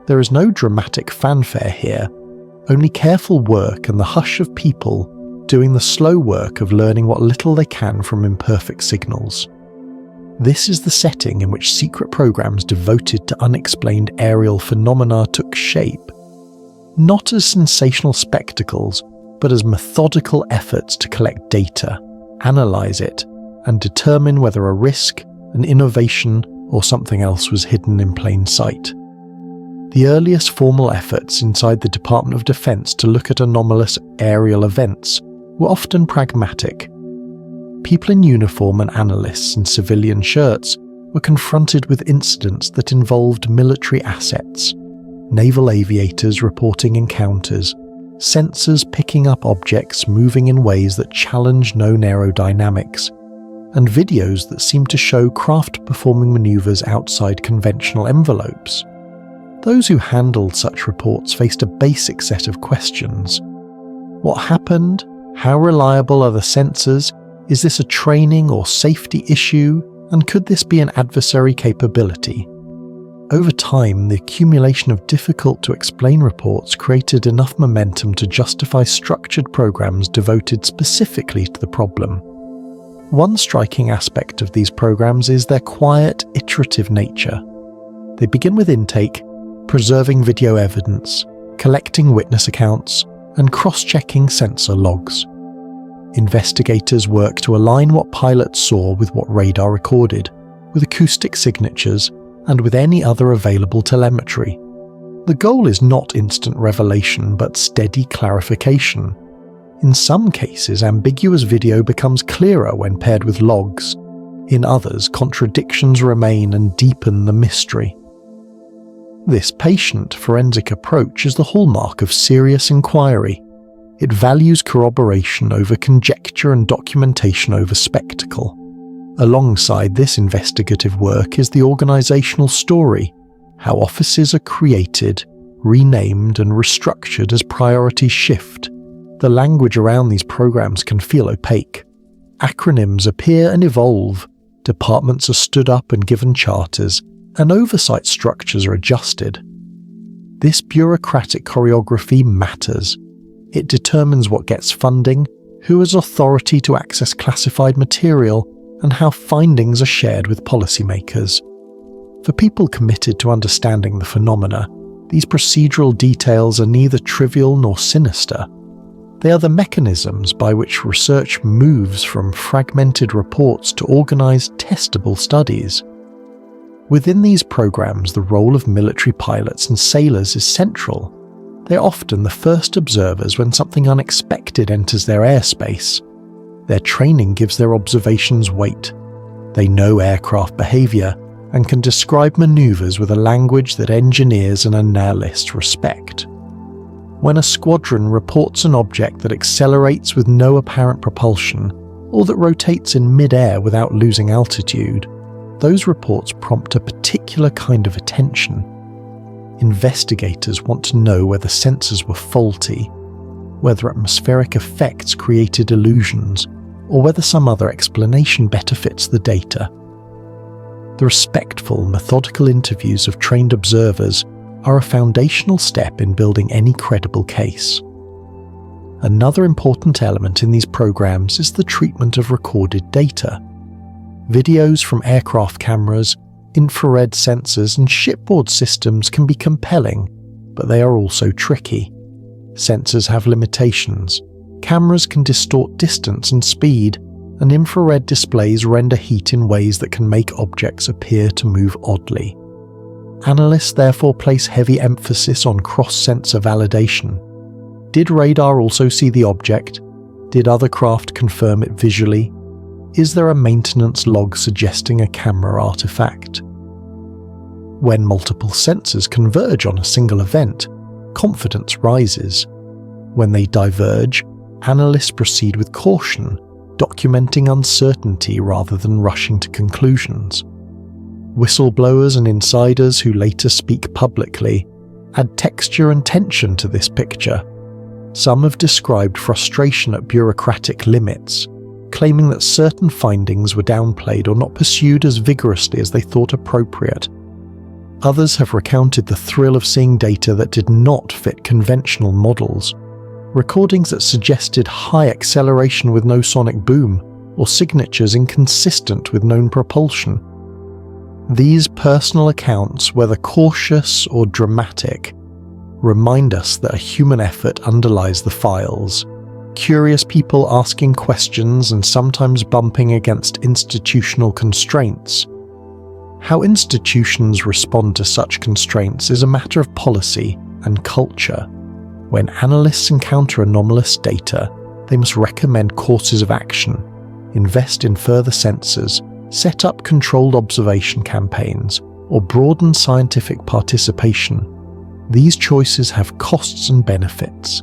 There is no dramatic fanfare here, only careful work and the hush of people doing the slow work of learning what little they can from imperfect signals. This is the setting in which secret programs devoted to unexplained aerial phenomena took shape, not as sensational spectacles, but as methodical efforts to collect data, analyze it, and determine whether a risk, an innovation, or something else was hidden in plain sight. The earliest formal efforts inside the Department of Defense to look at anomalous aerial events were often pragmatic. People in uniform and analysts in civilian shirts were confronted with incidents that involved military assets, naval aviators reporting encounters, sensors picking up objects moving in ways that challenge known aerodynamics, and videos that seemed to show craft performing maneuvers outside conventional envelopes. Those who handled such reports faced a basic set of questions. What happened? How reliable are the sensors? Is this a training or safety issue? And could this be an adversary capability? Over time, the accumulation of difficult-to-explain reports created enough momentum to justify structured programs devoted specifically to the problem. One striking aspect of these programs is their quiet, iterative nature. They begin with intake, preserving video evidence, collecting witness accounts, and cross-checking sensor logs. Investigators work to align what pilots saw with what radar recorded, with acoustic signatures, and with any other available telemetry. The goal is not instant revelation, but steady clarification. In some cases, ambiguous video becomes clearer when paired with logs. In others, contradictions remain and deepen the mystery. This patient, forensic approach is the hallmark of serious inquiry. It values corroboration over conjecture and documentation over spectacle. Alongside this investigative work is the organizational story, how offices are created, renamed and restructured as priorities shift. The language around these programs can feel opaque. Acronyms appear and evolve, departments are stood up and given charters, and oversight structures are adjusted. This bureaucratic choreography matters. It determines what gets funding, who has authority to access classified material, and how findings are shared with policymakers. For people committed to understanding the phenomena, these procedural details are neither trivial nor sinister. They are the mechanisms by which research moves from fragmented reports to organized, testable studies. Within these programs, the role of military pilots and sailors is central. They are often the first observers when something unexpected enters their airspace. Their training gives their observations weight. They know aircraft behavior and can describe maneuvers with a language that engineers and analysts respect. When a squadron reports an object that accelerates with no apparent propulsion, or that rotates in mid-air without losing altitude, those reports prompt a particular kind of attention. Investigators want to know whether sensors were faulty, whether atmospheric effects created illusions, or whether some other explanation better fits the data. The respectful, methodical interviews of trained observers are a foundational step in building any credible case. Another important element in these programs is the treatment of recorded data. Videos from aircraft cameras, infrared sensors, and shipboard systems can be compelling, but they are also tricky. Sensors have limitations. Cameras can distort distance and speed, and infrared displays render heat in ways that can make objects appear to move oddly. Analysts therefore place heavy emphasis on cross-sensor validation. Did radar also see the object? Did other craft confirm it visually? Is there a maintenance log suggesting a camera artifact? When multiple sensors converge on a single event, confidence rises. When they diverge, analysts proceed with caution, documenting uncertainty rather than rushing to conclusions. Whistleblowers and insiders who later speak publicly add texture and tension to this picture. Some have described frustration at bureaucratic limits, claiming that certain findings were downplayed or not pursued as vigorously as they thought appropriate. Others have recounted the thrill of seeing data that did not fit conventional models, recordings that suggested high acceleration with no sonic boom, or signatures inconsistent with known propulsion. These personal accounts, whether cautious or dramatic, remind us that a human effort underlies the files, curious people asking questions and sometimes bumping against institutional constraints. How institutions respond to such constraints is a matter of policy and culture. When analysts encounter anomalous data, they must recommend courses of action, invest in further sensors, set up controlled observation campaigns, or broaden scientific participation. These choices have costs and benefits.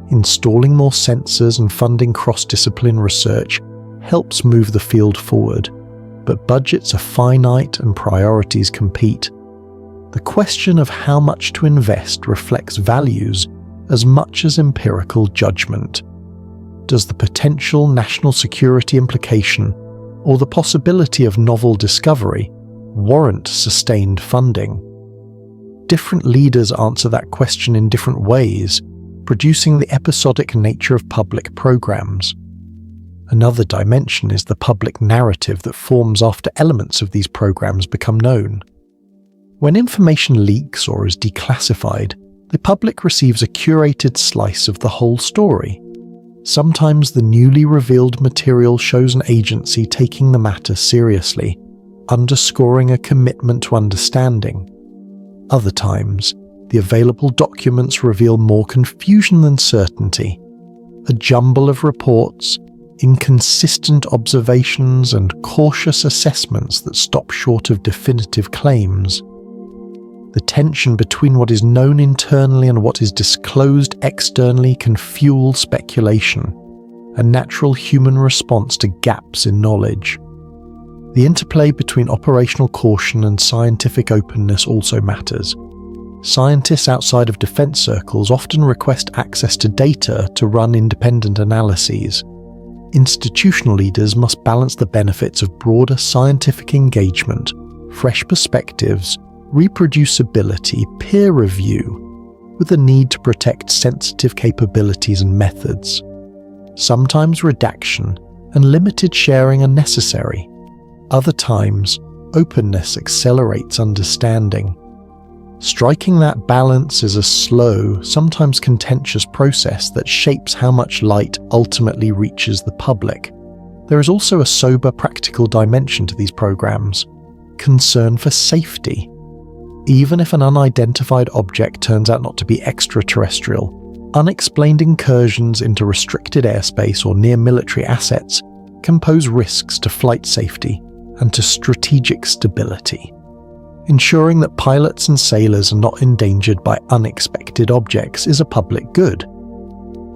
Installing more sensors and funding cross-discipline research helps move the field forward, but budgets are finite and priorities compete. The question of how much to invest reflects values as much as empirical judgment. Does the potential national security implication or the possibility of novel discovery warrant sustained funding? different leaders answer that question in different ways, producing the episodic nature of public programs. Another dimension is the public narrative that forms after elements of these programs become known. When information leaks or is declassified, the public receives a curated slice of the whole story. Sometimes the newly revealed material shows an agency taking the matter seriously, underscoring a commitment to understanding. Other times, the available documents reveal more confusion than certainty, a jumble of reports, inconsistent observations, and cautious assessments that stop short of definitive claims. The tension between what is known internally and what is disclosed externally can fuel speculation, a natural human response to gaps in knowledge. The interplay between operational caution and scientific openness also matters. Scientists outside of defense circles often request access to data to run independent analyses. Institutional leaders must balance the benefits of broader scientific engagement, fresh perspectives, reproducibility, peer review, with the need to protect sensitive capabilities and methods. Sometimes redaction and limited sharing are necessary. Other times, openness accelerates understanding. Striking that balance is a slow, sometimes contentious process that shapes how much light ultimately reaches the public. There is also a sober, practical dimension to these programs: concern for safety. Even if an unidentified object turns out not to be extraterrestrial, unexplained incursions into restricted airspace or near military assets can pose risks to flight safety and to strategic stability. Ensuring that pilots and sailors are not endangered by unexpected objects is a public good.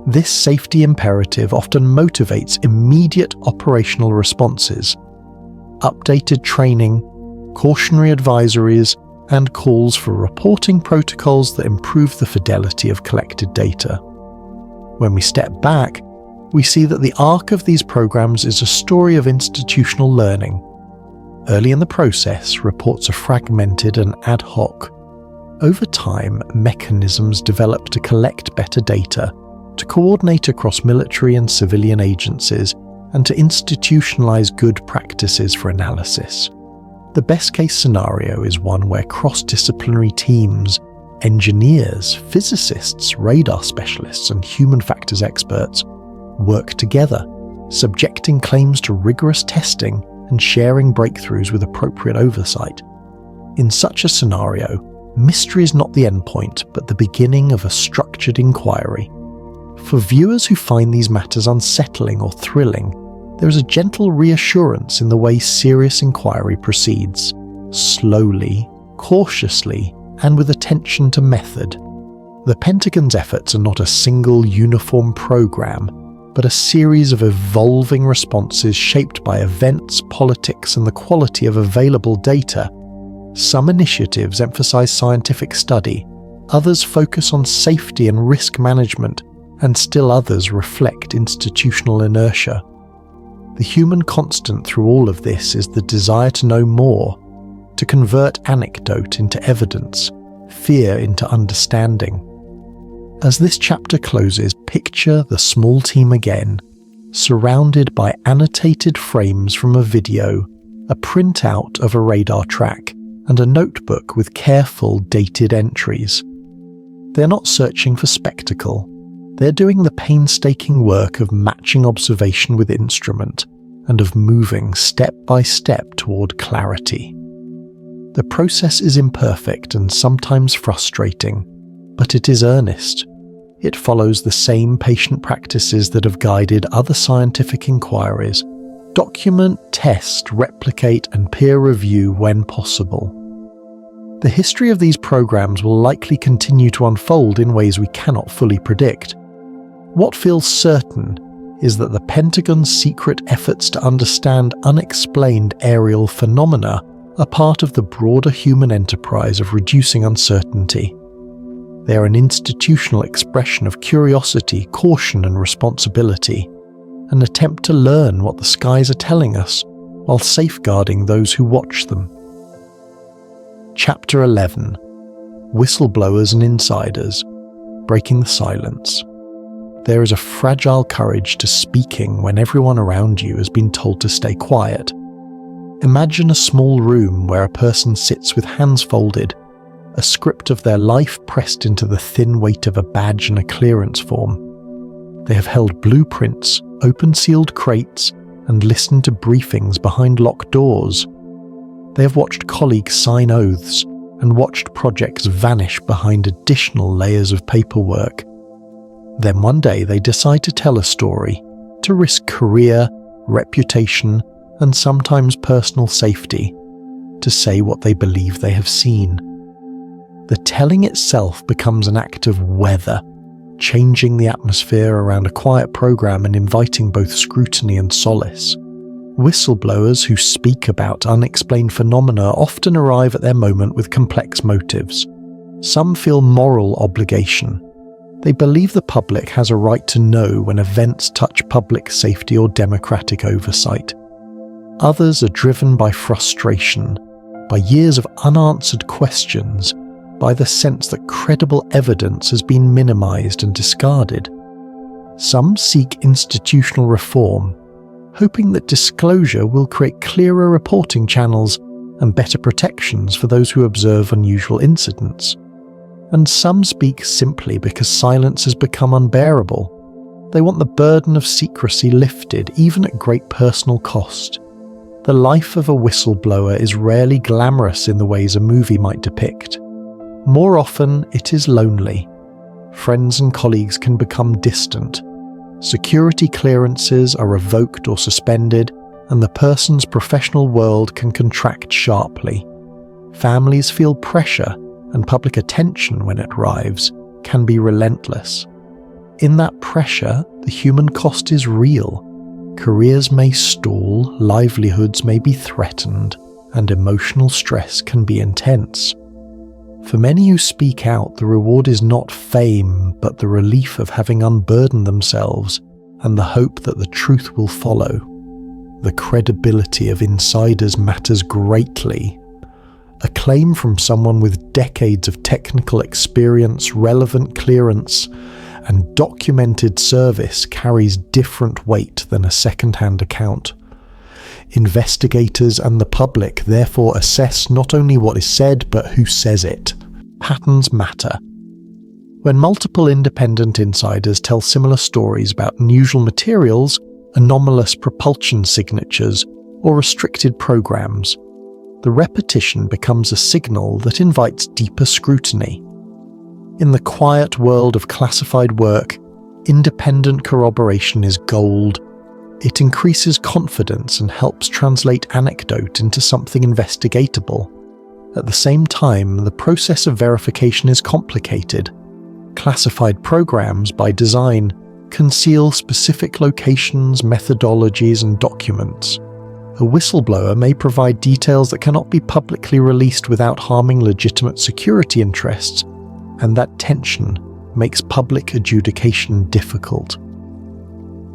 This safety imperative often motivates immediate operational responses. Updated training, cautionary advisories, and calls for reporting protocols that improve the fidelity of collected data. When we step back, we see that the arc of these programs is a story of institutional learning. Early in the process, reports are fragmented and ad hoc. Over time, mechanisms develop to collect better data, to coordinate across military and civilian agencies, and to institutionalize good practices for analysis. The best-case scenario is one where cross-disciplinary teams, engineers, physicists, radar specialists, and human factors experts work together, subjecting claims to rigorous testing and sharing breakthroughs with appropriate oversight. In such a scenario, mystery is not the endpoint, but the beginning of a structured inquiry. For viewers who find these matters unsettling or thrilling, there is a gentle reassurance in the way serious inquiry proceeds, slowly, cautiously, and with attention to method. The Pentagon's efforts are not a single uniform program, but a series of evolving responses shaped by events, politics, and the quality of available data. Some initiatives emphasize scientific study, others focus on safety and risk management, and still others reflect institutional inertia. The human constant through all of this is the desire to know more, to convert anecdote into evidence, fear into understanding. As this chapter closes, picture the small team again, surrounded by annotated frames from a video, a printout of a radar track, and a notebook with careful dated entries. They're not searching for spectacle. They're doing the painstaking work of matching observation with instrument and of moving step by step toward clarity. The process is imperfect and sometimes frustrating, but it is earnest. It follows the same patient practices that have guided other scientific inquiries: document, test, replicate, and peer review when possible. The history of these programs will likely continue to unfold in ways we cannot fully predict. What feels certain is that the Pentagon's secret efforts to understand unexplained aerial phenomena are part of the broader human enterprise of reducing uncertainty. They are an institutional expression of curiosity, caution, and responsibility, an attempt to learn what the skies are telling us while safeguarding those who watch them. Chapter 11. whistleblowers and insiders, breaking the silence. There is a fragile courage to speaking when everyone around you has been told to stay quiet. Imagine a small room where a person sits with hands folded, a script of their life pressed into the thin weight of a badge and a clearance form. They have held blueprints, opened sealed crates, and listened to briefings behind locked doors. They have watched colleagues sign oaths and watched projects vanish behind additional layers of paperwork. Then one day they decide to tell a story, to risk career, reputation, and sometimes personal safety, to say what they believe they have seen. The telling itself becomes an act of weather, changing the atmosphere around a quiet program and inviting both scrutiny and solace. Whistleblowers who speak about unexplained phenomena often arrive at their moment with complex motives. Some feel moral obligation. They believe the public has a right to know when events touch public safety or democratic oversight. Others are driven by frustration, by years of unanswered questions, by the sense that credible evidence has been minimized and discarded. Some seek institutional reform, hoping that disclosure will create clearer reporting channels and better protections for those who observe unusual incidents. And some speak simply because silence has become unbearable. They want the burden of secrecy lifted, even at great personal cost. The life of a whistleblower is rarely glamorous in the ways a movie might depict. More often, it is lonely. Friends and colleagues can become distant. Security clearances are revoked or suspended, and the person's professional world can contract sharply. Families feel pressure, and public attention, when it arrives, can be relentless. In that pressure, the human cost is real. Careers may stall, livelihoods may be threatened, and emotional stress can be intense. For many who speak out, the reward is not fame, but the relief of having unburdened themselves and the hope that the truth will follow. The credibility of insiders matters greatly. A claim from someone with decades of technical experience, relevant clearance, and documented service carries different weight than a second-hand account. Investigators and the public therefore assess not only what is said, but who says it. Patterns matter. When multiple independent insiders tell similar stories about unusual materials, anomalous propulsion signatures, or restricted programs, the repetition becomes a signal that invites deeper scrutiny. In the quiet world of classified work, independent corroboration is gold. It increases confidence and helps translate anecdote into something investigatable. At the same time, the process of verification is complicated. Classified programs, by design, conceal specific locations, methodologies, and documents. A whistleblower may provide details that cannot be publicly released without harming legitimate security interests, and that tension makes public adjudication difficult.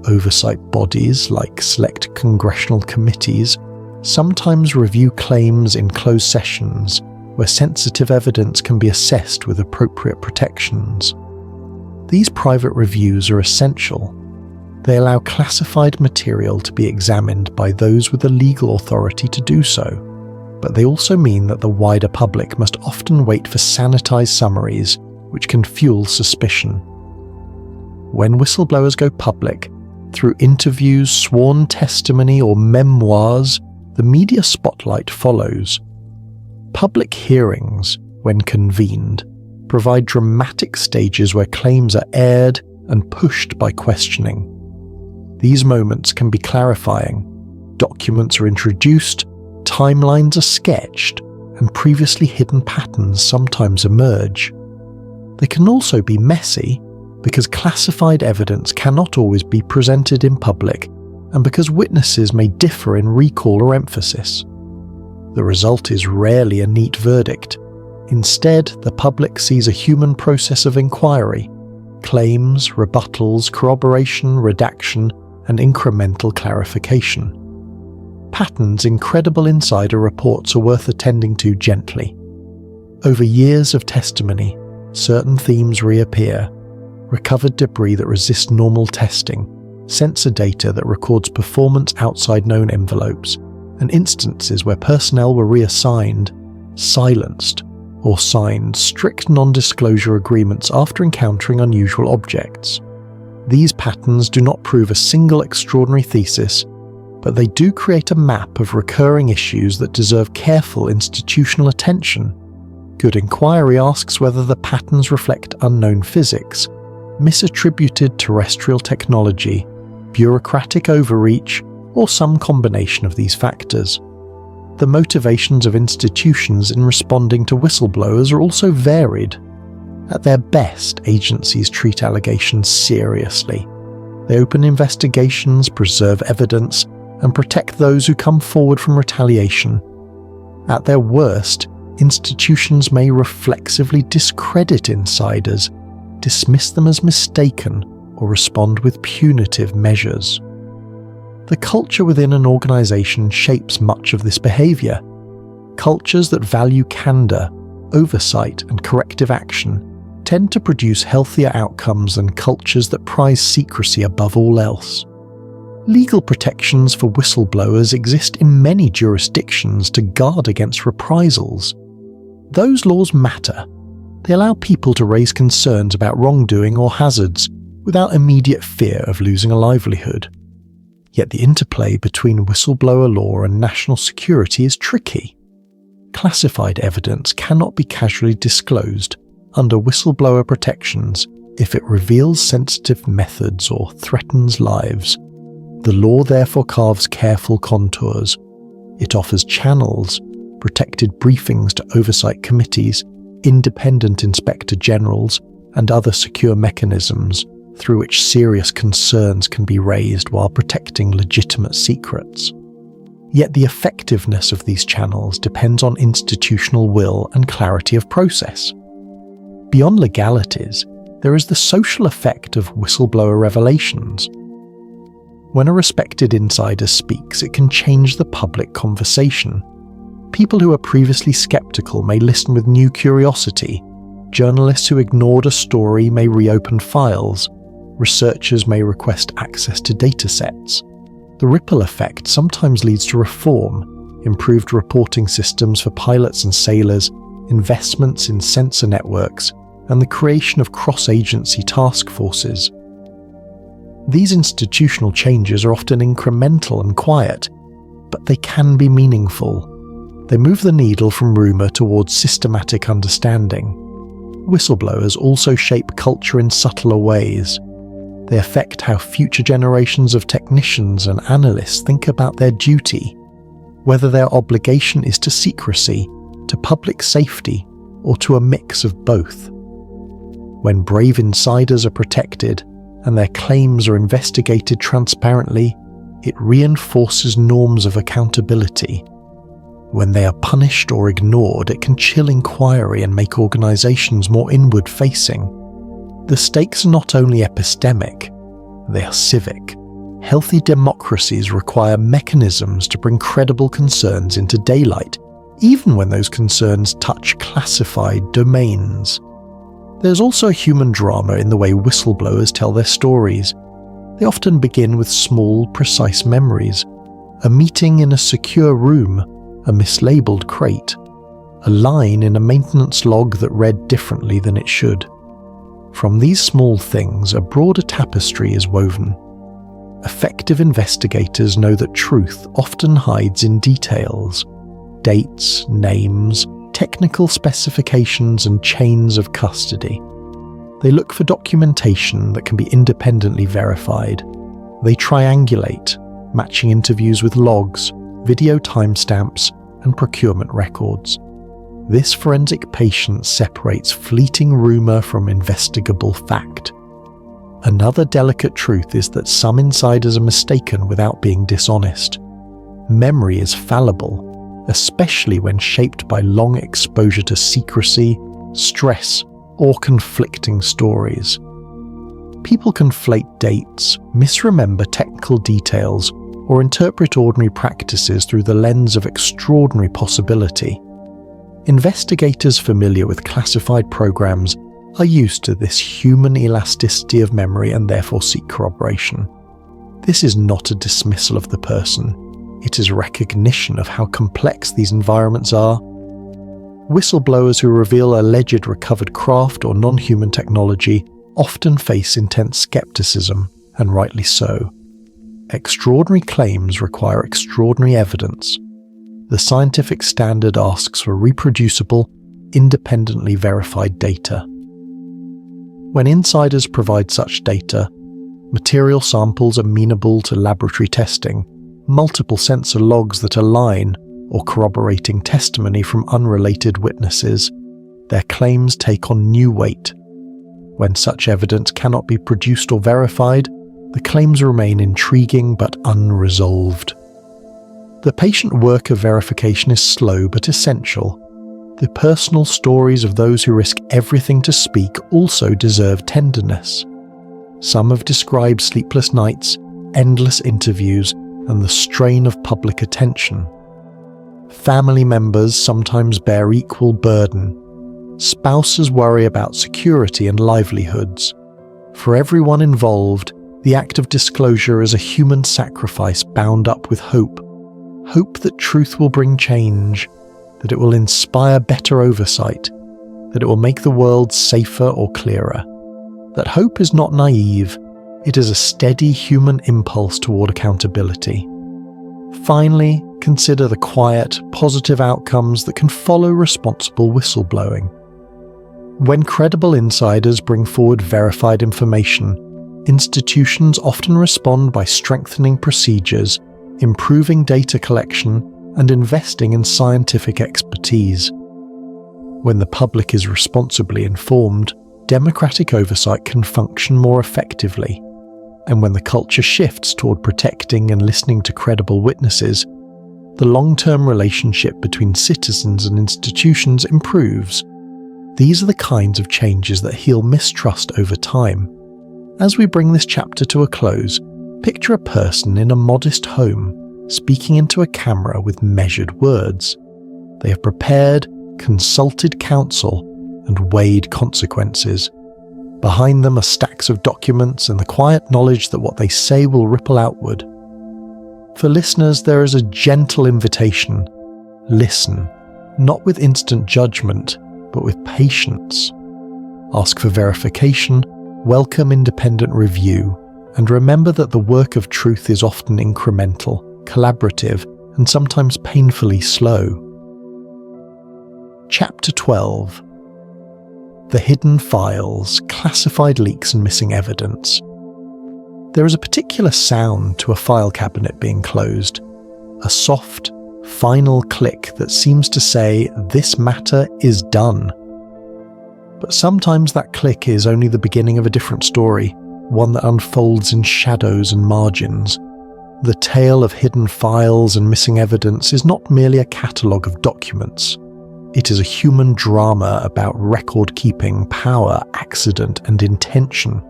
Oversight bodies, like select congressional committees, sometimes review claims in closed sessions where sensitive evidence can be assessed with appropriate protections. These private reviews are essential. They allow classified material to be examined by those with the legal authority to do so, but they also mean that the wider public must often wait for sanitized summaries, which can fuel suspicion. When whistleblowers go public, through interviews, sworn testimony, or memoirs, the media spotlight follows. Public hearings, when convened, provide dramatic stages where claims are aired and pushed by questioning. These moments can be clarifying. Documents are introduced, timelines are sketched, and previously hidden patterns sometimes emerge. They can also be messy, because classified evidence cannot always be presented in public, and because witnesses may differ in recall or emphasis. The result is rarely a neat verdict. Instead, the public sees a human process of inquiry: claims, rebuttals, corroboration, redaction, and incremental clarification. Patterns in credible insider reports are worth attending to gently. Over years of testimony, certain themes reappear: recovered debris that resists normal testing, sensor data that records performance outside known envelopes, and instances where personnel were reassigned, silenced, or signed strict non-disclosure agreements after encountering unusual objects. These patterns do not prove a single extraordinary thesis, but they do create a map of recurring issues that deserve careful institutional attention. Good inquiry asks whether the patterns reflect unknown physics, misattributed terrestrial technology, bureaucratic overreach, or some combination of these factors. The motivations of institutions in responding to whistleblowers are also varied. At their best, agencies treat allegations seriously. They open investigations, preserve evidence, and protect those who come forward from retaliation. At their worst, institutions may reflexively discredit insiders, dismiss them as mistaken, or respond with punitive measures. The culture within an organization shapes much of this behavior. Cultures that value candor, oversight, and corrective action tend to produce healthier outcomes than cultures that prize secrecy above all else. Legal protections for whistleblowers exist in many jurisdictions to guard against reprisals. Those laws matter. They allow people to raise concerns about wrongdoing or hazards without immediate fear of losing a livelihood. Yet the interplay between whistleblower law and national security is tricky. Classified evidence cannot be casually disclosed under whistleblower protections if it reveals sensitive methods or threatens lives. The law therefore carves careful contours. It offers channels, protected briefings to oversight committees, independent inspector generals, and other secure mechanisms through which serious concerns can be raised while protecting legitimate secrets. Yet the effectiveness of these channels depends on institutional will and clarity of process. Beyond legalities, there is the social effect of whistleblower revelations. When a respected insider speaks, it can change the public conversation. People who were previously skeptical may listen with new curiosity. Journalists who ignored a story may reopen files. Researchers may request access to datasets. The ripple effect sometimes leads to reform, improved reporting systems for pilots and sailors, investments in sensor networks, and the creation of cross-agency task forces. These institutional changes are often incremental and quiet, but they can be meaningful. They move the needle from rumour towards systematic understanding. Whistleblowers also shape culture in subtler ways. They affect how future generations of technicians and analysts think about their duty, whether their obligation is to secrecy, to public safety, or to a mix of both. When brave insiders are protected and their claims are investigated transparently, it reinforces norms of accountability. When they are punished or ignored, it can chill inquiry and make organizations more inward-facing. The stakes are not only epistemic, they are civic. Healthy democracies require mechanisms to bring credible concerns into daylight, even when those concerns touch classified domains. There's also a human drama in the way whistleblowers tell their stories. They often begin with small, precise memories. A meeting in a secure room, a mislabeled crate, a line in a maintenance log that read differently than it should. From these small things, a broader tapestry is woven. Effective investigators know that truth often hides in details: dates, names, technical specifications, and chains of custody. They look for documentation that can be independently verified. They triangulate, matching interviews with logs, video timestamps, and procurement records. This forensic patience separates fleeting rumour from investigable fact. Another delicate truth is that some insiders are mistaken without being dishonest. Memory is fallible, especially when shaped by long exposure to secrecy, stress, or conflicting stories. People conflate dates, misremember technical details, or interpret ordinary practices through the lens of extraordinary possibility. Investigators familiar with classified programs are used to this human elasticity of memory and therefore seek corroboration. This is not a dismissal of the person, it is a recognition of how complex these environments are. Whistleblowers who reveal alleged recovered craft or non-human technology often face intense skepticism, and rightly so. Extraordinary claims require extraordinary evidence. The scientific standard asks for reproducible, independently verified data. When insiders provide such data, material samples amenable to laboratory testing, multiple sensor logs that align, or corroborating testimony from unrelated witnesses, their claims take on new weight. When such evidence cannot be produced or verified, the claims remain intriguing but unresolved. The patient work of verification is slow but essential. The personal stories of those who risk everything to speak also deserve tenderness. Some have described sleepless nights, endless interviews, and the strain of public attention. Family members sometimes bear equal burden. Spouses worry about security and livelihoods. For everyone involved, the act of disclosure is a human sacrifice bound up with hope. Hope that truth will bring change, that it will inspire better oversight, that it will make the world safer or clearer. That hope is not naive, it is a steady human impulse toward accountability. Finally, consider the quiet, positive outcomes that can follow responsible whistleblowing. When credible insiders bring forward verified information, institutions often respond by strengthening procedures, improving data collection, and investing in scientific expertise. When the public is responsibly informed, democratic oversight can function more effectively. And when the culture shifts toward protecting and listening to credible witnesses, the long-term relationship between citizens and institutions improves. These are the kinds of changes that heal mistrust over time. As we bring this chapter to a close, picture a person in a modest home, speaking into a camera with measured words. They have prepared, consulted counsel, and weighed consequences. Behind them are stacks of documents and the quiet knowledge that what they say will ripple outward. For listeners, there is a gentle invitation. Listen, not with instant judgment, but with patience. Ask for verification, welcome independent review, and remember that the work of truth is often incremental, collaborative, and sometimes painfully slow. Chapter 12. The Hidden Files, Classified Leaks and Missing Evidence. There is a particular sound to a file cabinet being closed, a soft, final click that seems to say, "This matter is done." But sometimes that click is only the beginning of a different story, one that unfolds in shadows and margins. The tale of hidden files and missing evidence is not merely a catalogue of documents. It is a human drama about record-keeping, power, accident, and intention.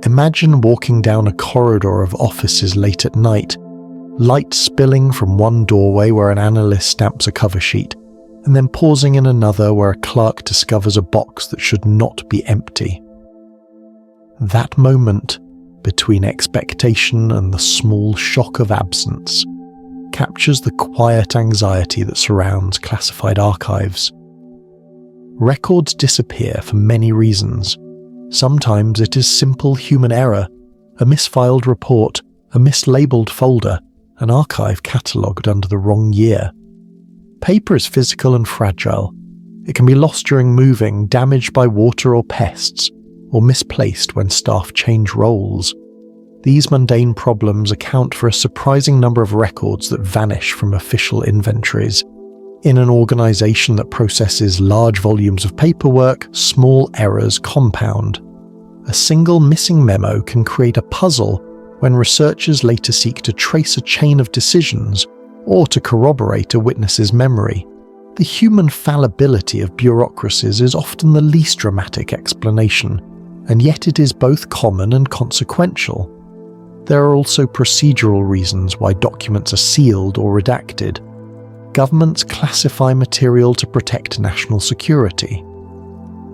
Imagine walking down a corridor of offices late at night, light spilling from one doorway where an analyst stamps a cover sheet, and then pausing in another where a clerk discovers a box that should not be empty. That moment, between expectation and the small shock of absence, captures the quiet anxiety that surrounds classified archives. Records disappear for many reasons. Sometimes it is simple human error, a misfiled report, a mislabeled folder, an archive catalogued under the wrong year. Paper is physical and fragile. It can be lost during moving, damaged by water or pests, or misplaced when staff change roles. These mundane problems account for a surprising number of records that vanish from official inventories. In an organization that processes large volumes of paperwork, small errors compound. A single missing memo can create a puzzle when researchers later seek to trace a chain of decisions or to corroborate a witness's memory. The human fallibility of bureaucracies is often the least dramatic explanation, and yet it is both common and consequential. There are also procedural reasons why documents are sealed or redacted. governments classify material to protect national security.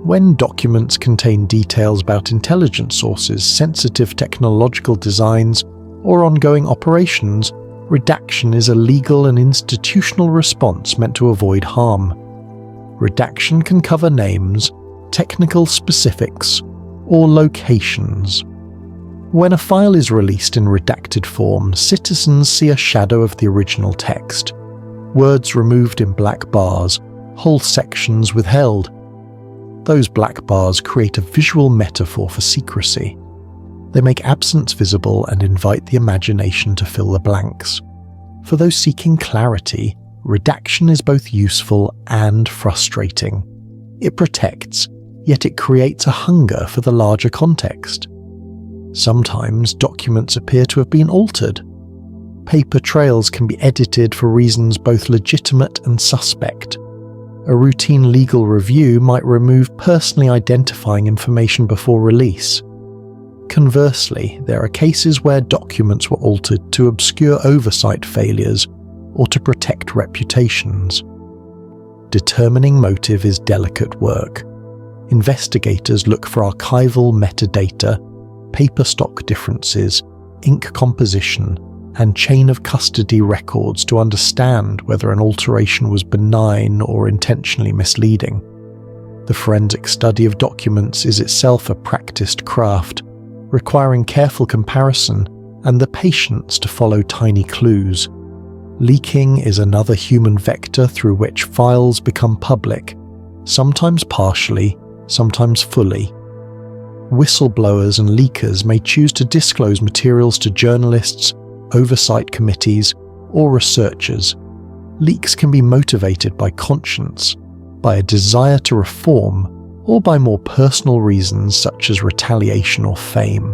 When documents contain details about intelligence sources, sensitive technological designs, or ongoing operations, redaction is a legal and institutional response meant to avoid harm. Redaction can cover names, technical specifics, or locations. When a file is released in redacted form, citizens see a shadow of the original text. Words removed in black bars, whole sections withheld. Those black bars create a visual metaphor for secrecy. They make absence visible and invite the imagination to fill the blanks. For those seeking clarity, redaction is both useful and frustrating. It protects, yet it creates a hunger for the larger context. Sometimes documents appear to have been altered. Paper trails can be edited for reasons both legitimate and suspect. A routine legal review might remove personally identifying information before release. Conversely, there are cases where documents were altered to obscure oversight failures or to protect reputations. Determining motive is delicate work. Investigators look for archival metadata, paper stock differences, ink composition, and chain of custody records to understand whether an alteration was benign or intentionally misleading. The forensic study of documents is itself a practiced craft, requiring careful comparison and the patience to follow tiny clues. Leaking is another human vector through which files become public, sometimes partially, sometimes fully. Whistleblowers and leakers may choose to disclose materials to journalists, oversight committees, or researchers. Leaks can be motivated by conscience, by a desire to reform, or by more personal reasons such as retaliation or fame.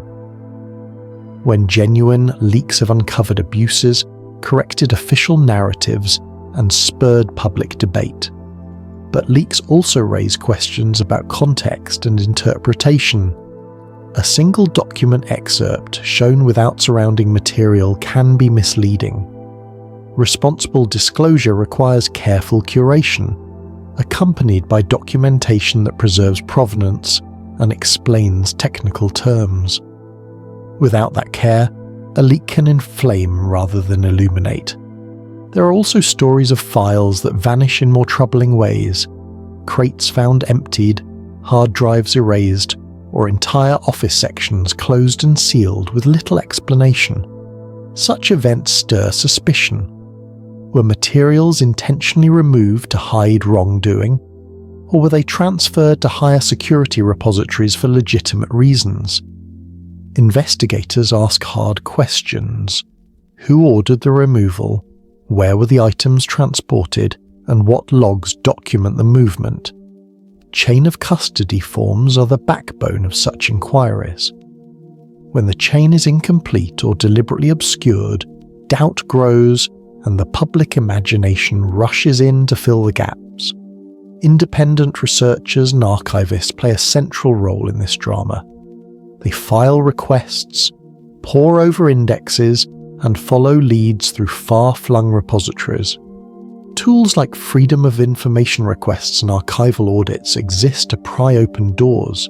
When genuine leaks have uncovered abuses, corrected official narratives, and spurred public debate. But leaks also raise questions about context and interpretation. A single document excerpt shown without surrounding material can be misleading. Responsible disclosure requires careful curation, accompanied by documentation that preserves provenance and explains technical terms. Without that care, a leak can inflame rather than illuminate. There are also stories of files that vanish in more troubling ways, crates found emptied, hard drives erased, or entire office sections closed and sealed with little explanation. Such events stir suspicion. Were materials intentionally removed to hide wrongdoing, or were they transferred to higher security repositories for legitimate reasons? Investigators ask hard questions. Who ordered the removal? Where were the items transported? And what logs document the movement? Chain of custody forms are the backbone of such inquiries. When the chain is incomplete or deliberately obscured, doubt grows and the public imagination rushes in to fill the gaps. Independent researchers and archivists play a central role in this drama. They file requests, pore over indexes, and follow leads through far-flung repositories. Tools like freedom of information requests and archival audits exist to pry open doors.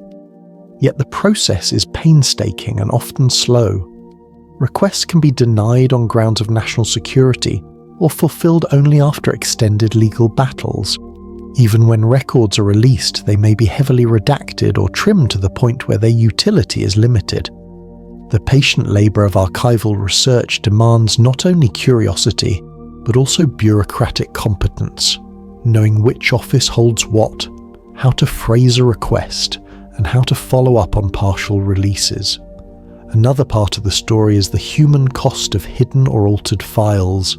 Yet the process is painstaking and often slow. Requests can be denied on grounds of national security or fulfilled only after extended legal battles. Even when records are released, they may be heavily redacted or trimmed to the point where their utility is limited. The patient labour of archival research demands not only curiosity, but also bureaucratic competence, knowing which office holds what, how to phrase a request, and how to follow up on partial releases. Another part of the story is the human cost of hidden or altered files.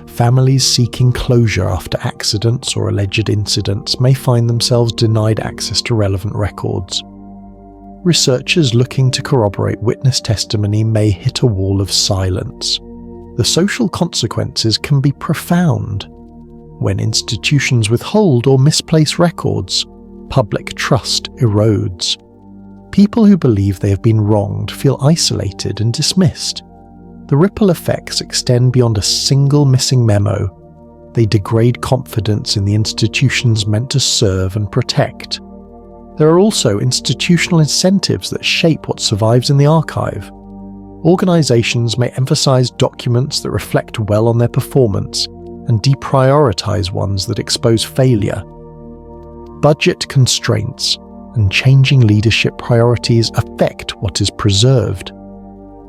Families seeking closure after accidents or alleged incidents may find themselves denied access to relevant records. Researchers looking to corroborate witness testimony may hit a wall of silence. The social consequences can be profound. When institutions withhold or misplace records, public trust erodes. People who believe they have been wronged feel isolated and dismissed. The ripple effects extend beyond a single missing memo. they degrade confidence in the institutions meant to serve and protect. There are also institutional incentives that shape what survives in the archive. Organizations may emphasize documents that reflect well on their performance and deprioritize ones that expose failure. Budget constraints and changing leadership priorities affect what is preserved.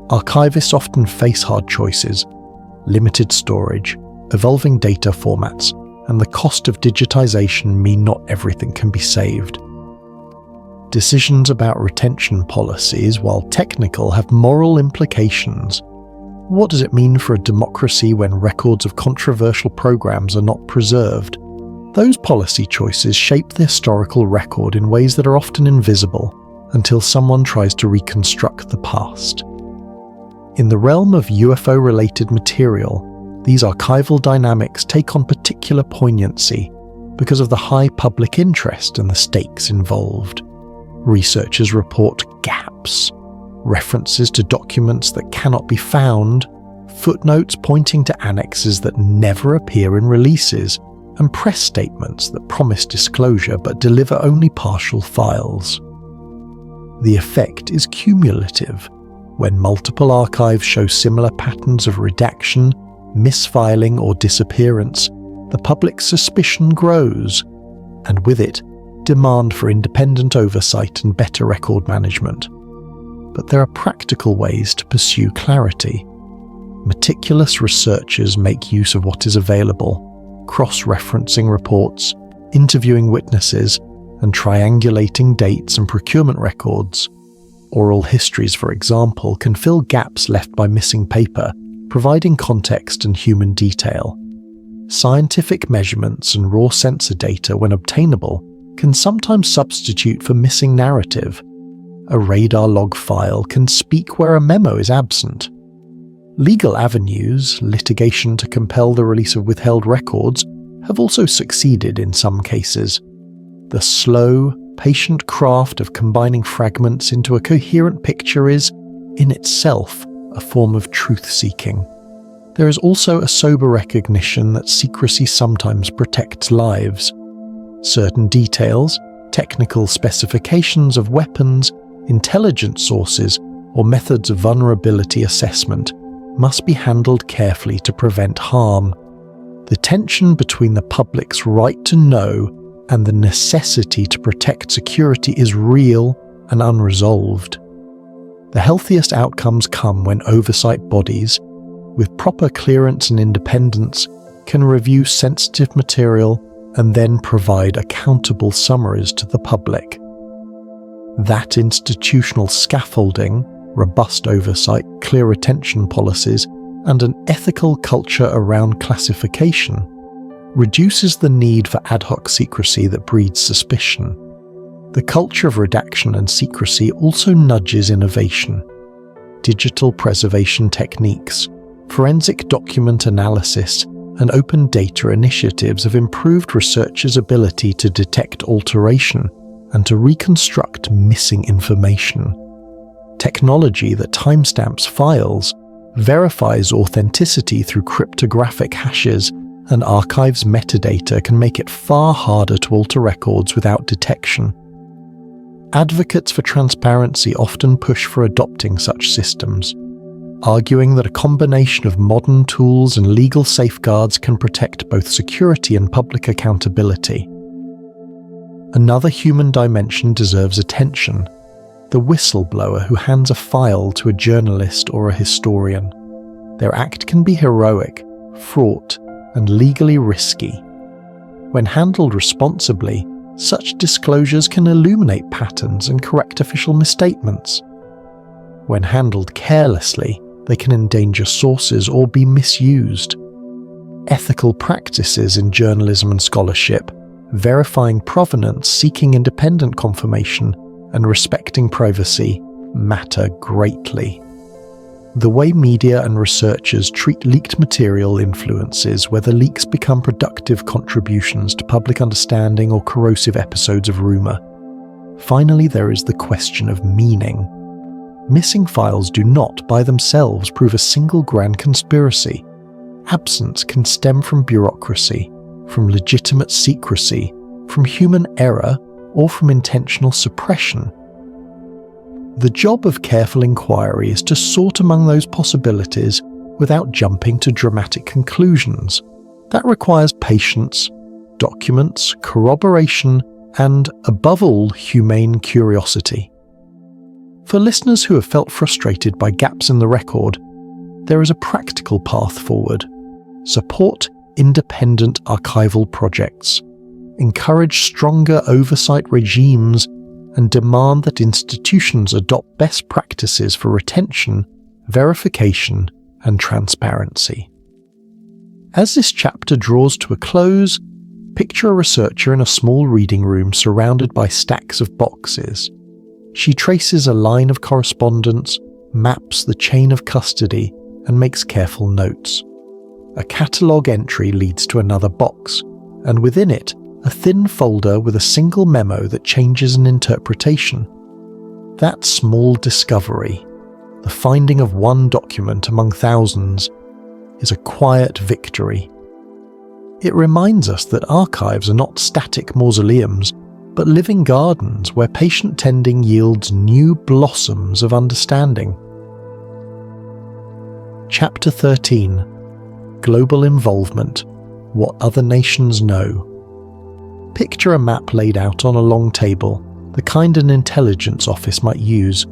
Archivists often face hard choices: limited storage, evolving data formats, and the cost of digitization mean not everything can be saved. Decisions about retention policies, while technical, have moral implications. What does it mean for a democracy when records of controversial programs are not preserved? Those policy choices shape the historical record in ways that are often invisible until someone tries to reconstruct the past. In the realm of UFO-related material, these archival dynamics take on particular poignancy because of the high public interest and the stakes involved. Researchers report gaps, references to documents that cannot be found, footnotes pointing to annexes that never appear in releases, and press statements that promise disclosure but deliver only partial files. The effect is cumulative. When multiple archives show similar patterns of redaction, misfiling, or disappearance, the public's suspicion grows, and with it, demand for independent oversight and better record management. But there are practical ways to pursue clarity. Meticulous researchers make use of what is available, cross-referencing reports, interviewing witnesses, and triangulating dates and procurement records. Oral histories, for example, can fill gaps left by missing paper, providing context and human detail. Scientific measurements and raw sensor data, when obtainable, can sometimes substitute for missing narrative. A radar log file can speak where a memo is absent. Legal avenues, litigation to compel the release of withheld records, have also succeeded in some cases. The slow, patient craft of combining fragments into a coherent picture is, in itself, a form of truth-seeking. There is also a sober recognition that secrecy sometimes protects lives. Certain details, technical specifications of weapons, intelligence sources, or methods of vulnerability assessment must be handled carefully to prevent harm. The tension between the public's right to know and the necessity to protect security is real and unresolved. The healthiest outcomes come when oversight bodies, with proper clearance and independence, can review sensitive material and then provide accountable summaries to the public. That institutional scaffolding, robust oversight, clear retention policies, and an ethical culture around classification reduces the need for ad hoc secrecy that breeds suspicion. The culture of redaction and secrecy also nudges innovation. Digital preservation techniques, forensic document analysis, and open data initiatives have improved researchers' ability to detect alteration and to reconstruct missing information. Technology that timestamps files, verifies authenticity through cryptographic hashes, and archives metadata can make it far harder to alter records without detection. Advocates for transparency often push for adopting such systems, arguing that a combination of modern tools and legal safeguards can protect both security and public accountability. Another human dimension deserves attention: the whistleblower who hands a file to a journalist or a historian. Their act can be heroic, fraught, and legally risky. When handled responsibly, such disclosures can illuminate patterns and correct official misstatements. When handled carelessly, they can endanger sources or be misused. Ethical practices in journalism and scholarship, verifying provenance, seeking independent confirmation, and respecting privacy matter greatly. The way media and researchers treat leaked material influences whether leaks become productive contributions to public understanding or corrosive episodes of rumor. Finally, there is the question of meaning. Missing files do not, by themselves, prove a single grand conspiracy. absence can stem from bureaucracy, from legitimate secrecy, from human error, or from intentional suppression. The job of careful inquiry is to sort among those possibilities without jumping to dramatic conclusions. That requires patience, documents, corroboration, and, above all, humane curiosity. For listeners who have felt frustrated by gaps in the record, there is a practical path forward. Support independent archival projects, encourage stronger oversight regimes, and demand that institutions adopt best practices for retention, verification, and transparency. As this chapter draws to a close, picture a researcher in a small reading room surrounded by stacks of boxes. She traces a line of correspondence, maps the chain of custody, and makes careful notes. A catalogue entry leads to another box, and within it, a thin folder with a single memo that changes an interpretation. That small discovery, the finding of one document among thousands, is a quiet victory. It reminds us that archives are not static mausoleums, but living gardens where patient tending yields new blossoms of understanding. Chapter 13. Global Involvement. What Other Nations Know. Picture a map laid out on a long table, the kind an intelligence office might use.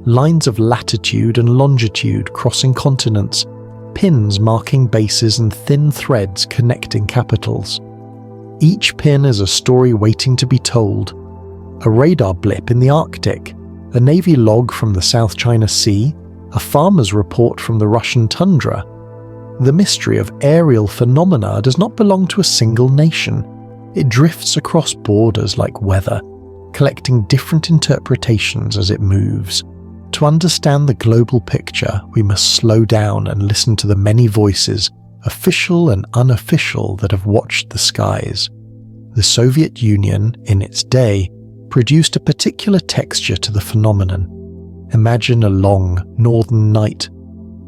Lines of latitude and longitude crossing continents, pins marking bases and thin threads connecting capitals. Each pin is a story waiting to be told. A radar blip in the Arctic, a Navy log from the South China Sea, a farmer's report from the Russian tundra. The mystery of aerial phenomena does not belong to a single nation. It drifts across borders like weather, collecting different interpretations as it moves. To understand the global picture, we must slow down and listen to the many voices, official and unofficial, that have watched the skies. The Soviet Union, in its day, produced a particular texture to the phenomenon. Imagine a long, northern night,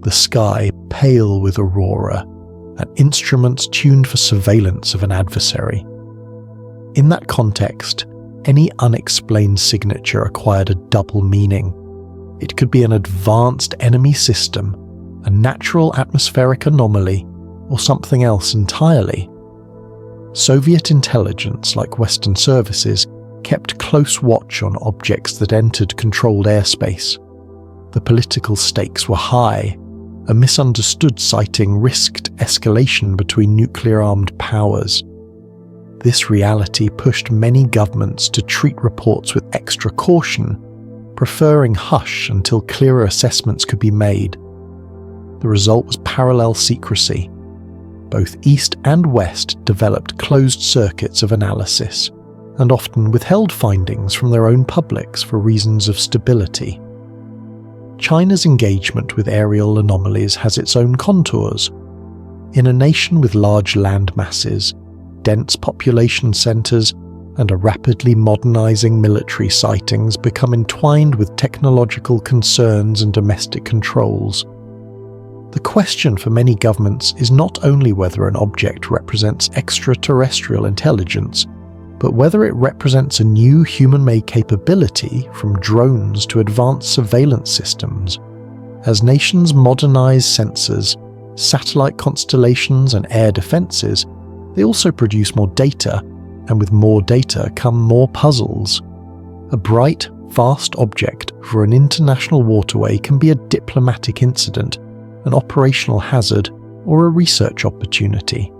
the sky pale with aurora, and instruments tuned for surveillance of an adversary. In that context, any unexplained signature acquired a double meaning. It could be an advanced enemy system, a natural atmospheric anomaly, or something else entirely. Soviet intelligence, like Western services, kept close watch on objects that entered controlled airspace. The political stakes were high. A misunderstood sighting risked escalation between nuclear-armed powers. This reality pushed many governments to treat reports with extra caution, preferring hush until clearer assessments could be made. The result was parallel secrecy. Both East and West developed closed circuits of analysis, and often withheld findings from their own publics for reasons of stability. China's engagement with aerial anomalies has its own contours. In a nation with large land masses, dense population centres, and a rapidly modernising military, sightings become entwined with technological concerns and domestic controls. The question for many governments is not only whether an object represents extraterrestrial intelligence, but whether it represents a new human-made capability, from drones to advanced surveillance systems. As nations modernise sensors, satellite constellations and air defences, they also produce more data, and with more data come more puzzles. A bright, fast object for an international waterway can be a diplomatic incident, an operational hazard, or a research opportunity.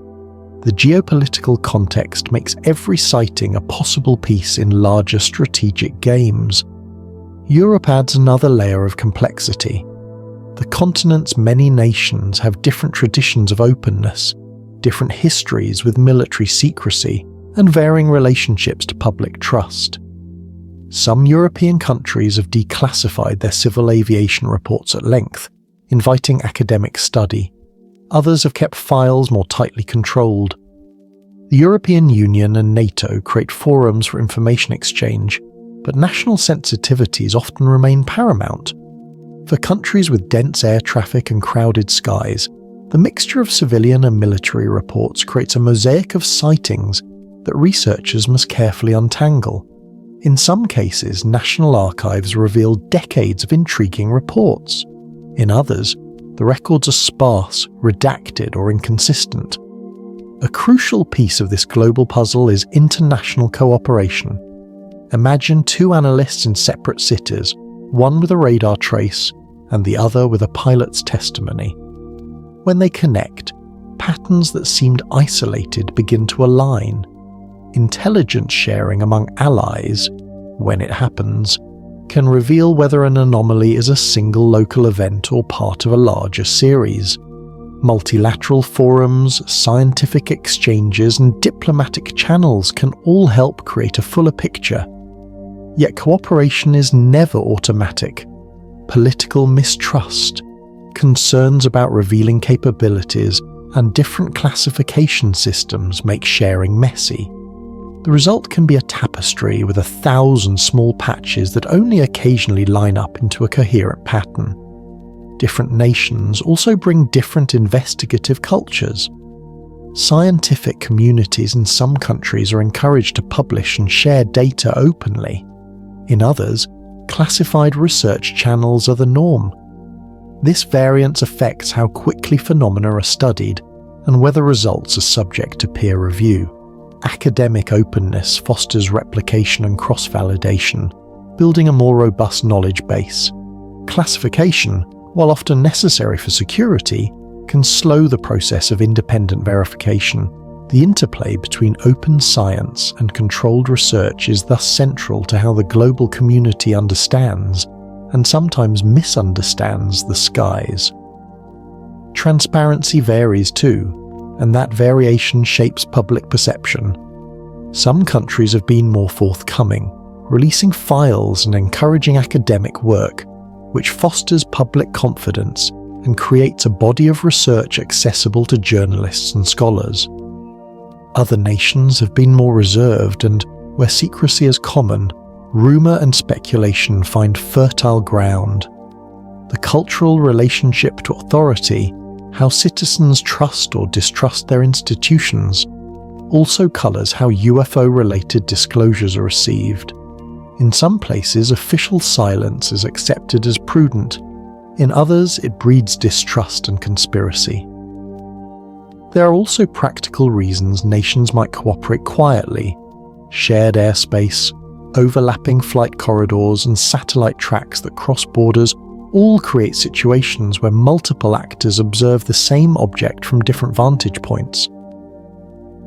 The geopolitical context makes every sighting a possible piece in larger strategic games. Europe adds another layer of complexity. The continent's many nations have different traditions of openness, different histories with military secrecy, and varying relationships to public trust. Some European countries have declassified their civil aviation reports at length, inviting academic study. Others have kept files more tightly controlled. The European Union and NATO create forums for information exchange, but national sensitivities often remain paramount. For countries with dense air traffic and crowded skies, The mixture of civilian and military reports creates a mosaic of sightings that researchers must carefully untangle. In some cases, national archives reveal decades of intriguing reports. In others, the records are sparse, redacted, or inconsistent. A crucial piece of this global puzzle is international cooperation. Imagine two analysts in separate cities, one with a radar trace and the other with a pilot's testimony. When they connect, patterns that seemed isolated begin to align. Intelligence sharing among allies, when it happens, can reveal whether an anomaly is a single local event or part of a larger series. Multilateral forums, scientific exchanges, and diplomatic channels can all help create a fuller picture. Yet cooperation is never automatic. Political mistrust, concerns about revealing capabilities, and different classification systems make sharing messy. The result can be a tapestry with 1,000 small patches that only occasionally line up into a coherent pattern. Different nations also bring different investigative cultures. Scientific communities in some countries are encouraged to publish and share data openly. In others, classified research channels are the norm. This variance affects how quickly phenomena are studied and whether results are subject to peer review. Academic openness fosters replication and cross-validation, building a more robust knowledge base. Classification, while often necessary for security, can slow the process of independent verification. The interplay between open science and controlled research is thus central to how the global community understands, and sometimes misunderstands, the skies. Transparency varies too, and that variation shapes public perception. Some countries have been more forthcoming, releasing files and encouraging academic work, which fosters public confidence and creates a body of research accessible to journalists and scholars. Other nations have been more reserved, and where secrecy is common, rumour and speculation find fertile ground. The cultural relationship to authority, how citizens trust or distrust their institutions, also colours how UFO-related disclosures are received. In some places, official silence is accepted as prudent. In others, it breeds distrust and conspiracy. There are also practical reasons nations might cooperate quietly. Shared airspace, overlapping flight corridors, and satellite tracks that cross borders all create situations where multiple actors observe the same object from different vantage points.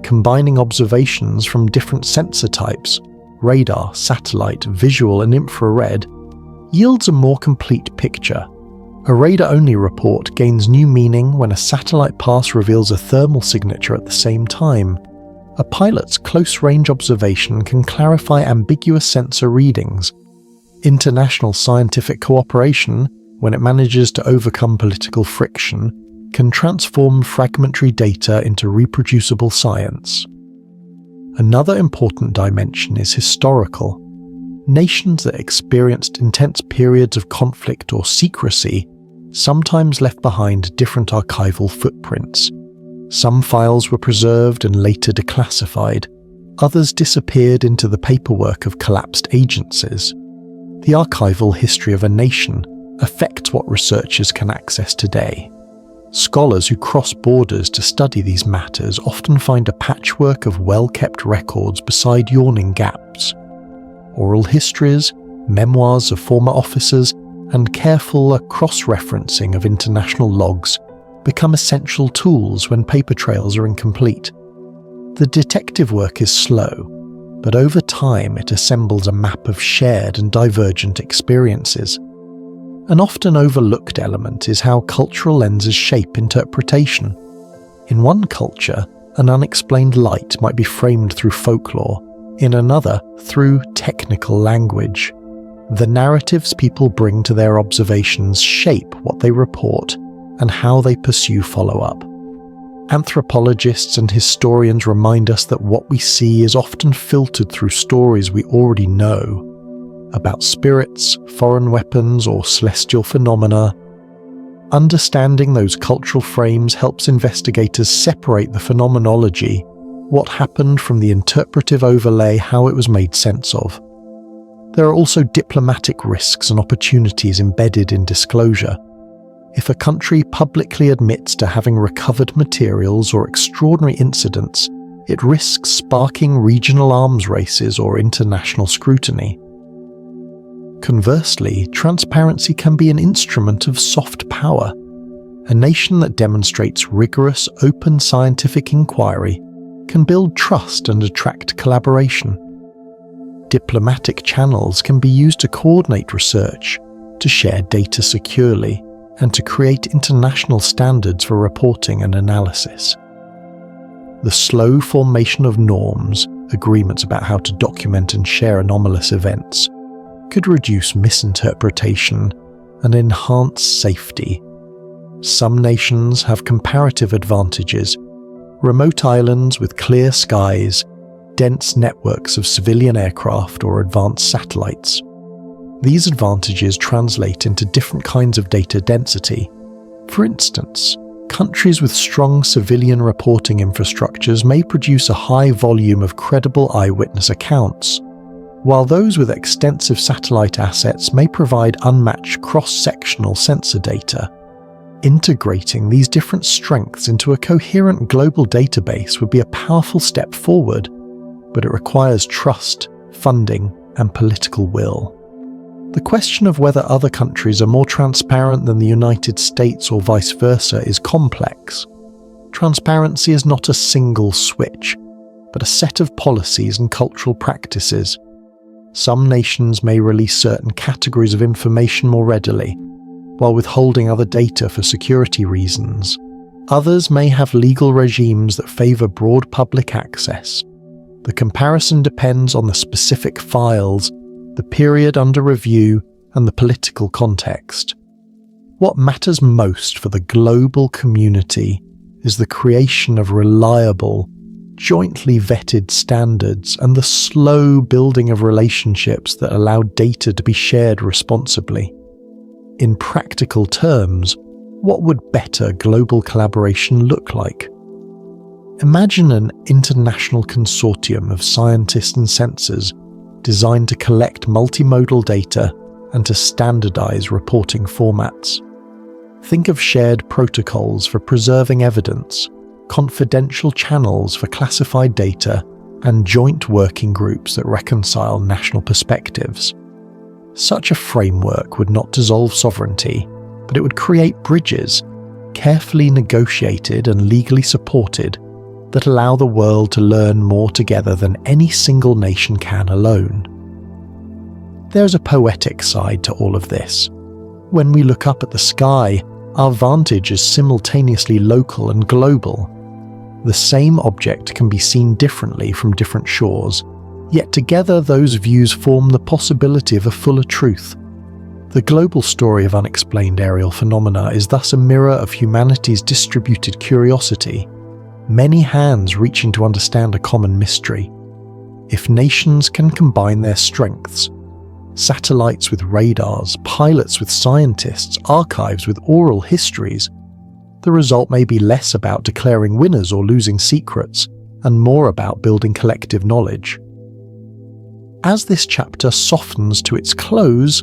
Combining observations from different sensor types, radar, satellite, visual, and infrared, yields a more complete picture. A radar-only report gains new meaning when a satellite pass reveals a thermal signature at the same time. A pilot's close-range observation can clarify ambiguous sensor readings. International scientific cooperation, when it manages to overcome political friction, can transform fragmentary data into reproducible science. Another important dimension is historical. Nations that experienced intense periods of conflict or secrecy sometimes left behind different archival footprints. Some files were preserved and later declassified, others disappeared into the paperwork of collapsed agencies. The archival history of a nation affects what researchers can access today. Scholars who cross borders to study these matters often find a patchwork of well-kept records beside yawning gaps. Oral histories, memoirs of former officers, and careful cross-referencing of international logs become essential tools when paper trails are incomplete. The detective work is slow, but over time it assembles a map of shared and divergent experiences. An often overlooked element is how cultural lenses shape interpretation. In one culture, an unexplained light might be framed through folklore, in another through technical language. The narratives people bring to their observations shape what they report and how they pursue follow-up. Anthropologists and historians remind us that what we see is often filtered through stories we already know, about spirits, foreign weapons, or celestial phenomena. Understanding those cultural frames helps investigators separate the phenomenology, what happened, from the interpretive overlay, how it was made sense of. There are also diplomatic risks and opportunities embedded in disclosure. If a country publicly admits to having recovered materials or extraordinary incidents, it risks sparking regional arms races or international scrutiny. Conversely, transparency can be an instrument of soft power. A nation that demonstrates rigorous, open scientific inquiry can build trust and attract collaboration. Diplomatic channels can be used to coordinate research, to share data securely, and to create international standards for reporting and analysis. The slow formation of norms, agreements about how to document and share anomalous events, could reduce misinterpretation and enhance safety. Some nations have comparative advantages: remote islands with clear skies, dense networks of civilian aircraft or advanced satellites. These advantages translate into different kinds of data density. For instance, countries with strong civilian reporting infrastructures may produce a high volume of credible eyewitness accounts, while those with extensive satellite assets may provide unmatched cross-sectional sensor data. Integrating these different strengths into a coherent global database would be a powerful step forward, but it requires trust, funding, and political will. The question of whether other countries are more transparent than the United States or vice versa is complex. Transparency is not a single switch, but a set of policies and cultural practices. Some nations may release certain categories of information more readily, while withholding other data for security reasons. Others may have legal regimes that favour broad public access. The comparison depends on the specific files, the period under review, and the political context. What matters most for the global community is the creation of reliable, jointly vetted standards and the slow building of relationships that allow data to be shared responsibly. In practical terms, what would better global collaboration look like? Imagine an international consortium of scientists and sensors designed to collect multimodal data and to standardize reporting formats. Think of shared protocols for preserving evidence, confidential channels for classified data, and joint working groups that reconcile national perspectives. Such a framework would not dissolve sovereignty, but it would create bridges, carefully negotiated and legally supported, that allow the world to learn more together than any single nation can alone. There's a poetic side to all of this. When we look up at the sky, our vantage is simultaneously local and global. The same object can be seen differently from different shores, yet together those views form the possibility of a fuller truth. The global story of unexplained aerial phenomena is thus a mirror of humanity's distributed curiosity, many hands reaching to understand a common mystery. If nations can combine their strengths, satellites with radars, pilots with scientists, archives with oral histories, the result may be less about declaring winners or losing secrets, and more about building collective knowledge. As this chapter softens to its close,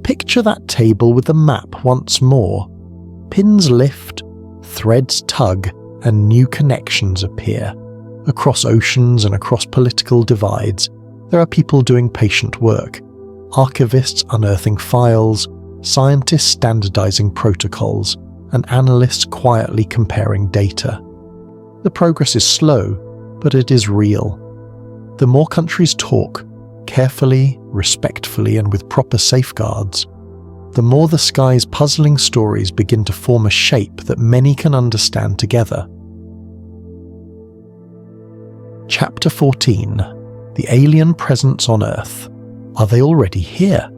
picture that table with the map once more. Pins lift, threads tug, and new connections appear. Across oceans and across political divides, there are people doing patient work. Archivists unearthing files, scientists standardizing protocols, and analysts quietly comparing data. The progress is slow, but it is real. The more countries talk, carefully, respectfully, and with proper safeguards, the more the sky's puzzling stories begin to form a shape that many can understand together. Chapter 14. The Alien Presence on Earth. Are they already here?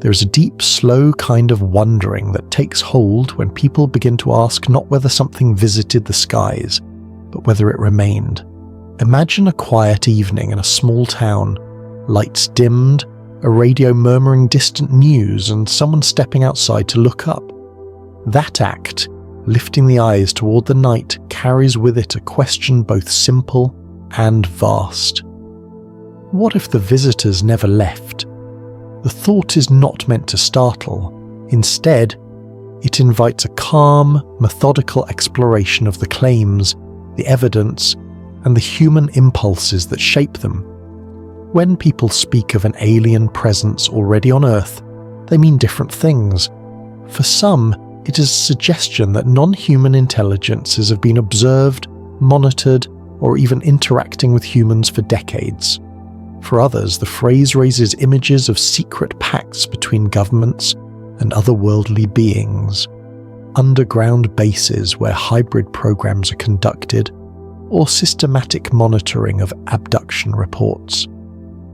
There is a deep, slow kind of wondering that takes hold when people begin to ask not whether something visited the skies, but whether it remained. Imagine a quiet evening in a small town, lights dimmed, a radio murmuring distant news, and someone stepping outside to look up. That act, lifting the eyes toward the night, carries with it a question both simple and vast. What if the visitors never left? The thought is not meant to startle. Instead, it invites a calm, methodical exploration of the claims, the evidence, and the human impulses that shape them. When people speak of an alien presence already on Earth, they mean different things. For some, it is a suggestion that non-human intelligences have been observed, monitored, or even interacting with humans for decades. For others, the phrase raises images of secret pacts between governments and otherworldly beings, underground bases where hybrid programs are conducted, or systematic monitoring of abduction reports.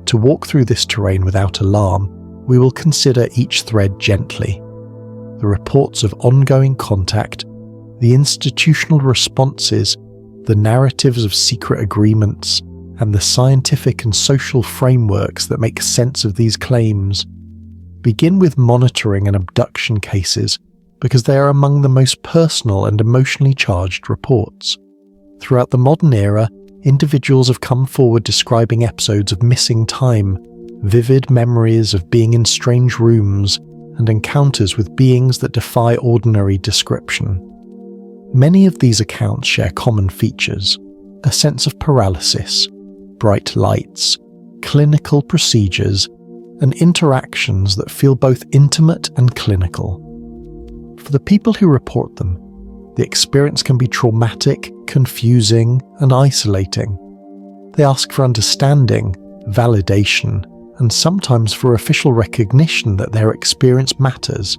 To walk through this terrain without alarm, we will consider each thread gently. The reports of ongoing contact, the institutional responses, the narratives of secret agreements, and the scientific and social frameworks that make sense of these claims. Begin with monitoring and abduction cases because they are among the most personal and emotionally charged reports. Throughout the modern era, individuals have come forward describing episodes of missing time, vivid memories of being in strange rooms, and encounters with beings that defy ordinary description. Many of these accounts share common features: a sense of paralysis, bright lights, clinical procedures, and interactions that feel both intimate and clinical. For the people who report them, the experience can be traumatic, confusing, and isolating. They ask for understanding, validation, and sometimes for official recognition that their experience matters.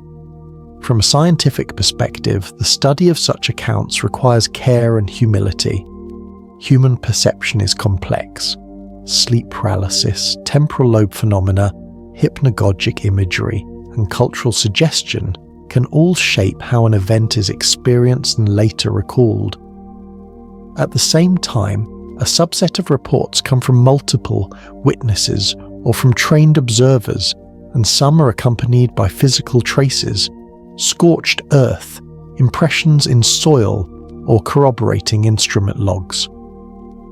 From a scientific perspective, the study of such accounts requires care and humility. Human perception is complex. Sleep paralysis, temporal lobe phenomena, hypnagogic imagery, and cultural suggestion can all shape how an event is experienced and later recalled. At the same time, a subset of reports come from multiple witnesses or from trained observers, and some are accompanied by physical traces, scorched earth, impressions in soil, or corroborating instrument logs.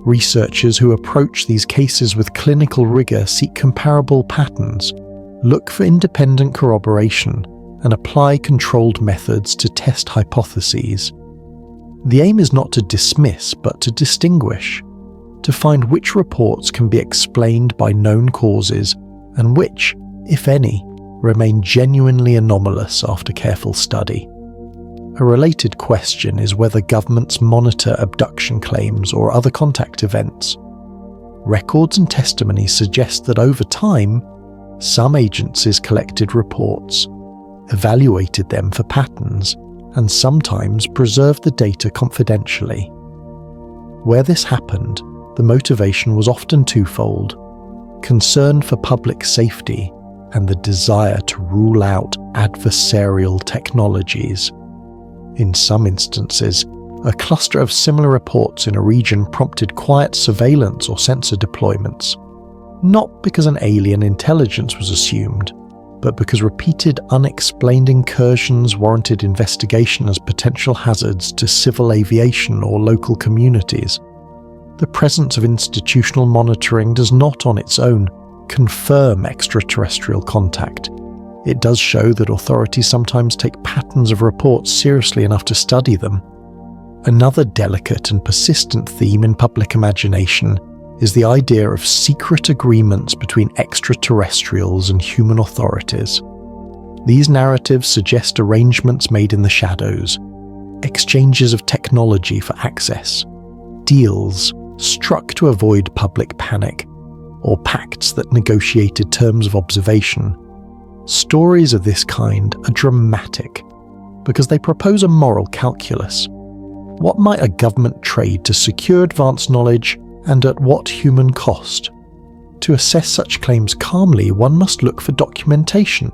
Researchers who approach these cases with clinical rigor seek comparable patterns, look for independent corroboration, and apply controlled methods to test hypotheses. The aim is not to dismiss, but to distinguish, to find which reports can be explained by known causes and which, if any, remain genuinely anomalous after careful study. A related question is whether governments monitor abduction claims or other contact events. Records and testimonies suggest that over time, some agencies collected reports, evaluated them for patterns, and sometimes preserved the data confidentially. Where this happened, the motivation was often twofold: concern for public safety and the desire to rule out adversarial technologies. In some instances, a cluster of similar reports in a region prompted quiet surveillance or sensor deployments, not because an alien intelligence was assumed, but because repeated unexplained incursions warranted investigation as potential hazards to civil aviation or local communities. The presence of institutional monitoring does not on its own confirm extraterrestrial contact. It does show that authorities sometimes take patterns of reports seriously enough to study them. Another delicate and persistent theme in public imagination is the idea of secret agreements between extraterrestrials and human authorities. These narratives suggest arrangements made in the shadows, exchanges of technology for access, deals struck to avoid public panic, or pacts that negotiated terms of observation. Stories of this kind are dramatic because they propose a moral calculus. What might a government trade to secure advanced knowledge, and at what human cost? To assess such claims calmly, one must look for documentation.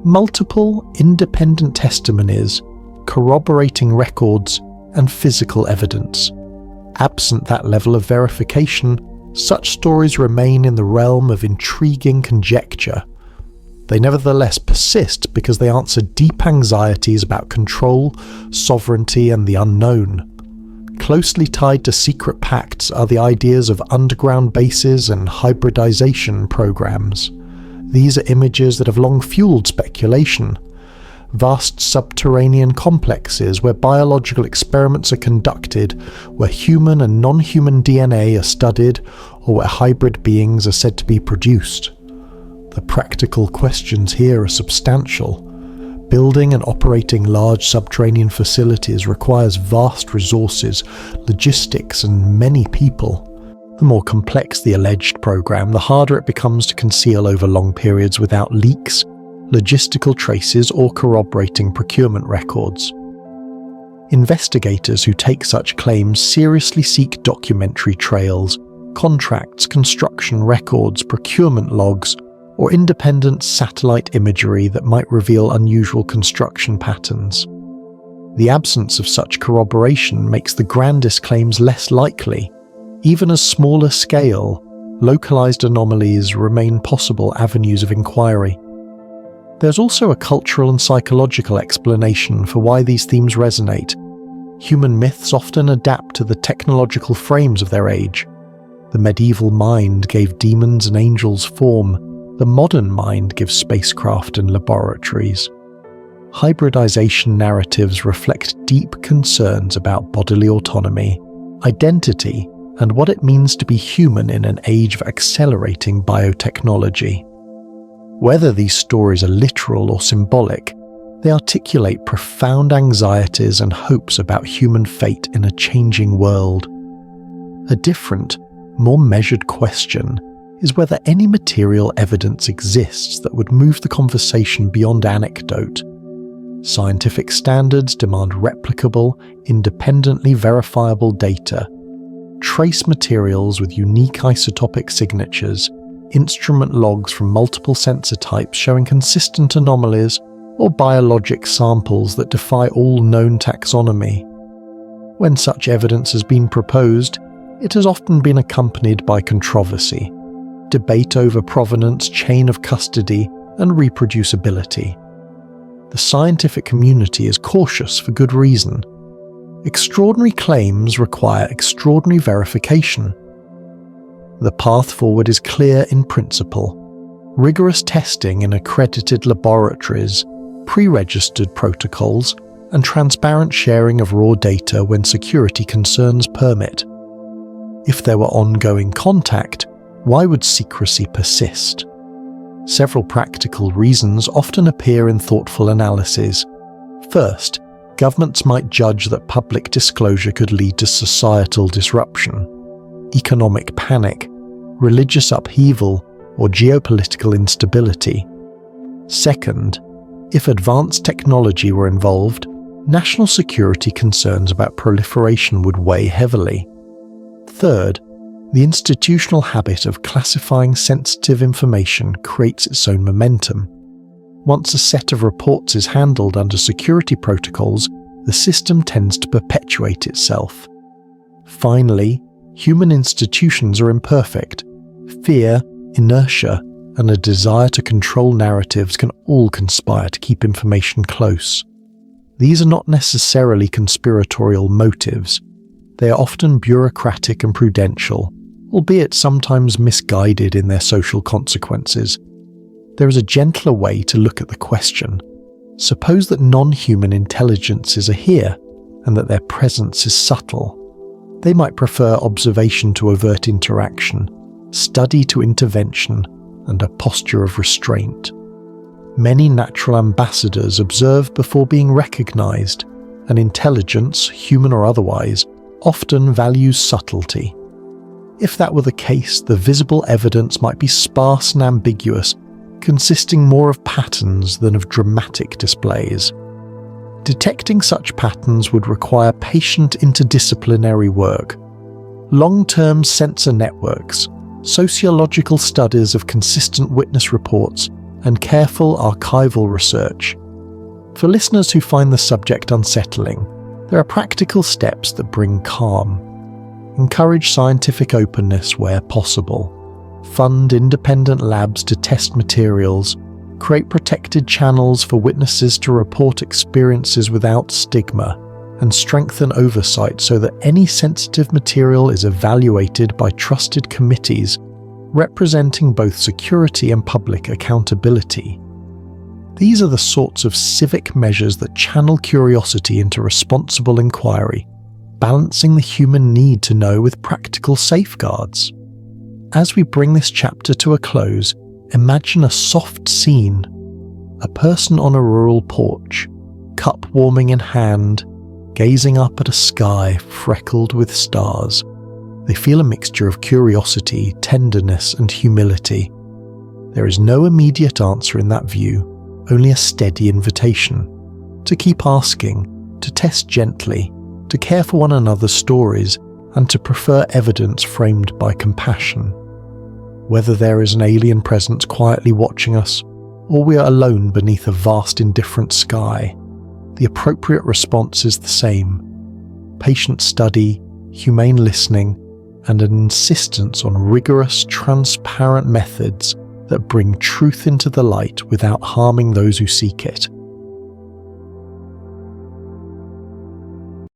Multiple independent testimonies, corroborating records, and physical evidence. Absent that level of verification, such stories remain in the realm of intriguing conjecture. They nevertheless persist because they answer deep anxieties about control, sovereignty, and the unknown. Closely tied to secret pacts are the ideas of underground bases and hybridization programs. These are images that have long fueled speculation. Vast subterranean complexes where biological experiments are conducted, where human and non-human DNA are studied, or where hybrid beings are said to be produced. The practical questions here are substantial. Building and operating large subterranean facilities requires vast resources, logistics, and many people. The more complex the alleged program, the harder it becomes to conceal over long periods without leaks, logistical traces, or corroborating procurement records. Investigators who take such claims seriously seek documentary trails, contracts, construction records, procurement logs, or independent satellite imagery that might reveal unusual construction patterns. The absence of such corroboration makes the grandest claims less likely. Even as smaller scale, localized anomalies remain possible avenues of inquiry. There's also a cultural and psychological explanation for why these themes resonate. Human myths often adapt to the technological frames of their age. The medieval mind gave demons and angels form. The modern mind gives spacecraft and laboratories. Hybridization narratives reflect deep concerns about bodily autonomy, identity, and what it means to be human in an age of accelerating biotechnology. Whether these stories are literal or symbolic, they articulate profound anxieties and hopes about human fate in a changing world. A different, more measured question is whether any material evidence exists that would move the conversation beyond anecdote. Scientific standards demand replicable, independently verifiable data. Trace materials with unique isotopic signatures, instrument logs from multiple sensor types showing consistent anomalies, or biologic samples that defy all known taxonomy. When such evidence has been proposed, it has often been accompanied by controversy, debate over provenance, chain of custody, and reproducibility. The scientific community is cautious for good reason. Extraordinary claims require extraordinary verification. The path forward is clear in principle. Rigorous testing in accredited laboratories, pre-registered protocols, and transparent sharing of raw data when security concerns permit. If there were ongoing contact, why would secrecy persist? Several practical reasons often appear in thoughtful analyses. First, governments might judge that public disclosure could lead to societal disruption, economic panic, religious upheaval, or geopolitical instability. Second, if advanced technology were involved, national security concerns about proliferation would weigh heavily. Third, the institutional habit of classifying sensitive information creates its own momentum. Once a set of reports is handled under security protocols, the system tends to perpetuate itself. Finally, human institutions are imperfect. Fear, inertia, and a desire to control narratives can all conspire to keep information close. These are not necessarily conspiratorial motives. They are often bureaucratic and prudential, albeit sometimes misguided in their social consequences. There is a gentler way to look at the question. Suppose that non-human intelligences are here, and that their presence is subtle. They might prefer observation to overt interaction, study to intervention, and a posture of restraint. Many natural ambassadors observe before being recognized, and intelligence, human or otherwise, often values subtlety. If that were the case, the visible evidence might be sparse and ambiguous, consisting more of patterns than of dramatic displays. Detecting such patterns would require patient interdisciplinary work. Long-term sensor networks, sociological studies of consistent witness reports, and careful archival research. For listeners who find the subject unsettling, there are practical steps that bring calm. Encourage scientific openness where possible. Fund independent labs to test materials. create protected channels for witnesses to report experiences without stigma, and strengthen oversight so that any sensitive material is evaluated by trusted committees representing both security and public accountability. These are the sorts of civic measures that channel curiosity into responsible inquiry, balancing the human need to know with practical safeguards. As we bring this chapter to a close, imagine a soft scene: a person on a rural porch, cup warming in hand, gazing up at a sky freckled with stars. They feel a mixture of curiosity, tenderness, and humility. There is no immediate answer in that view, only a steady invitation to keep asking, to test gently, to care for one another's stories, and to prefer evidence framed by compassion. Whether there is an alien presence quietly watching us, or we are alone beneath a vast indifferent sky, the appropriate response is the same: patient study, humane listening, and an insistence on rigorous, transparent methods that bring truth into the light without harming those who seek it.